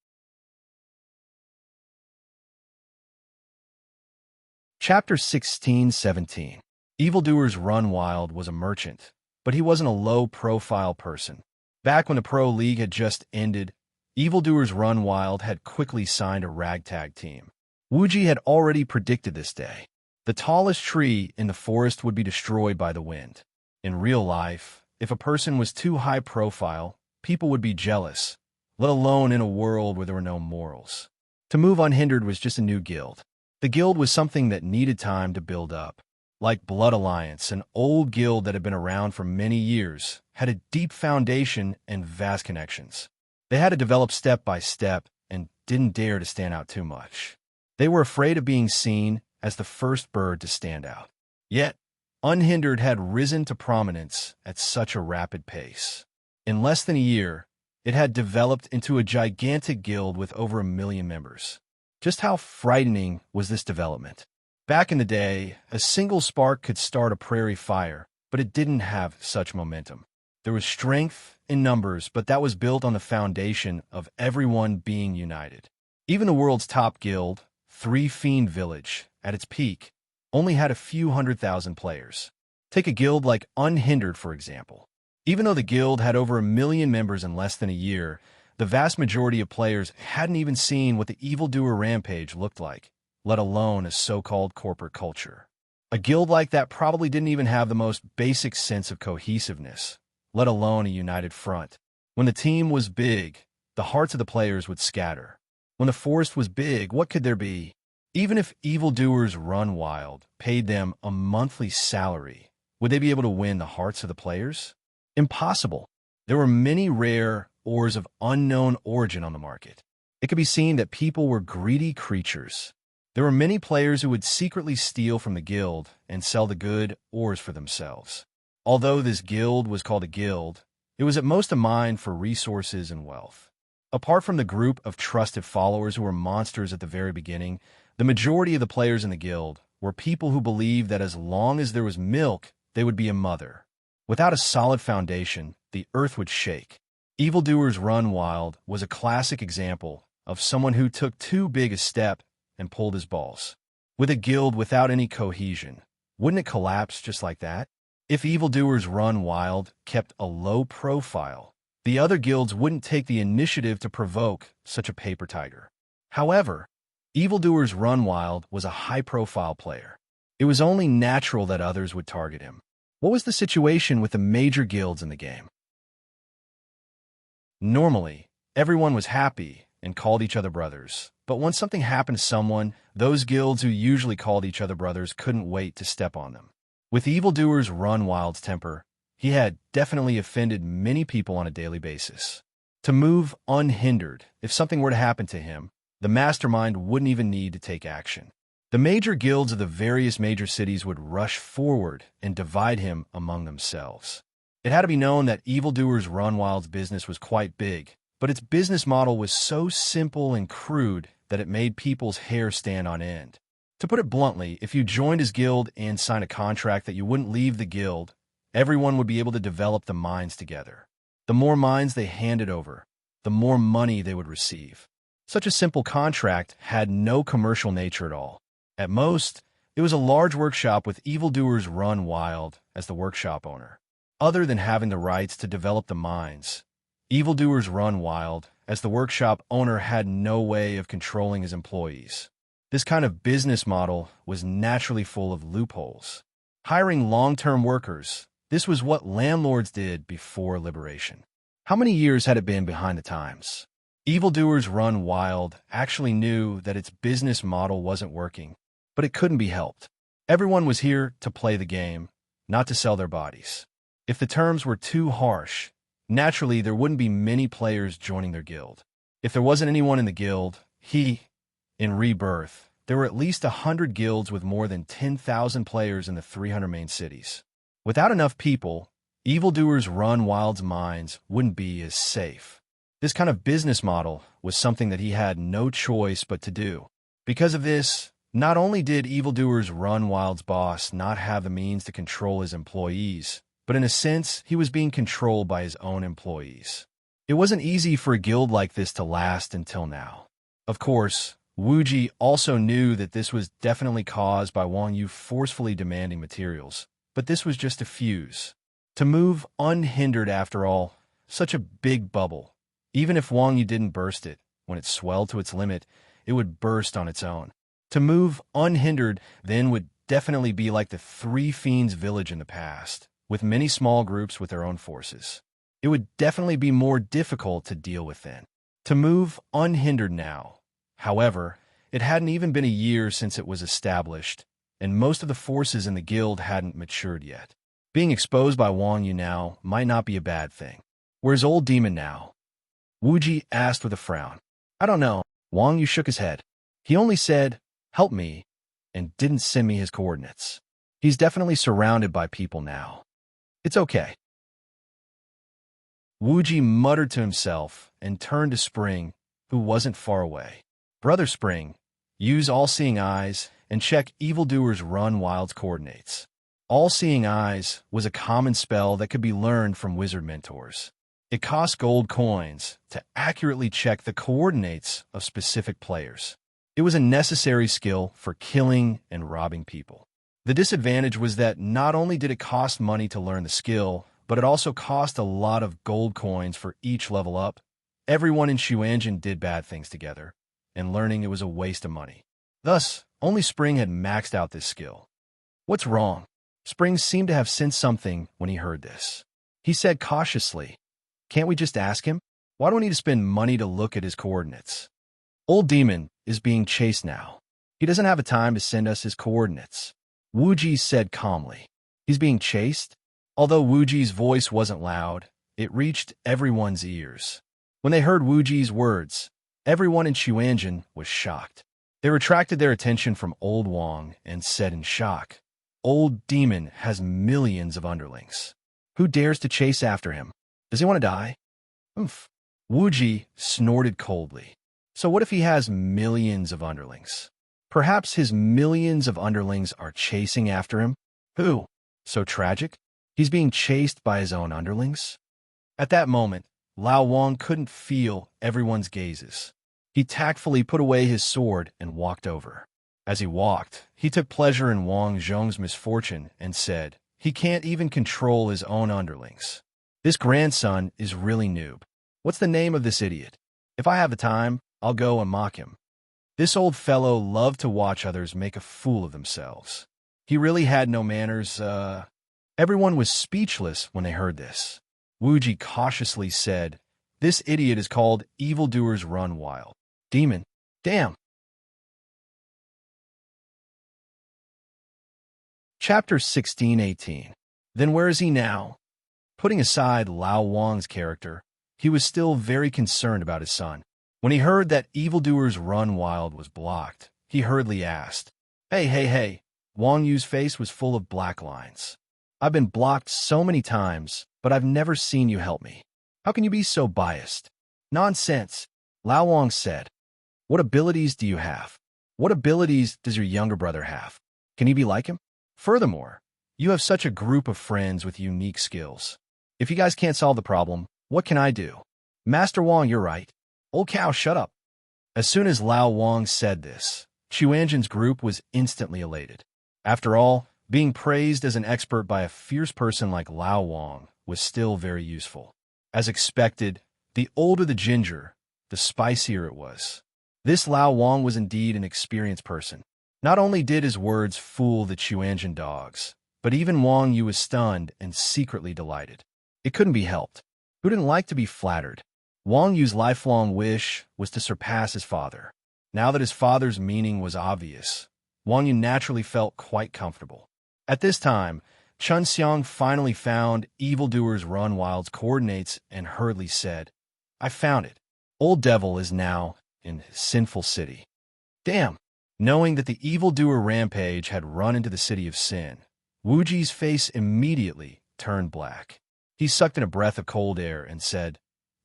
Chapter 16-17. Evildoers Run Wild was a merchant, but he wasn't a low-profile person. Back when the Pro League had just ended, Evildoers Run Wild had quickly signed a ragtag team. Wuji had already predicted this day. The tallest tree in the forest would be destroyed by the wind. In real life, if a person was too high profile, people would be jealous, let alone in a world where there were no morals. To move unhindered was just a new guild. The guild was something that needed time to build up. Like Blood Alliance, an old guild that had been around for many years, had a deep foundation and vast connections. They had to develop step by step and didn't dare to stand out too much. They were afraid of being seen as the first bird to stand out. Yet, Unhindered had risen to prominence at such a rapid pace. In less than a year, it had developed into a gigantic guild with over 1 million members. Just how frightening was this development? Back in the day, a single spark could start a prairie fire, but it didn't have such momentum. There was strength in numbers, but that was built on the foundation of everyone being united. Even the world's top guild, Three Fiend Village, at its peak, only had a few 100,000 players. Take a guild like Unhindered, for example. Even though the guild had over 1 million members in less than a year, the vast majority of players hadn't even seen what the evildoer rampage looked like, let alone a so-called corporate culture. A guild like that probably didn't even have the most basic sense of cohesiveness, let alone a united front. When the team was big, the hearts of the players would scatter. When the forest was big, what could there be? Even if Evildoers Run Wild paid them a monthly salary, would they be able to win the hearts of the players? Impossible. There were many rare ores of unknown origin on the market. It could be seen that people were greedy creatures. There were many players who would secretly steal from the guild and sell the good ores for themselves. Although this guild was called a guild, it was at most a mine for resources and wealth. Apart from the group of trusted followers who were monsters at the very beginning, the majority of the players in the guild were people who believed that as long as there was milk, they would be a mother. Without a solid foundation, the earth would shake. Evildoers Run Wild was a classic example of someone who took too big a step and pulled his balls. With a guild without any cohesion, wouldn't it collapse just like that? If Evildoers Run Wild kept a low profile, the other guilds wouldn't take the initiative to provoke such a paper tiger. However, Evildoers Run Wild was a high-profile player. It was only natural that others would target him. What was the situation with the major guilds in the game? Normally, everyone was happy and called each other brothers. But when something happened to someone, those guilds who usually called each other brothers couldn't wait to step on them. With Evildoers Run Wild's temper, he had definitely offended many people on a daily basis. To move unhindered, if something were to happen to him, the mastermind wouldn't even need to take action. The major guilds of the various major cities would rush forward and divide him among themselves. It had to be known that Evildoers Run Wild's business was quite big, but its business model was so simple and crude that it made people's hair stand on end. To put it bluntly, if you joined his guild and signed a contract that you wouldn't leave the guild, everyone would be able to develop the mines together. The more mines they handed over, the more money they would receive. Such a simple contract had no commercial nature at all. At most, it was a large workshop with Evildoers Run Wild as the workshop owner. Other than having the rights to develop the mines, Evildoers Run Wild as the workshop owner had no way of controlling his employees. This kind of business model was naturally full of loopholes. Hiring long-term workers, this was what landlords did before liberation. How many years had it been behind the times? Evildoers Run Wild actually knew that its business model wasn't working, but it couldn't be helped. Everyone was here to play the game, not to sell their bodies. If the terms were too harsh, naturally there wouldn't be many players joining their guild. If there wasn't anyone in the guild, in Rebirth, there were at least 100 guilds with more than 10,000 players in the 300 main cities. Without enough people, Evildoers Run Wild's mines wouldn't be as safe. This kind of business model was something that he had no choice but to do. Because of this, not only did Evildoers Run Wild's boss not have the means to control his employees, but in a sense, he was being controlled by his own employees. It wasn't easy for a guild like this to last until now. Of course, Wuji also knew that this was definitely caused by Wang Yu forcefully demanding materials, but this was just a fuse. To move unhindered after all, such a big bubble. Even if Wang Yu didn't burst it, when it swelled to its limit, it would burst on its own. To move unhindered then would definitely be like the Three Fiends village in the past, with many small groups with their own forces. It would definitely be more difficult to deal with then. To move unhindered now. However, it hadn't even been a year since it was established, and most of the forces in the guild hadn't matured yet. Being exposed by Wang Yu now might not be a bad thing. Where's old demon now? Wuji asked with a frown. I don't know. Wang Yu shook his head. He only said, help me, and didn't send me his coordinates. He's definitely surrounded by people now. It's okay. Wuji muttered to himself and turned to Spring, who wasn't far away. Brother Spring, use All-Seeing Eyes and check Evildoer's Run Wild's coordinates. All-Seeing Eyes was a common spell that could be learned from wizard mentors. It cost gold coins to accurately check the coordinates of specific players. It was a necessary skill for killing and robbing people. The disadvantage was that not only did it cost money to learn the skill, but it also cost a lot of gold coins for each level up. Everyone in Xuanzhen did bad things together, and learning it was a waste of money. Thus, only Spring had maxed out this skill. What's wrong? Spring seemed to have sensed something when he heard this. He said cautiously, can't we just ask him? Why do we need to spend money to look at his coordinates? Old Demon is being chased now. He doesn't have a time to send us his coordinates. Wuji said calmly. He's being chased? Although Wuji's voice wasn't loud, it reached everyone's ears. When they heard Wuji's words, everyone in Xuanzhen was shocked. They retracted their attention from Old Wang and said in shock, Old Demon has millions of underlings. Who dares to chase after him? Does he want to die? Oof. Wuji snorted coldly. So what if he has millions of underlings? Perhaps his millions of underlings are chasing after him? Who? So tragic? He's being chased by his own underlings? At that moment, Lao Wang couldn't feel everyone's gazes. He tactfully put away his sword and walked over. As he walked, he took pleasure in Wang Zhong's misfortune and said, he can't even control his own underlings. This grandson is really noob. What's the name of this idiot? If I have the time, I'll go and mock him. This old fellow loved to watch others make a fool of themselves. He really had no manners. Everyone was speechless when they heard this. Wuji cautiously said, this idiot is called Evildoer's Run Wild. Demon. Damn. Chapter 16-18. Then where is he now? Putting aside Lao Wang's character, he was still very concerned about his son. When he heard that Evildoer's Run Wild was blocked, he hurriedly asked, Hey. Wang Yu's face was full of black lines. I've been blocked so many times, but I've never seen you help me. How can you be so biased? Nonsense, Lao Wang said. What abilities do you have? What abilities does your younger brother have? Can he be like him? Furthermore, you have such a group of friends with unique skills. If you guys can't solve the problem, what can I do? Master Wang, you're right. Old cow, shut up. As soon as Lao Wang said this, Xuanzhen's group was instantly elated. After all, being praised as an expert by a fierce person like Lao Wang was still very useful. As expected, the older the ginger, the spicier it was. This Lao Wang was indeed an experienced person. Not only did his words fool the Xuanzhen dogs, but even Wang Yu was stunned and secretly delighted. It couldn't be helped. Who didn't like to be flattered? Wang Yu's lifelong wish was to surpass his father. Now that his father's meaning was obvious, Wang Yu naturally felt quite comfortable. At this time, Chun Xiang finally found Evildoer's Run Wild's coordinates and hurriedly said, I found it. Old Devil is now in Sinful City. Damn! Knowing that the evildoer rampage had run into the city of sin, Wuji's face immediately turned black. He sucked in a breath of cold air and said,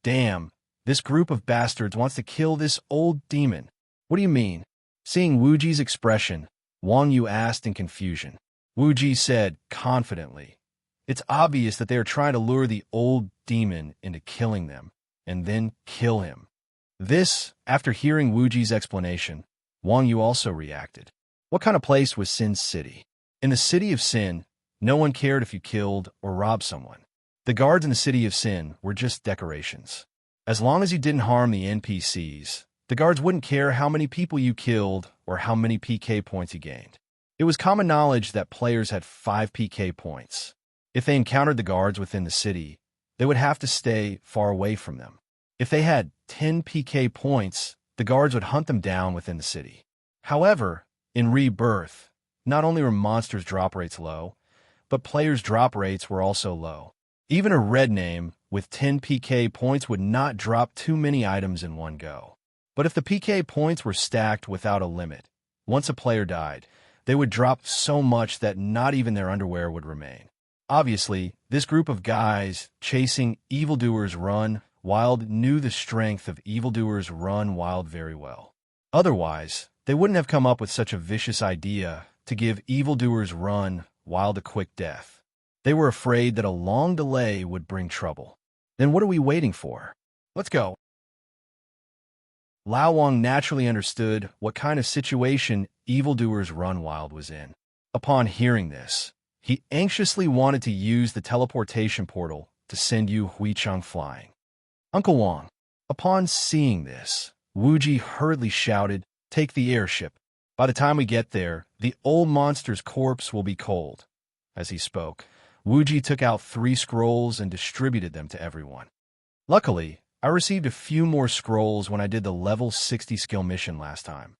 Damn, this group of bastards wants to kill this old demon. What do you mean? Seeing Wuji's expression, Wang Yu asked in confusion. Wuji said confidently, It's obvious that they are trying to lure the old demon into killing them, and then kill him. This, after hearing Wuji's explanation, Wang Yu also reacted. What kind of place was Sin's city? In the city of Sin, no one cared if you killed or robbed someone. The guards in the city of Sin were just decorations. As long as you didn't harm the NPCs, the guards wouldn't care how many people you killed or how many PK points you gained. It was common knowledge that players had 5 PK points. If they encountered the guards within the city, they would have to stay far away from them. If they had 10 PK points, the guards would hunt them down within the city. However, in Rebirth, not only were monsters' drop rates low, but players' drop rates were also low. Even a red name with 10 PK points would not drop too many items in one go. But if the PK points were stacked without a limit, once a player died, they would drop so much that not even their underwear would remain. Obviously, this group of guys chasing Evildoers Run Wild knew the strength of Evildoers Run Wild very well. Otherwise, they wouldn't have come up with such a vicious idea to give Evildoers Run Wild a quick death. They were afraid that a long delay would bring trouble. Then what are we waiting for? Let's go. Lao Wang naturally understood what kind of situation Evildoers Run Wild was in. Upon hearing this, he anxiously wanted to use the teleportation portal to send Yu Huicheng flying. Uncle Wang. Upon seeing this, Wuji hurriedly shouted, "Take the airship. By the time we get there, the old monster's corpse will be cold." As he spoke, Wuji took out 3 scrolls and distributed them to everyone. Luckily, I received a few more scrolls when I did the level 60 skill mission last time.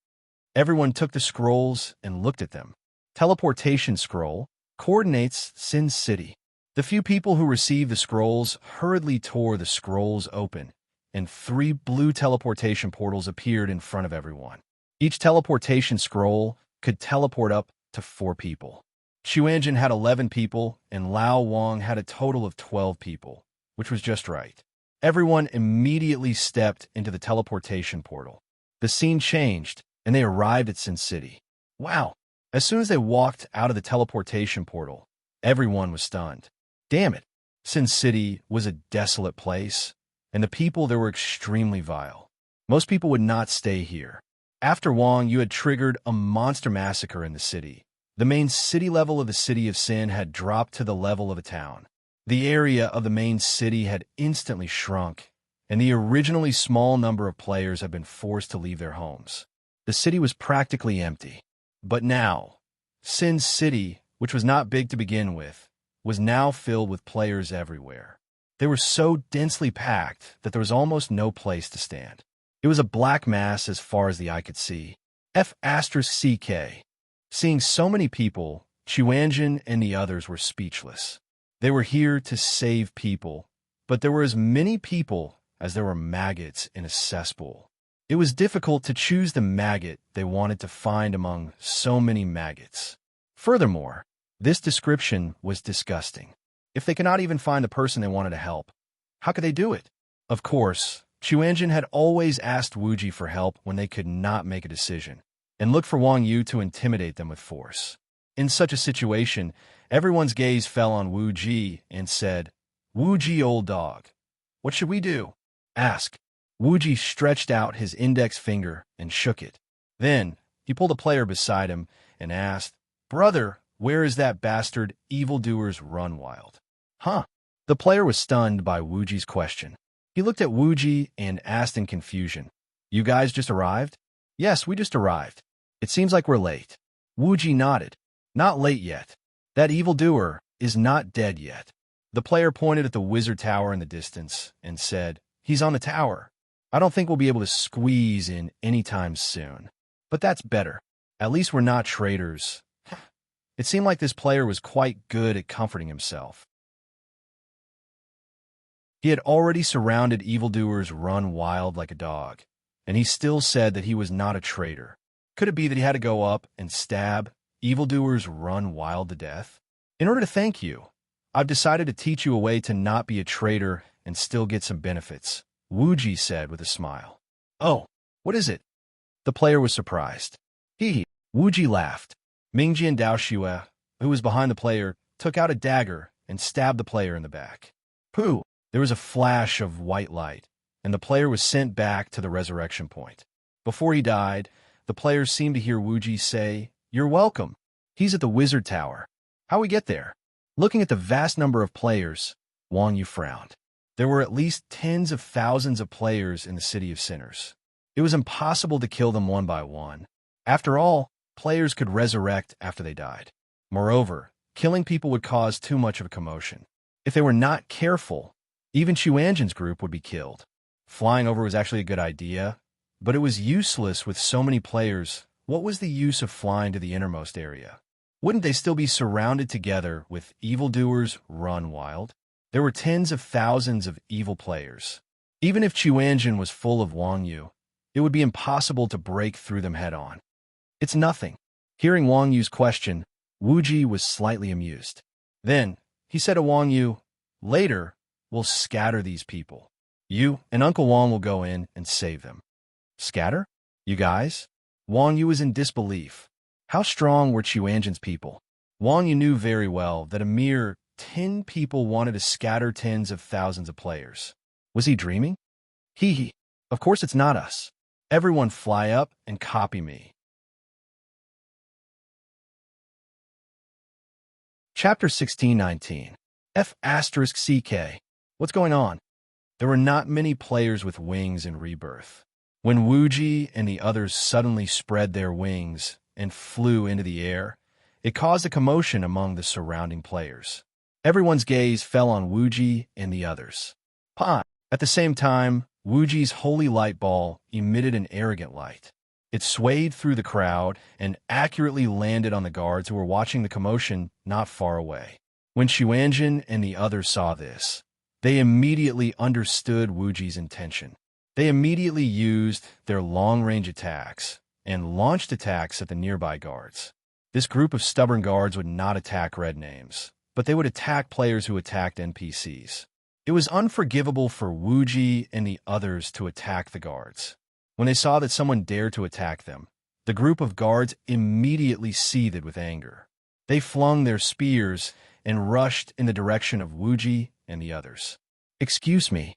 Everyone took the scrolls and looked at them. Teleportation scroll coordinates Sin City. The few people who received the scrolls hurriedly tore the scrolls open, and 3 blue teleportation portals appeared in front of everyone. Each teleportation scroll could teleport up to 4 people. Xuanjin had 11 people, and Lao Wang had a total of 12 people, which was just right. Everyone immediately stepped into the teleportation portal. The scene changed, and they arrived at Sin City. Wow! As soon as they walked out of the teleportation portal, everyone was stunned. Damn it! Sin City was a desolate place, and the people there were extremely vile. Most people would not stay here. After Wang, you had triggered a monster massacre in the city. The main city level of the City of Sin had dropped to the level of a town. The area of the main city had instantly shrunk, and the originally small number of players had been forced to leave their homes. The city was practically empty. But now, Sin City, which was not big to begin with, was now filled with players everywhere. They were so densely packed that there was almost no place to stand. It was a black mass as far as the eye could see. F***CK. Seeing so many people, Xuanjin and the others were speechless. They were here to save people, but there were as many people as there were maggots in a cesspool. It was difficult to choose the maggot they wanted to find among so many maggots. Furthermore, this description was disgusting. If they could not even find the person they wanted to help, how could they do it? Of course, Xuanjin had always asked Wuji for help when they could not make a decision, and looked for Wang Yu to intimidate them with force. In such a situation, everyone's gaze fell on Wuji and said, "Wuji, old dog, what should we do?" Ask. Wuji stretched out his index finger and shook it. Then, he pulled a player beside him and asked, "Brother, where is that bastard Evildoers Run Wild?" Huh? The player was stunned by Wuji's question. He looked at Wuji and asked in confusion, "You guys just arrived?" "Yes, we just arrived. It seems like we're late." Wuji nodded. "Not late yet. That evildoer is not dead yet." The player pointed at the wizard tower in the distance and said, "He's on the tower. I don't think we'll be able to squeeze in anytime soon. But that's better. At least we're not traitors." It seemed like this player was quite good at comforting himself. He had already surrounded evildoers Run Wild like a dog, and he still said that he was not a traitor. Could it be that he had to go up and stab evildoers Run Wild to death? In order to thank you, I've decided to teach you a way to not be a traitor and still get some benefits, Wuji said with a smile. "Oh, what is it?" The player was surprised. Hee. Wuji laughed. Mingji and Daoxue, who was behind the player, took out a dagger and stabbed the player in the back. Pooh! There was a flash of white light, and the player was sent back to the resurrection point. Before he died, the players seemed to hear Wu Ji say, "You're welcome. He's at the wizard tower. How we get there?" Looking at the vast number of players, Wang Yu frowned. There were at least tens of thousands of players in the City of Sinners. It was impossible to kill them one by one. After all, players could resurrect after they died. Moreover, killing people would cause too much of a commotion. If they were not careful, even Chuanjin's group would be killed. Flying over was actually a good idea, but it was useless with so many players. What was the use of flying to the innermost area? Wouldn't they still be surrounded together with evildoers run wild? There were tens of thousands of evil players. Even if Chuanjin was full of Wang Yu, it would be impossible to break through them head-on. "It's nothing." Hearing Wang Yu's question, Wu Ji was slightly amused. Then, he said to Wang Yu, "Later, we'll scatter these people. You and Uncle Wang will go in and save them." "Scatter? You guys?" Wang Yu was in disbelief. How strong were Chuanjin's people? Wang Yu knew very well that a mere 10 people wanted to scatter tens of thousands of players. Was he dreaming? Hee. Of course it's not us. Everyone fly up and copy me. Chapter 16-19. F***CK. What's going on? There were not many players with wings in Rebirth. When Wu Ji and the others suddenly spread their wings and flew into the air, it caused a commotion among the surrounding players. Everyone's gaze fell on Wu Ji and the others. At the same time, Wu Ji's holy light ball emitted an arrogant light. It swayed through the crowd and accurately landed on the guards who were watching the commotion not far away. When Chuanjin and the others saw this, they immediately understood Wu Ji's intention. They immediately used their long-range attacks and launched attacks at the nearby guards. This group of stubborn guards would not attack red names, but they would attack players who attacked NPCs. It was unforgivable for Wu Ji and the others to attack the guards. When they saw that someone dared to attack them, the group of guards immediately seethed with anger. They flung their spears and rushed in the direction of Wu Ji and the others. Excuse me.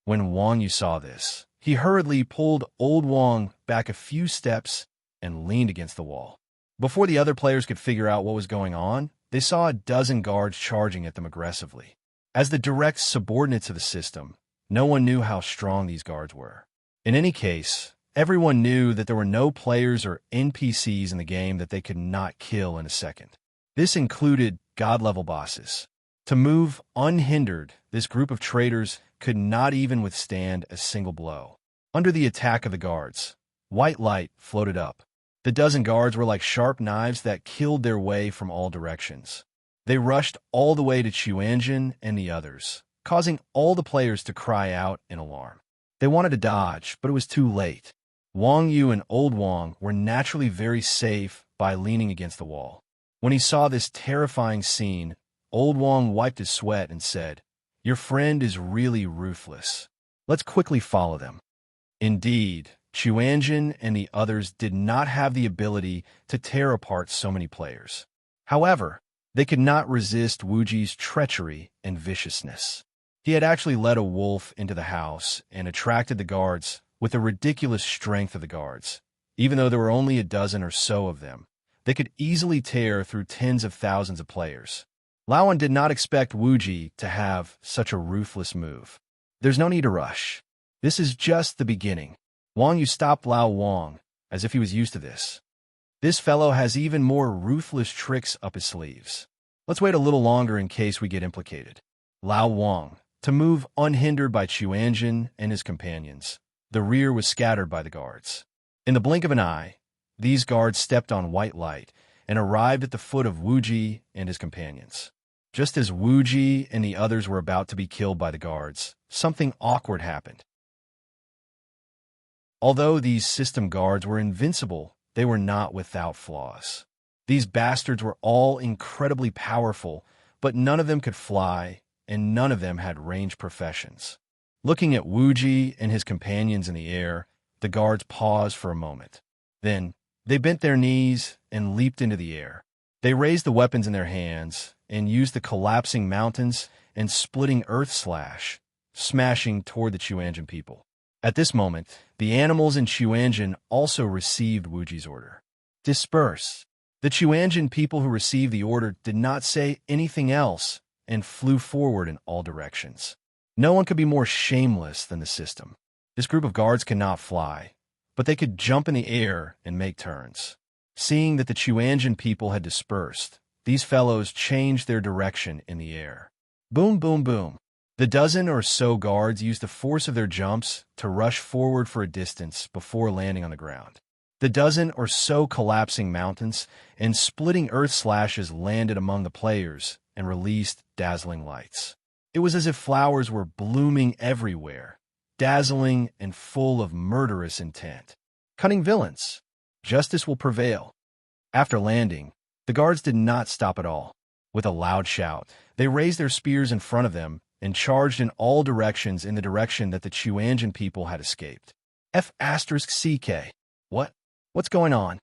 When Wang Yu saw this, he hurriedly pulled old Wang back a few steps and leaned against the wall. Before the other players could figure out what was going on, they saw a dozen guards charging at them aggressively. As the direct subordinates of the system, no one knew how strong these guards were. In any case, everyone knew that there were no players or NPCs in the game that they could not kill in a second. This included god-level bosses. To move unhindered, this group of traitors could not even withstand a single blow. Under the attack of the guards, white light floated up. The dozen guards were like sharp knives that killed their way from all directions. They rushed all the way to Chuanjin and the others, causing all the players to cry out in alarm. They wanted to dodge, but it was too late. Wang Yu and old Wang were naturally very safe by leaning against the wall. When he saw this terrifying scene, old Wang wiped his sweat and said, "Your friend is really ruthless. Let's quickly follow them." Indeed, Chuanjin and the others did not have the ability to tear apart so many players. However, they could not resist Wu Ji's treachery and viciousness. He had actually led a wolf into the house and attracted the guards with the ridiculous strength of the guards. Even though there were only a dozen or so of them, they could easily tear through tens of thousands of players. Laowan did not expect Wu Ji to have such a ruthless move. There's no need to rush. This is just the beginning. Wang Yu stopped Lao Wang, as if he was used to this. This fellow has even more ruthless tricks up his sleeves. Let's wait a little longer in case we get implicated. Lao Wang, to move unhindered by Chuanjin and his companions. The rear was scattered by the guards. In the blink of an eye, these guards stepped on white light and arrived at the foot of Wu Ji and his companions. Just as Wu Ji and the others were about to be killed by the guards, something awkward happened. Although these system guards were invincible, they were not without flaws. These bastards were all incredibly powerful, but none of them could fly, and none of them had ranged professions. Looking at Wu Ji and his companions in the air, the guards paused for a moment. Then, they bent their knees and leaped into the air. They raised the weapons in their hands and used the collapsing mountains and splitting earth slash, smashing toward the Chuanjin people. At this moment, the animals in Chuanjin also received Wuji's order. Disperse. The Chuanjin people who received the order did not say anything else and flew forward in all directions. No one could be more shameless than the system. This group of guards cannot fly, but they could jump in the air and make turns. Seeing that the Chuanjin people had dispersed, these fellows changed their direction in the air. Boom, boom, boom. The dozen or so guards used the force of their jumps to rush forward for a distance before landing on the ground. The dozen or so collapsing mountains and splitting earth slashes landed among the players and released dazzling lights. It was as if flowers were blooming everywhere, dazzling and full of murderous intent. Cunning villains. Justice will prevail. After landing, the guards did not stop at all. With a loud shout, they raised their spears in front of them and charged in all directions in the direction that the Chuanjin people had escaped. F***CK. What's going on?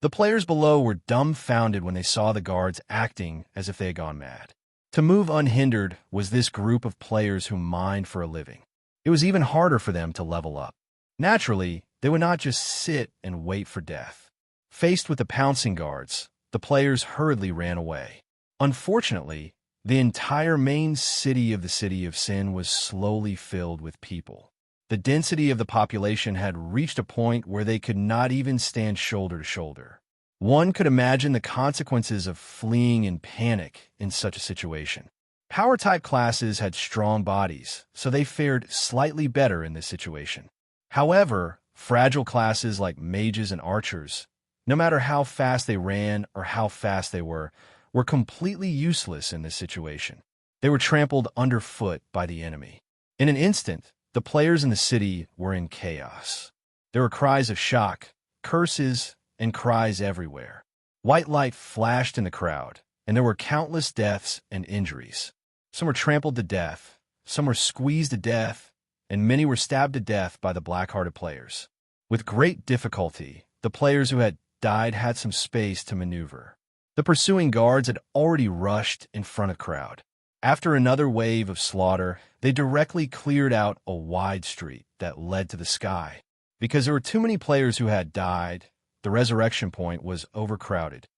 The players below were dumbfounded when they saw the guards acting as if they had gone mad. To move unhindered was this group of players who mined for a living. It was even harder for them to level up. Naturally, they would not just sit and wait for death. Faced with the pouncing guards, the players hurriedly ran away. Unfortunately, the entire main city of the City of Sin was slowly filled with people. The density of the population had reached a point where they could not even stand shoulder to shoulder. One could imagine the consequences of fleeing in panic in such a situation. Power-type classes had strong bodies, so they fared slightly better in this situation. However, fragile classes like mages and archers, no matter how fast they ran or how fast they were completely useless in this situation. They were trampled underfoot by the enemy. In an instant, the players in the city were in chaos. There were cries of shock, curses, and cries everywhere. White light flashed in the crowd, and there were countless deaths and injuries. Some were trampled to death, some were squeezed to death, and many were stabbed to death by the black-hearted players. With great difficulty, the players who had died had some space to maneuver. The pursuing guards had already rushed in front of the crowd. After another wave of slaughter, they directly cleared out a wide street that led to the sky. Because there were too many players who had died, the resurrection point was overcrowded.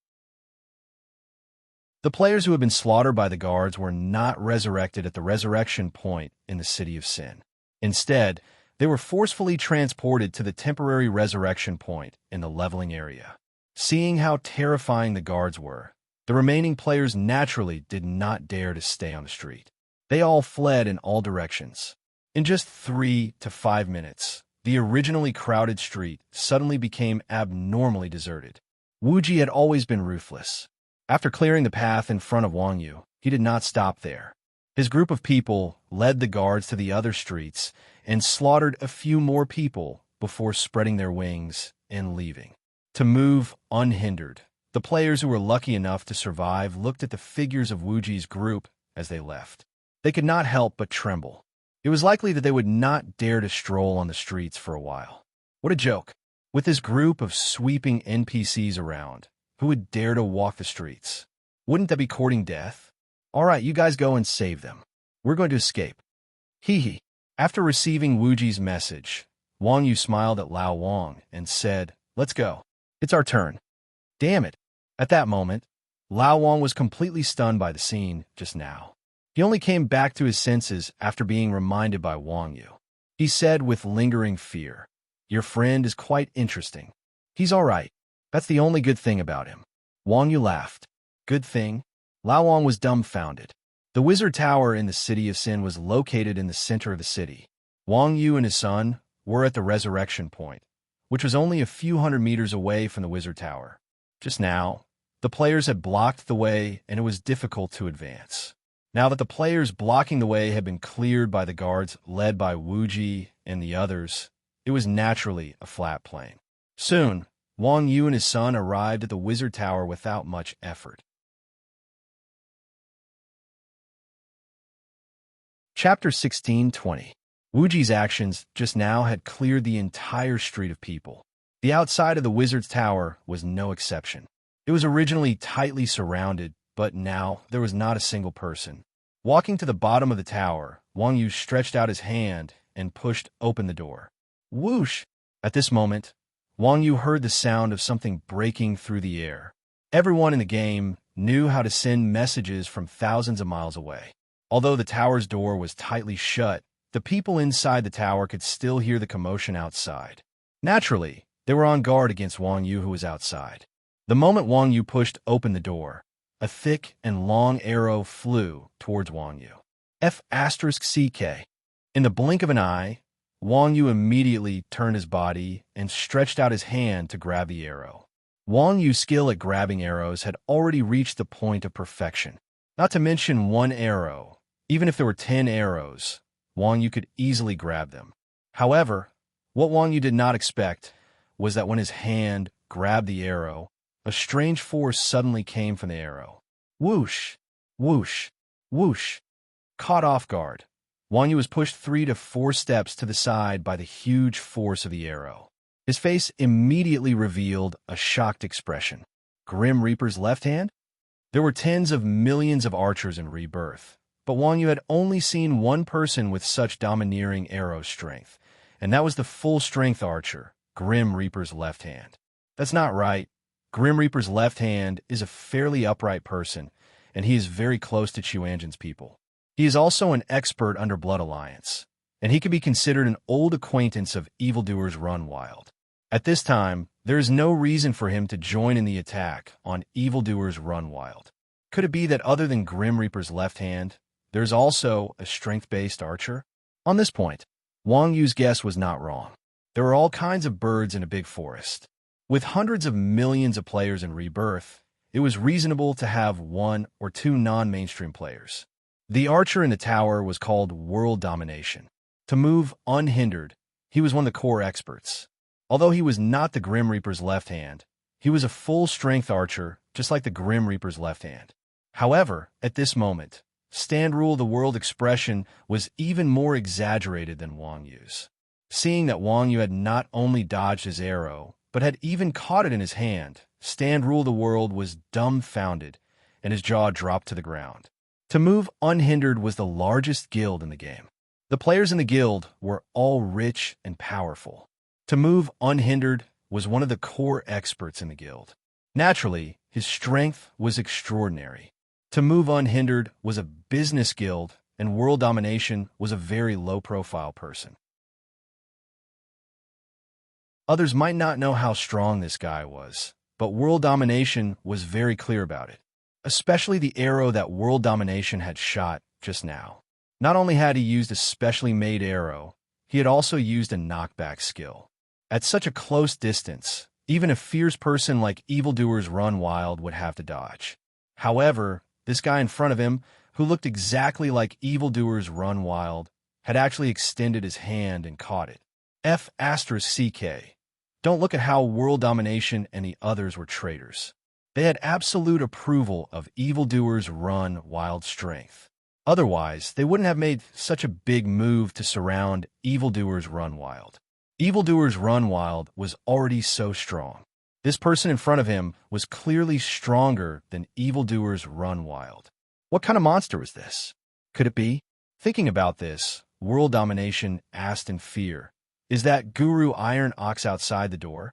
The players who had been slaughtered by the guards were not resurrected at the resurrection point in the City of Sin. Instead, they were forcefully transported to the temporary resurrection point in the leveling area. Seeing how terrifying the guards were, the remaining players naturally did not dare to stay on the street. They all fled in all directions. In just 3 to 5 minutes, the originally crowded street suddenly became abnormally deserted. Wuji had always been ruthless. After clearing the path in front of Wang Yu, he did not stop there. His group of people led the guards to the other streets and slaughtered a few more people before spreading their wings and leaving. To move unhindered, the players who were lucky enough to survive looked at the figures of Wuji's group as they left. They could not help but tremble. It was likely that they would not dare to stroll on the streets for a while. What a joke. With this group of sweeping NPCs around, who would dare to walk the streets? Wouldn't that be courting death? All right, you guys go and save them. We're going to escape. Hee hee. After receiving Wuji's message, Wang Yu smiled at Lao Wang and said, "Let's go. It's our turn." Damn it. At that moment, Lao Wang was completely stunned by the scene just now. He only came back to his senses after being reminded by Wang Yu. He said with lingering fear, "Your friend is quite interesting. He's all right. That's the only good thing about him." Wang Yu laughed. Good thing? Lao Wang was dumbfounded. The wizard tower in the City of Sin was located in the center of the city. Wang Yu and his son were at the resurrection point, which was only a few hundred meters away from the wizard tower. Just now, the players had blocked the way and it was difficult to advance. Now that the players blocking the way had been cleared by the guards led by Wuji and the others, it was naturally a flat plain. Soon, Wang Yu and his son arrived at the wizard tower without much effort. Chapter 16:20. Wuji's actions just now had cleared the entire street of people. The outside of the wizard's tower was no exception. It was originally tightly surrounded, but now there was not a single person. Walking to the bottom of the tower, Wang Yu stretched out his hand and pushed open the door. Whoosh! At this moment, Wang Yu heard the sound of something breaking through the air. Everyone in the game knew how to send messages from thousands of miles away. Although the tower's door was tightly shut, the people inside the tower could still hear the commotion outside. Naturally, they were on guard against Wang Yu, who was outside. The moment Wang Yu pushed open the door, a thick and long arrow flew towards Wang Yu. F***CK. In the blink of an eye, Wang Yu immediately turned his body and stretched out his hand to grab the arrow. Wang Yu's skill at grabbing arrows had already reached the point of perfection. Not to mention one arrow. Even if there were 10 arrows, Wang Yu could easily grab them. However, what Wang Yu did not expect was that when his hand grabbed the arrow, a strange force suddenly came from the arrow. Whoosh! Whoosh! Whoosh! Caught off guard, Wang Yu was pushed 3 to 4 steps to the side by the huge force of the arrow. His face immediately revealed a shocked expression. Grim Reaper's left hand? There were tens of millions of archers in Rebirth, but Wang Yu had only seen one person with such domineering arrow strength, and that was the full-strength archer, Grim Reaper's left hand. That's not right. Grim Reaper's left hand is a fairly upright person, and he is very close to Chuanjin's people. He is also an expert under Blood Alliance, and he could be considered an old acquaintance of Evildoers Run Wild. At this time, there is no reason for him to join in the attack on Evildoers Run Wild. Could it be that other than Grim Reaper's left hand, there is also a strength-based archer? On this point, Wang Yu's guess was not wrong. There are all kinds of birds in a big forest. With hundreds of millions of players in Rebirth, it was reasonable to have 1 or 2 non-mainstream players. The archer in the tower was called World Domination. To move unhindered, he was one of the core experts. Although he was not the Grim Reaper's left hand, he was a full-strength archer, just like the Grim Reaper's left hand. However, at this moment, Stand Rule the World expression was even more exaggerated than Wang Yu's. Seeing that Wang Yu had not only dodged his arrow, but had even caught it in his hand, Stand Rule the World was dumbfounded, and his jaw dropped to the ground. To move unhindered was the largest guild in the game. The players in the guild were all rich and powerful. To move unhindered was one of the core experts in the guild. Naturally, his strength was extraordinary. To move unhindered was a business guild, and World Domination was a very low-profile person. Others might not know how strong this guy was, but World Domination was very clear about it, especially the arrow that World Domination had shot just now. Not only had he used a specially made arrow, he had also used a knockback skill. At such a close distance, even a fierce person like Evildoers Run Wild would have to dodge. However, this guy in front of him, who looked exactly like Evildoers Run Wild, had actually extended his hand and caught it. F***CK. Don't look at how World Domination and the others were traitors. They had absolute approval of Evildoers Run Wild strength. Otherwise, they wouldn't have made such a big move to surround Evildoers Run Wild. Evildoers Run Wild was already so strong. This person in front of him was clearly stronger than Evildoers Run Wild. What kind of monster was this? Could it be? Thinking about this, World Domination asked in fear, "Is that Guru Iron Ox outside the door?"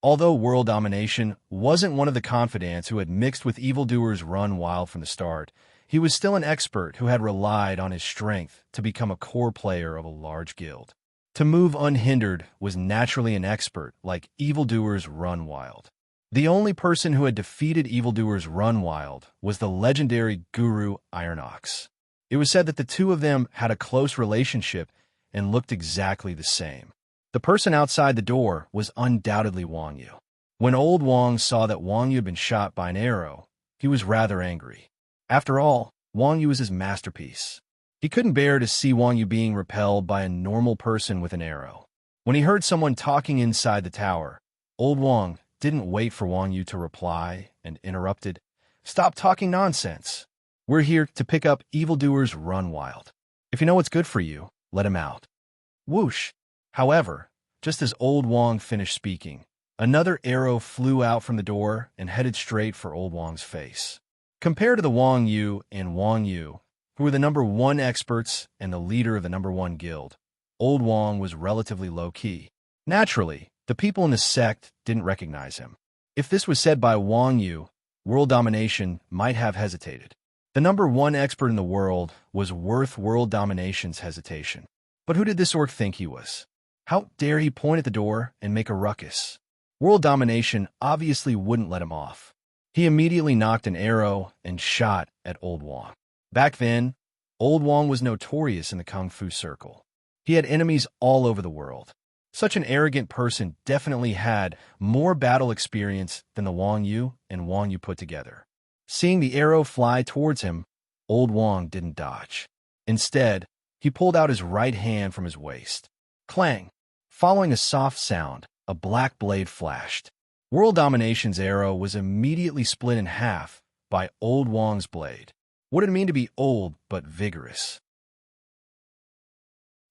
Although World Domination wasn't one of the confidants who had mixed with Evildoers Run Wild from the start, he was still an expert who had relied on his strength to become a core player of a large guild. To move unhindered was naturally an expert like Evildoers Run Wild. The only person who had defeated Evildoers Run Wild was the legendary Guru Iron Ox. It was said that the two of them had a close relationship and looked exactly the same. The person outside the door was undoubtedly Wang Yu. When old Wang saw that Wang Yu had been shot by an arrow, he was rather angry. After all, Wang Yu was his masterpiece. He couldn't bear to see Wang Yu being repelled by a normal person with an arrow. When he heard someone talking inside the tower, old Wang didn't wait for Wang Yu to reply and interrupted, "Stop talking nonsense. We're here to pick up Evildoers Run Wild. If you know what's good for you, let him out." Whoosh! However, just as old Wang finished speaking, another arrow flew out from the door and headed straight for old Wang's face. Compared to the Wang Yu and Wang Yu, who were the #1 experts and the leader of the #1 guild, old Wang was relatively low-key. Naturally, the people in the sect didn't recognize him. If this was said by Wang Yu, world domination might have hesitated. The number one expert in the world was worth world domination's hesitation. But who did this orc think he was? How dare he point at the door and make a ruckus? World domination obviously wouldn't let him off. He immediately knocked an arrow and shot at Old Wang. Back then, Old Wang was notorious in the Kung Fu circle. He had enemies all over the world. Such an arrogant person definitely had more battle experience than the Wang Yu and Wang Yu put together. Seeing the arrow fly towards him, Old Wang didn't dodge. Instead, he pulled out his right hand from his waist. Clang! Following a soft sound, a black blade flashed. World Domination's arrow was immediately split in half by Old Wang's blade. What did it mean to be old but vigorous?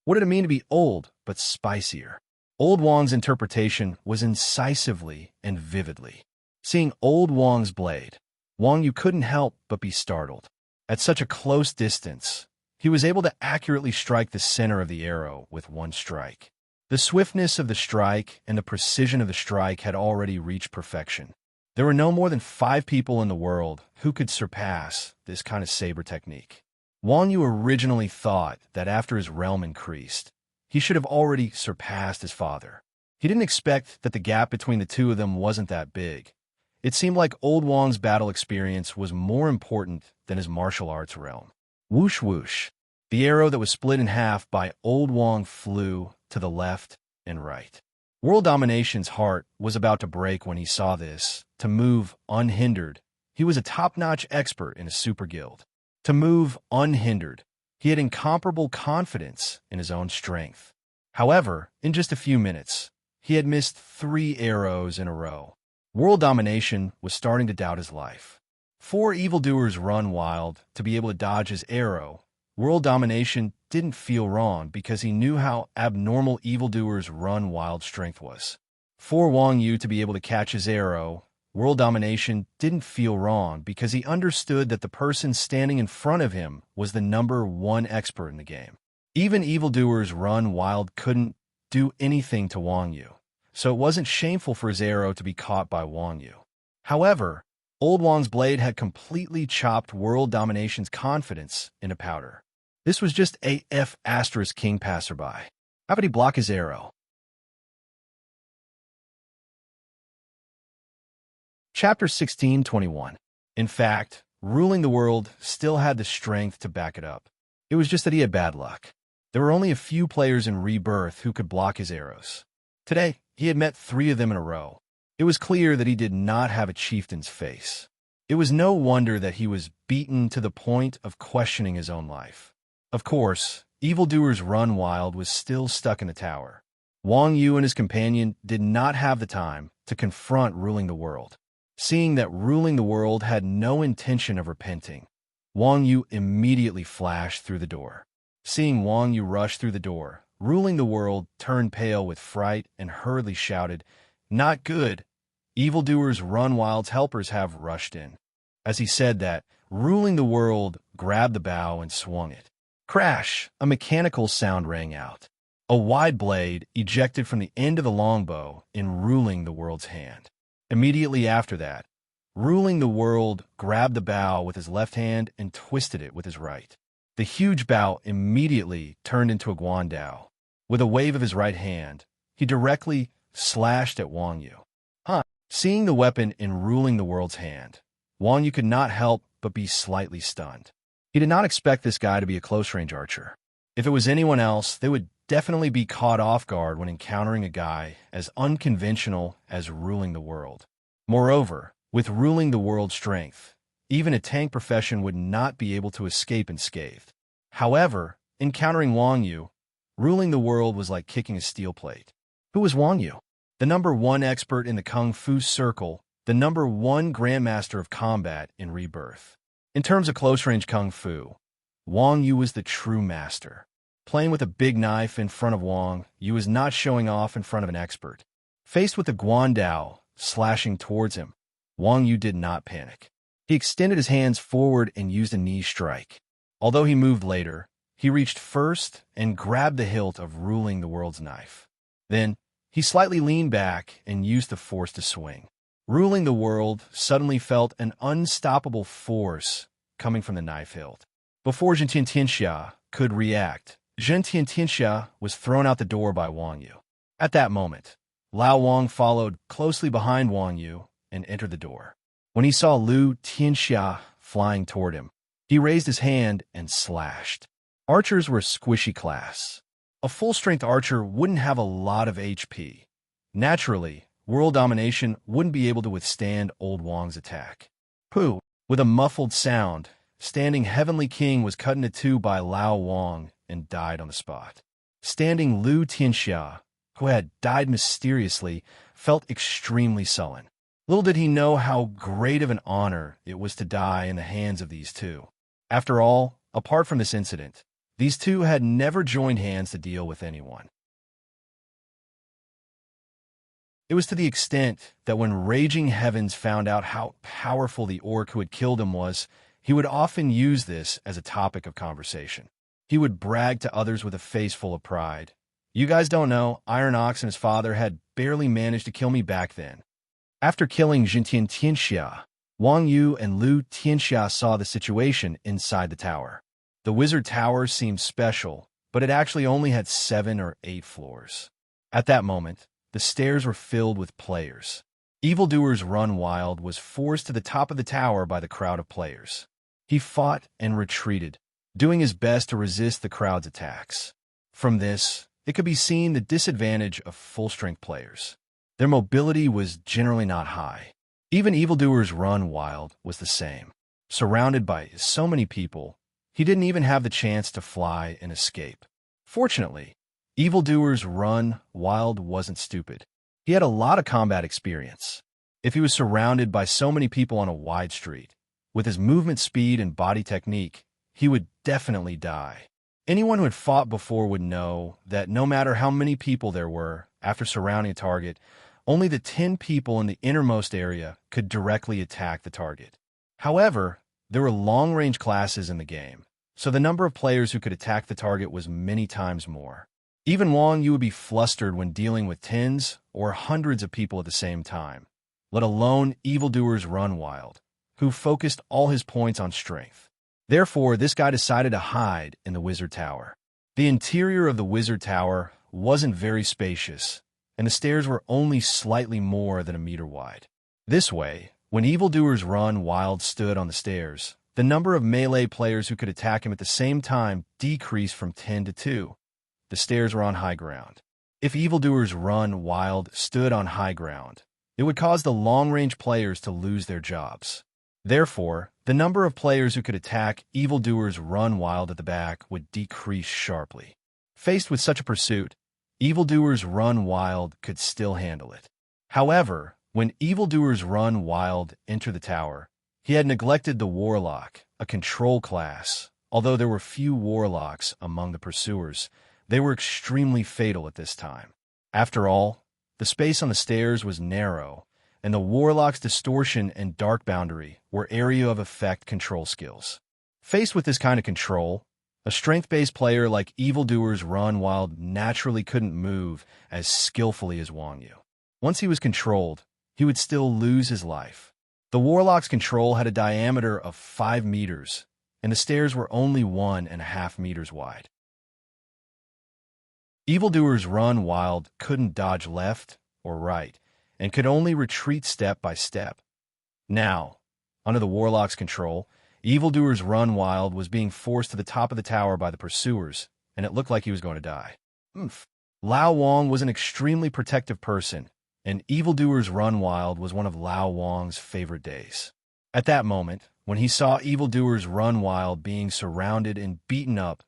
What did it mean to be old but spicier? Old Wang's interpretation was incisively and vividly. Seeing Old Wang's blade, Wang Yu couldn't help but be startled. At such a close distance, he was able to accurately strike the center of the arrow with one strike. The swiftness of the strike and the precision of the strike had already reached perfection. There were no more than 5 people in the world who could surpass this kind of saber technique. Wang Yu originally thought that after his realm increased, he should have already surpassed his father. He didn't expect that the gap between the two of them wasn't that big. It seemed like Old Wang's battle experience was more important than his martial arts realm. Whoosh whoosh. The arrow that was split in half by Old Wang flew to the left and right. World Domination's heart was about to break when he saw this. To move unhindered, he was a top-notch expert in a super guild. To move unhindered, he had incomparable confidence in his own strength. However, in just a few minutes, he had missed 3 arrows in a row. World Domination was starting to doubt his life. 4 evildoers run wild to be able to dodge his arrow. World Domination didn't feel wrong because he knew how abnormal evildoers' run wild strength was. For Wang Yu to be able to catch his arrow, World Domination didn't feel wrong because he understood that the person standing in front of him was the number 1 expert in the game. Even evildoers' run wild couldn't do anything to Wang Yu, so it wasn't shameful for his arrow to be caught by Wang Yu. However, Old Wang's blade had completely chopped World Domination's confidence into powder. This was just AF * King Passerby. How could he block his arrow? Chapter 16:21. In fact, ruling the world still had the strength to back it up. It was just that he had bad luck. There were only a few players in Rebirth who could block his arrows. Today, he had met 3 of them in a row. It was clear that he did not have a chieftain's face. It was no wonder that he was beaten to the point of questioning his own life. Of course, evildoers run wild was still stuck in the tower. Wang Yu and his companion did not have the time to confront ruling the world. Seeing that ruling the world had no intention of repenting, Wang Yu immediately flashed through the door. Seeing Wang Yu rush through the door, ruling the world turned pale with fright and hurriedly shouted, "Not good! Evildoers run wild's helpers have rushed in." As he said that, ruling the world grabbed the bow and swung it. Crash! A mechanical sound rang out. A wide blade ejected from the end of the longbow in ruling the world's hand. Immediately after that, ruling the world grabbed the bow with his left hand and twisted it with his right. The huge bow immediately turned into a guandao. With a wave of his right hand, he directly slashed at Wang Yu. Seeing the weapon in ruling the world's hand, Wang Yu could not help but be slightly stunned. He did not expect this guy to be a close-range archer. If it was anyone else, they would definitely be caught off guard when encountering a guy as unconventional as ruling the world. Moreover, with ruling the world's strength, even a tank profession would not be able to escape unscathed. However, encountering Wang Yu, ruling the world was like kicking a steel plate. Who was Wang Yu? The number 1 expert in the Kung Fu circle, the number 1 grandmaster of combat in Rebirth. In terms of close-range Kung Fu, Wang Yu was the true master. Playing with a big knife in front of Wang Yu was not showing off in front of an expert. Faced with the guandao slashing towards him, Wang Yu did not panic. He extended his hands forward and used a knee strike. Although he moved later, he reached first and grabbed the hilt of ruling the world's knife. Then, He slightly leaned back and used the force to swing. Ruling the world suddenly felt an unstoppable force coming from the knife hilt. Before Zhen Tiantianxia could react, Zhen Tiantianxia was thrown out the door by Wang Yu. At that moment, Lao Wang followed closely behind Wang Yu and entered the door. When he saw Lu Tianxia flying toward him, he raised his hand and slashed. Archers were a squishy class. A full-strength archer wouldn't have a lot of HP. Naturally, world domination wouldn't be able to withstand old Wang's attack. Pooh! With a muffled sound, standing Heavenly King was cut into two by Lao Wang and died on the spot. Standing Lu Tianxia, who had died mysteriously, felt extremely sullen. Little did he know how great of an honor it was to die in the hands of these two. After all, apart from this incident, these two had never joined hands to deal with anyone. It was to the extent that when Raging Heavens found out how powerful the orc who had killed him was, he would often use this as a topic of conversation. He would brag to others with a face full of pride. You guys don't know, Iron Ox and his father had barely managed to kill me back then. After killing Zhen Tiantianxia, Wang Yu and Lu Tianxia saw the situation inside the tower. The wizard tower seemed special, but it actually only had 7 or 8 floors. At that moment, the stairs were filled with players. Evildoers Run Wild was forced to the top of the tower by the crowd of players. He fought and retreated, doing his best to resist the crowd's attacks. From this, it could be seen the disadvantage of full-strength players. Their mobility was generally not high. Even Evildoers Run Wild was the same. Surrounded by so many people, he didn't even have the chance to fly and escape. Fortunately, Evildoers Run Wild wasn't stupid. He had a lot of combat experience. If he was surrounded by so many people on a wide street, with his movement speed and body technique, he would definitely die. Anyone who had fought before would know that no matter how many people there were, after surrounding a target, only the 10 people in the innermost area could directly attack the target. However, there were long-range classes in the game, so the number of players who could attack the target was many times more. Even Wang Yu would be flustered when dealing with tens or hundreds of people at the same time, let alone Evildoers Run Wild, who focused all his points on strength. Therefore, this guy decided to hide in the wizard tower. The interior of the wizard tower wasn't very spacious, and the stairs were only slightly more than a meter wide. This way, when Evildoers Run Wild stood on the stairs, the number of melee players who could attack him at the same time decreased from 10 to 2. The stairs were on high ground. If Evildoers Run Wild stood on high ground, it would cause the long-range players to lose their jobs. Therefore, the number of players who could attack Evildoers Run Wild at the back would decrease sharply. Faced with such a pursuit, Evildoers Run Wild could still handle it. However, when Evildoers Run Wild entered the tower, he had neglected the Warlock, a control class. Although there were few Warlocks among the pursuers, they were extremely fatal at this time. After all, the space on the stairs was narrow, and the Warlock's Distortion and Dark Boundary were area of effect control skills. Faced with this kind of control, a strength-based player like Evildoers Run Wild naturally couldn't move as skillfully as Wang Yu. Once he was controlled, he would still lose his life. The Warlock's control had a diameter of 5 meters, and the stairs were only 1.5 meters wide. Evildoers Run Wild couldn't dodge left or right, and could only retreat step by step. Now, under the Warlock's control, Evildoers Run Wild was being forced to the top of the tower by the pursuers, and it looked like he was going to die. Lao Wang was an extremely protective person, and Evildoers Run Wild was one of Lao Wang's favorite days. At that moment, when he saw Evildoers Run Wild being surrounded and beaten up,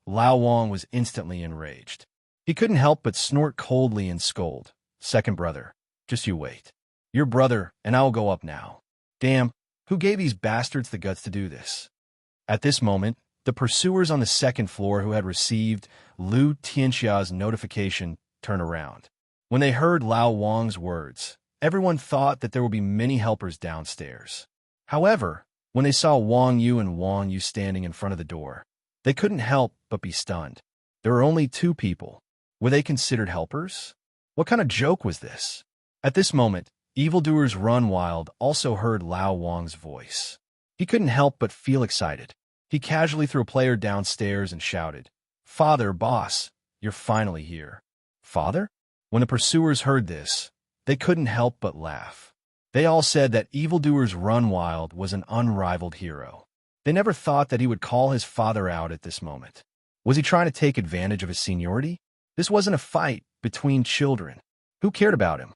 Lao Wang was instantly enraged. He couldn't help but snort coldly and scold. "Second brother, just you wait. Your brother and I will go up now. Damn, who gave these bastards the guts to do this?" At this moment, the pursuers on the second floor who had received Lu Tianxia's notification turned around. When they heard Lao Wang's words, everyone thought that there would be many helpers downstairs. However, when they saw Wang Yu standing in front of the door, they couldn't help but be stunned. There were only 2 people. Were they considered helpers? What kind of joke was this? At this moment, Evildoers Run Wild also heard Lao Wang's voice. He couldn't help but feel excited. He casually threw a player downstairs and shouted, "Father, boss, you're finally here." Father? When the pursuers heard this, they couldn't help but laugh. They all said that Evildoers Run Wild was an unrivaled hero. They never thought that he would call his father out at this moment. Was he trying to take advantage of his seniority? This wasn't a fight between children. Who cared about him?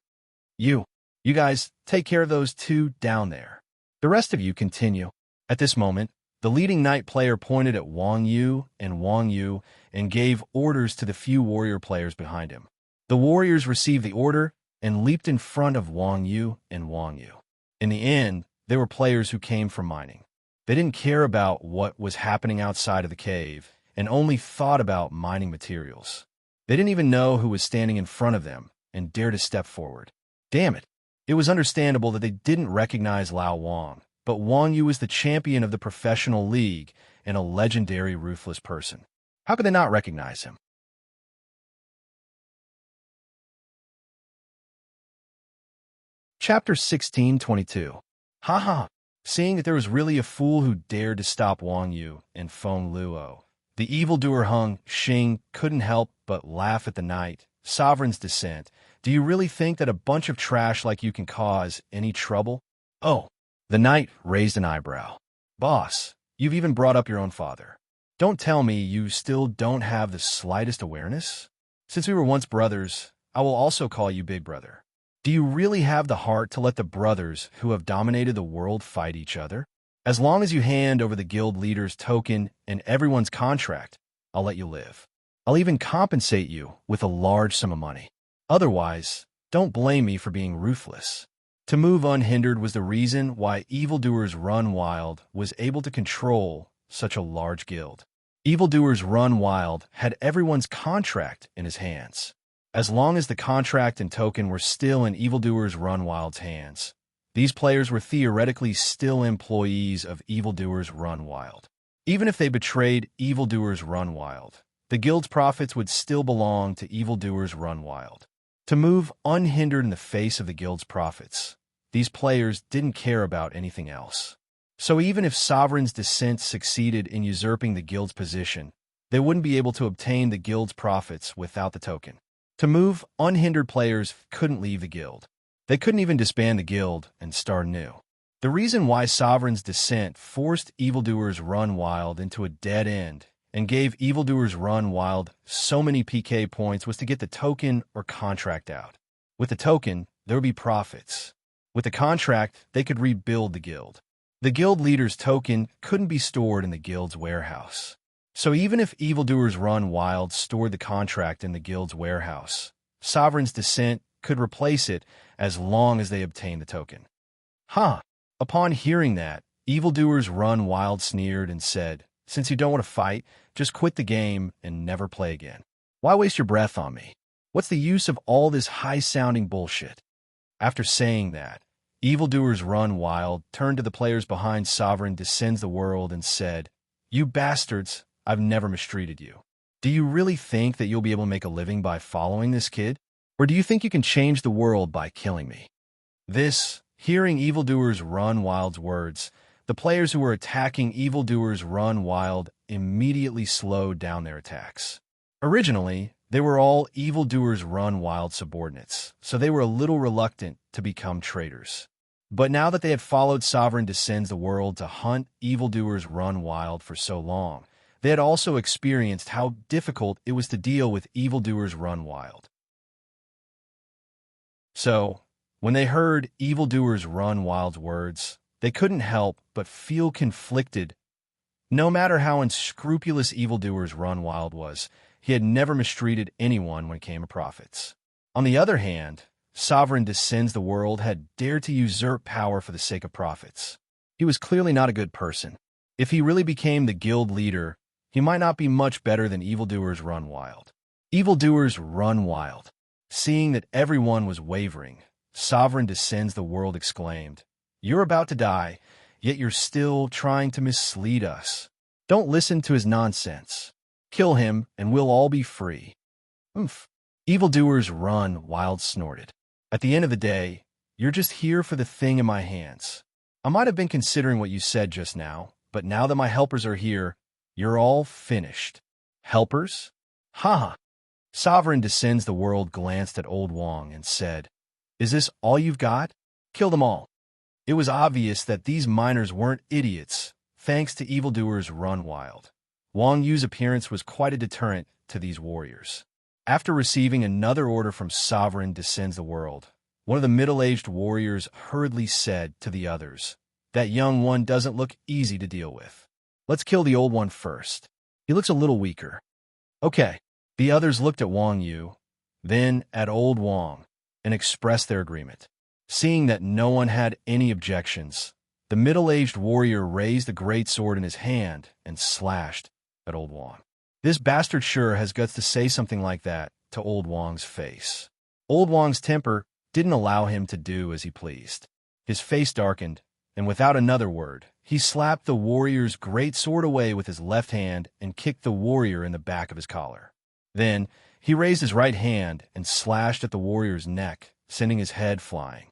You guys, take care of those two down there. The rest of you continue. At this moment, the leading knight player pointed at Wang Yu and gave orders to the few warrior players behind him. The warriors received the order and leaped in front of Wang Yu. In the end, they were players who came from mining. They didn't care about what was happening outside of the cave and only thought about mining materials. They didn't even know who was standing in front of them and dared to step forward. Damn it. It was understandable that they didn't recognize Lao Wang, but Wang Yu was the champion of the professional league and a legendary ruthless person. How could they not recognize him? Chapter 16:22. Haha. Seeing that there was really a fool who dared to stop Wang Yu and Feng Luo, the evildoer Hung Xing couldn't help but laugh at the knight. Sovereign's dissent. Do you really think that a bunch of trash like you can cause any trouble? Oh, the knight raised an eyebrow. Boss, you've even brought up your own father. Don't tell me you still don't have the slightest awareness? Since we were once brothers, I will also call you Big Brother. Do you really have the heart to let the brothers who have dominated the world fight each other? As long as you hand over the guild leader's token and everyone's contract, I'll let you live. I'll even compensate you with a large sum of money. Otherwise, don't blame me for being ruthless. To move unhindered was the reason why Evildoers Run Wild was able to control such a large guild. Evildoers Run Wild had everyone's contract in his hands. As long as the contract and token were still in Evildoers Run Wild's hands, these players were theoretically still employees of Evildoers Run Wild. Even if they betrayed Evildoers Run Wild, the guild's profits would still belong to Evildoers Run Wild. To move unhindered in the face of the guild's profits, these players didn't care about anything else. So even if Sovereign's dissent succeeded in usurping the guild's position, they wouldn't be able to obtain the guild's profits without the token. To move, unhindered players couldn't leave the guild. They couldn't even disband the guild and start anew. The reason why Sovereign's dissent forced Evildoers Run Wild into a dead end and gave Evildoers Run Wild so many PK points was to get the token or contract out. With the token, there would be profits. With the contract, they could rebuild the guild. The guild leader's token couldn't be stored in the guild's warehouse. So even if Evildoers Run Wild stored the contract in the guild's warehouse, Sovereign's dissent could replace it as long as they obtained the token. Huh. Upon hearing that, Evildoers Run Wild sneered and said, "Since you don't want to fight, just quit the game and never play again. Why waste your breath on me? What's the use of all this high-sounding bullshit?" After saying that, Evildoers Run Wild turned to the players behind Sovereign Descends the World and said, "You bastards, I've never mistreated you. Do you really think that you'll be able to make a living by following this kid? Or do you think you can change the world by killing me?" Hearing Evildoers Run Wild's words, the players who were attacking Evildoers Run Wild immediately slowed down their attacks. Originally, they were all Evildoers Run Wild subordinates, so they were a little reluctant to become traitors. But now that they had followed Sovereign Descends the World to hunt Evildoers Run Wild for so long, they had also experienced how difficult it was to deal with Evildoers Run Wild. So, when they heard Evildoers Run Wild's words, they couldn't help but feel conflicted. No matter how unscrupulous Evildoers Run Wild was, he had never mistreated anyone when it came to profits. On the other hand, Sovereign Descends the World had dared to usurp power for the sake of profits. He was clearly not a good person. If he really became the guild leader, he might not be much better than Evildoers Run Wild. Evildoers Run Wild. Seeing that everyone was wavering, Sovereign Descends the World exclaimed, "You're about to die, yet you're still trying to mislead us. Don't listen to his nonsense. Kill him, and we'll all be free." Oomph. Evildoers run, Wild snorted. At the end of the day, you're just here for the thing in my hands. I might have been considering what you said just now, but now that my helpers are here, you're all finished. Helpers? Haha. Sovereign Descends the World glanced at Old Wong and said, "Is this all you've got? Kill them all." It was obvious that these miners weren't idiots, thanks to Evildoers Run Wild. Wang Yu's appearance was quite a deterrent to these warriors. After receiving another order from Sovereign Descends the World, one of the middle-aged warriors hurriedly said to the others, "That young one doesn't look easy to deal with. Let's kill the old one first. He looks a little weaker." Okay. The others looked at Wang Yu, then at Old Wong, and expressed their agreement. Seeing that no one had any objections, the middle-aged warrior raised the great sword in his hand and slashed at Old Wong. This bastard sure has guts to say something like that to Old Wong's face. Old Wong's temper didn't allow him to do as he pleased. His face darkened, and without another word, he slapped the warrior's great sword away with his left hand and kicked the warrior in the back of his collar. Then, he raised his right hand and slashed at the warrior's neck, sending his head flying.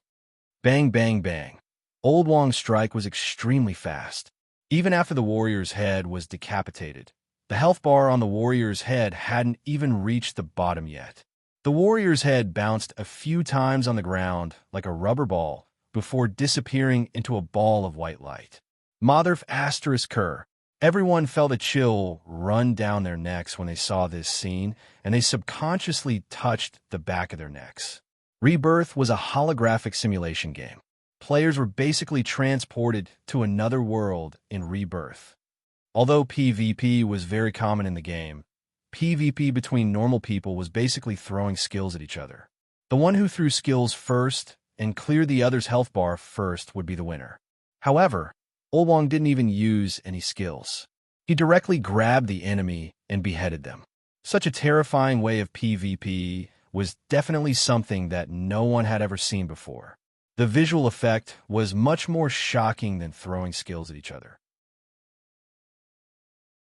Bang, bang, bang. Old Wong's strike was extremely fast. Even after the warrior's head was decapitated, the health bar on the warrior's head hadn't even reached the bottom yet. The warrior's head bounced a few times on the ground like a rubber ball before disappearing into a ball of white light. Motherf asterisk cur. Everyone felt a chill run down their necks when they saw this scene, and they subconsciously touched the back of their necks. Rebirth was a holographic simulation game. Players were basically transported to another world in Rebirth. Although PvP was very common in the game, PvP between normal people was basically throwing skills at each other. The one who threw skills first and cleared the other's health bar first would be the winner. However, Old Wong didn't even use any skills. He directly grabbed the enemy and beheaded them. Such a terrifying way of PvP was definitely something that no one had ever seen before. The visual effect was much more shocking than throwing skills at each other.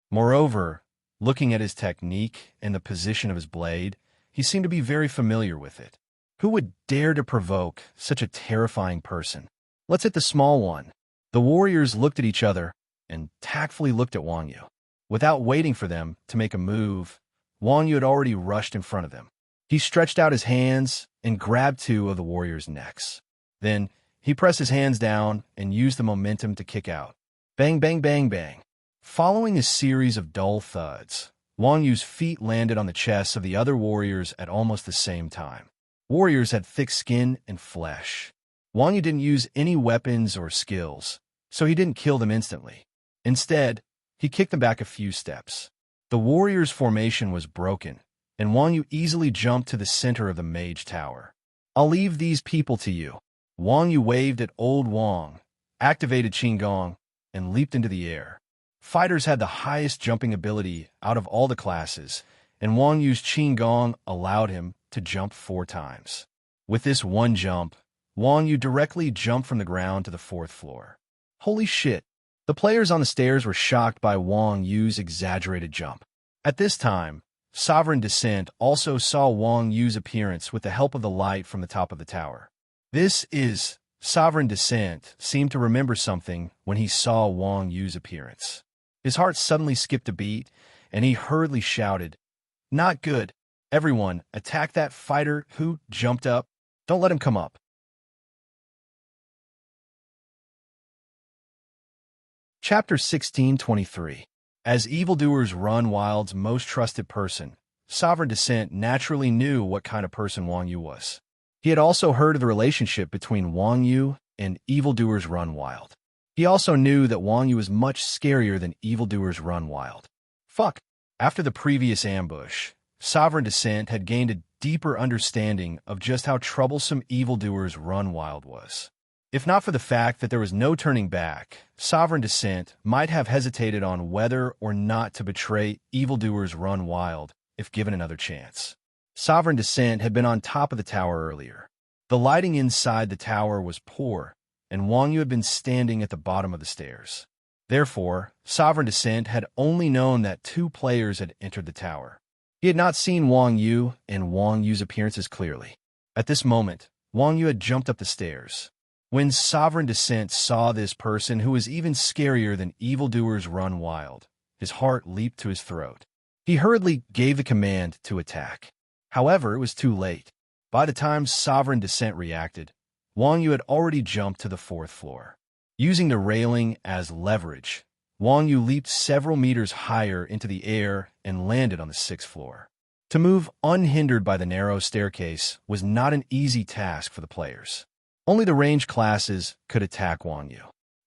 Moreover, looking at his technique and the position of his blade, he seemed to be very familiar with it. Who would dare to provoke such a terrifying person? Let's hit the small one. The warriors looked at each other and tactfully looked at Wang Yu. Without waiting for them to make a move, Wang Yu had already rushed in front of them. He stretched out his hands and grabbed two of the warriors' necks. Then, he pressed his hands down and used the momentum to kick out. Bang, bang, bang, bang. Following a series of dull thuds, Wang Yu's feet landed on the chests of the other warriors at almost the same time. Warriors had thick skin and flesh. Wang Yu didn't use any weapons or skills, so he didn't kill them instantly. Instead, he kicked them back a few steps. The warriors' formation was broken, and Wang Yu easily jumped to the center of the mage tower. "I'll leave these people to you." Wang Yu waved at Old Wong, activated Qinggong, and leaped into the air. Fighters had the highest jumping ability out of all the classes, and Wang Yu's Qinggong allowed him to jump 4 times. With this one jump, Wang Yu directly jumped from the ground to the 4th floor. Holy shit! The players on the stairs were shocked by Wang Yu's exaggerated jump. At this time, Sovereign Descent also saw Wang Yu's appearance with the help of the light from the top of the tower. Sovereign Descent seemed to remember something when he saw Wang Yu's appearance. His heart suddenly skipped a beat, and he hurriedly shouted, "Not good. Everyone, attack that fighter who jumped up. Don't let him come up." Chapter 1623. As Evildoers Run Wild's most trusted person, Sovereign Descent naturally knew what kind of person Wang Yu was. He had also heard of the relationship between Wang Yu and Evildoers Run Wild. He also knew that Wang Yu was much scarier than Evildoers Run Wild. Fuck. After the previous ambush, Sovereign Descent had gained a deeper understanding of just how troublesome Evildoers Run Wild was. If not for the fact that there was no turning back, Sovereign Descent might have hesitated on whether or not to betray Evildoers Run Wild if given another chance. Sovereign Descent had been on top of the tower earlier. The lighting inside the tower was poor, and Wang Yu had been standing at the bottom of the stairs. Therefore, Sovereign Descent had only known that 2 players had entered the tower. He had not seen Wang Yu and Wang Yu's appearances clearly. At this moment, Wang Yu had jumped up the stairs. When Sovereign Descent saw this person who was even scarier than evildoers run wild, his heart leaped to his throat. He hurriedly gave the command to attack. However, it was too late. By the time Sovereign Descent reacted, Wang Yu had already jumped to the 4th floor. Using the railing as leverage, Wang Yu leaped several meters higher into the air and landed on the 6th floor. To move unhindered by the narrow staircase was not an easy task for the players. Only the ranged classes could attack Wang Yu.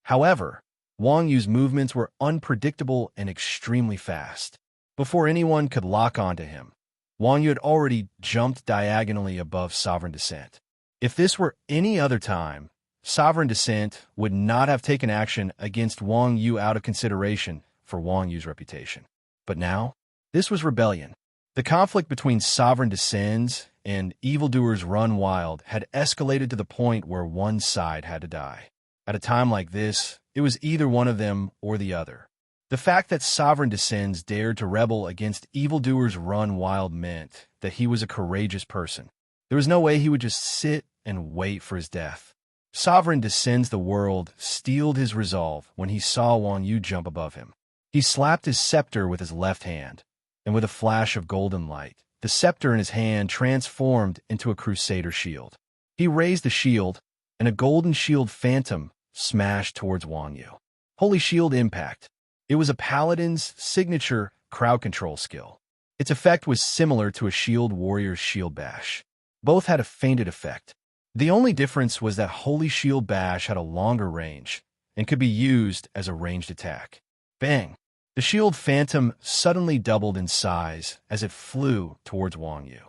However, Wang Yu's movements were unpredictable and extremely fast. Before anyone could lock onto him, Wang Yu had already jumped diagonally above Sovereign Descent. If this were any other time, Sovereign Descent would not have taken action against Wang Yu out of consideration for Wang Yu's reputation. But now, this was rebellion. The conflict between Sovereign Descends and evildoers run wild had escalated to the point where one side had to die. At a time like this, it was either one of them or the other. The fact that Sovereign Descends dared to rebel against evildoers run wild meant that he was a courageous person. There was no way he would just sit and wait for his death. Sovereign Descends the world steeled his resolve when he saw Wang Yu jump above him. He slapped his scepter with his left hand, and with a flash of golden light, the scepter in his hand transformed into a crusader shield. He raised the shield, and a golden shield phantom smashed towards Wang Yu. Holy Shield Impact. It was a paladin's signature crowd control skill. Its effect was similar to a shield warrior's shield bash. Both had a fainted effect. The only difference was that Holy Shield Bash had a longer range and could be used as a ranged attack. Bang! The shield phantom suddenly doubled in size as it flew towards Wang Yu.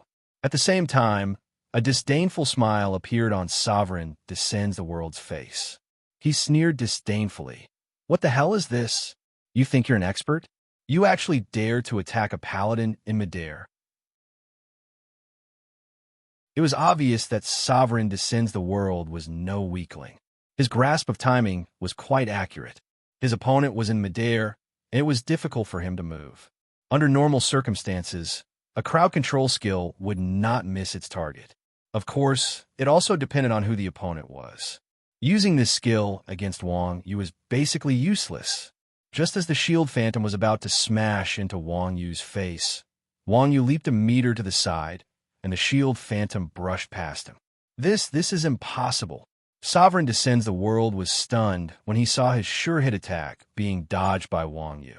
At the same time, a disdainful smile appeared on Sovereign Descends the world's face. He sneered disdainfully. What the hell is this? You think you're an expert? You actually dare to attack a paladin in midair. It was obvious that Sovereign Descends the world was no weakling. His grasp of timing was quite accurate. His opponent was in midair, and it was difficult for him to move. Under normal circumstances, a crowd control skill would not miss its target. Of course, it also depended on who the opponent was. Using this skill against Wang Yu was basically useless. Just as the shield phantom was about to smash into Wang Yu's face, Wang Yu leaped a meter to the side, and the shield phantom brushed past him. This is impossible. Sovereign Descends the world was stunned when he saw his sure-hit attack being dodged by Wang Yu.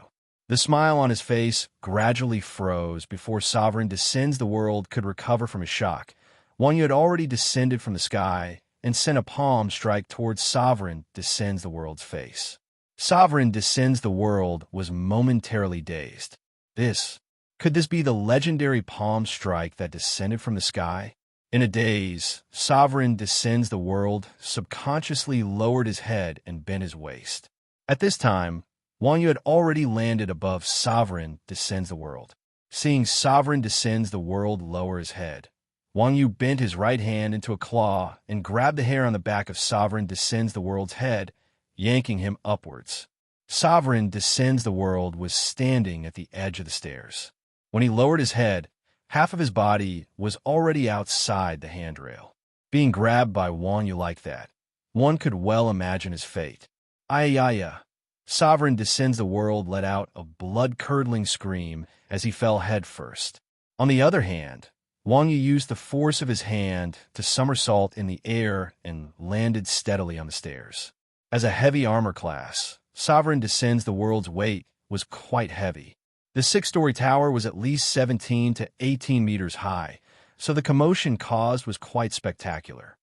The smile on his face gradually froze before Sovereign Descends the world could recover from his shock. Wang Yu had already descended from the sky and sent a palm strike towards Sovereign Descends the world's face. Sovereign Descends the world was momentarily dazed. Could this be the legendary palm strike that descended from the sky? In a daze, Sovereign Descends the world subconsciously lowered his head and bent his waist. At this time, Wang Yu had already landed above Sovereign Descends the world. Seeing Sovereign Descends the world lower his head, Wang Yu bent his right hand into a claw and grabbed the hair on the back of Sovereign Descends the world's head, yanking him upwards. Sovereign Descends the world was standing at the edge of the stairs. When he lowered his head, half of his body was already outside the handrail. Being grabbed by Wang Yu like that, one could well imagine his fate. Ayaya! Sovereign Descends the world let out a blood-curdling scream as he fell headfirst. On the other hand, Wang Yu used the force of his hand to somersault in the air and landed steadily on the stairs. As a heavy armor class, Sovereign Descends the world's weight was quite heavy. The 6-story tower was at least 17 to 18 meters high, so the commotion caused was quite spectacular.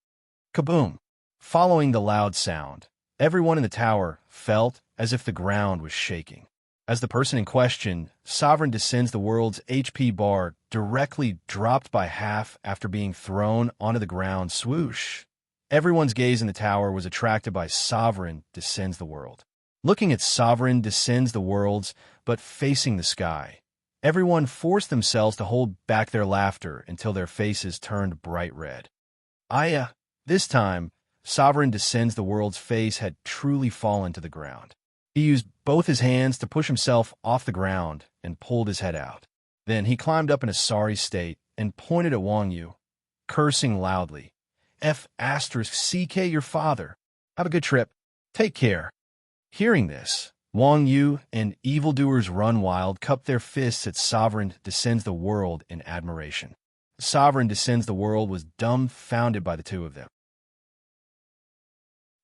Kaboom! Following the loud sound, everyone in the tower felt as if the ground was shaking. As the person in question, Sovereign Descends the world's HP bar directly dropped by half after being thrown onto the ground. Swoosh! Everyone's gaze in the tower was attracted by Sovereign Descends the world. Looking at Sovereign Descends the world's, but facing the sky, everyone forced themselves to hold back their laughter until their faces turned bright red. This time, Sovereign Descends the world's face had truly fallen to the ground. He used both his hands to push himself off the ground and pulled his head out. Then he climbed up in a sorry state and pointed at Wang Yu, cursing loudly. F***CK your father. Have a good trip. Take care. Hearing this, Wang Yu and evildoers run wild cup their fists at Sovereign Descends the World in admiration. Sovereign Descends the World was dumbfounded by the two of them.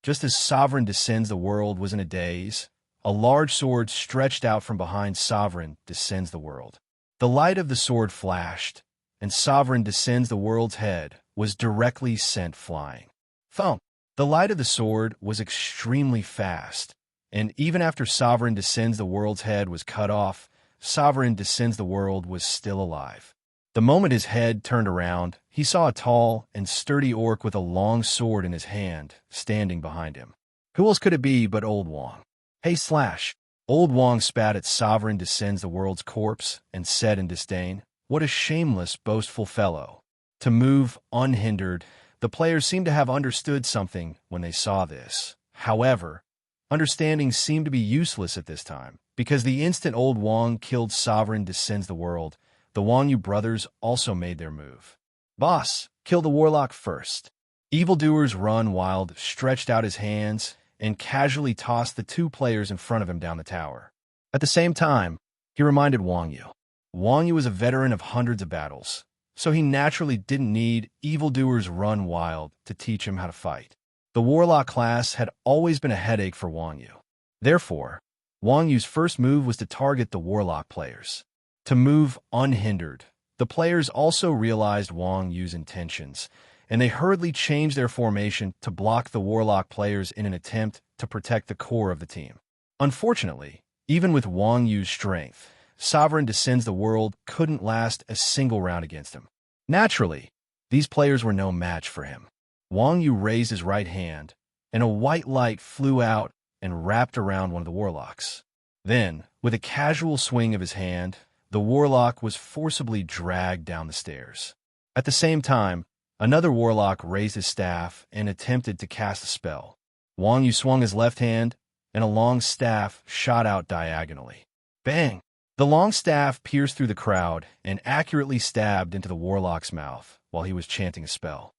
Just as Sovereign Descends the World was in a daze, a large sword stretched out from behind Sovereign Descends the World. The light of the sword flashed, and Sovereign Descends the World's head was directly sent flying. Thump! The light of the sword was extremely fast, and even after Sovereign Descends the World's head was cut off, Sovereign Descends the World was still alive. The moment his head turned around, he saw a tall and sturdy orc with a long sword in his hand, standing behind him. Who else could it be but Old Wang? Hey Slash! Old Wang spat at Sovereign Descends the World's corpse and said in disdain, "What a shameless, boastful fellow." To move unhindered, the players seemed to have understood something when they saw this. However, understanding seemed to be useless at this time, because the instant Old Wang killed Sovereign Descends the World, the Wang Yu brothers also made their move. Boss, kill the warlock first. Evildoers Run Wild stretched out his hands and casually tossed the two players in front of him down the tower. At the same time, he reminded Wang Yu. Wang Yu was a veteran of hundreds of battles, so he naturally didn't need Evildoers Run Wild to teach him how to fight. The warlock class had always been a headache for Wang Yu. Therefore, Wang Yu's first move was to target the warlock players. To move unhindered, the players also realized Wang Yu's intentions, and they hurriedly changed their formation to block the warlock players in an attempt to protect the core of the team. Unfortunately, even with Wang Yu's strength, Sovereign Descends the World couldn't last a single round against him. Naturally, these players were no match for him. Wang Yu raised his right hand, and a white light flew out and wrapped around one of the warlocks. Then, with a casual swing of his hand, the warlock was forcibly dragged down the stairs. At the same time, another warlock raised his staff and attempted to cast a spell. Wang Yu swung his left hand, and a long staff shot out diagonally. Bang! The long staff pierced through the crowd and accurately stabbed into the warlock's mouth while he was chanting a spell.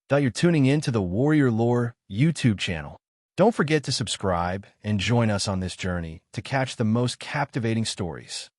You're tuning in to the Warrior Lore YouTube channel. Don't forget to subscribe and join us on this journey to catch the most captivating stories.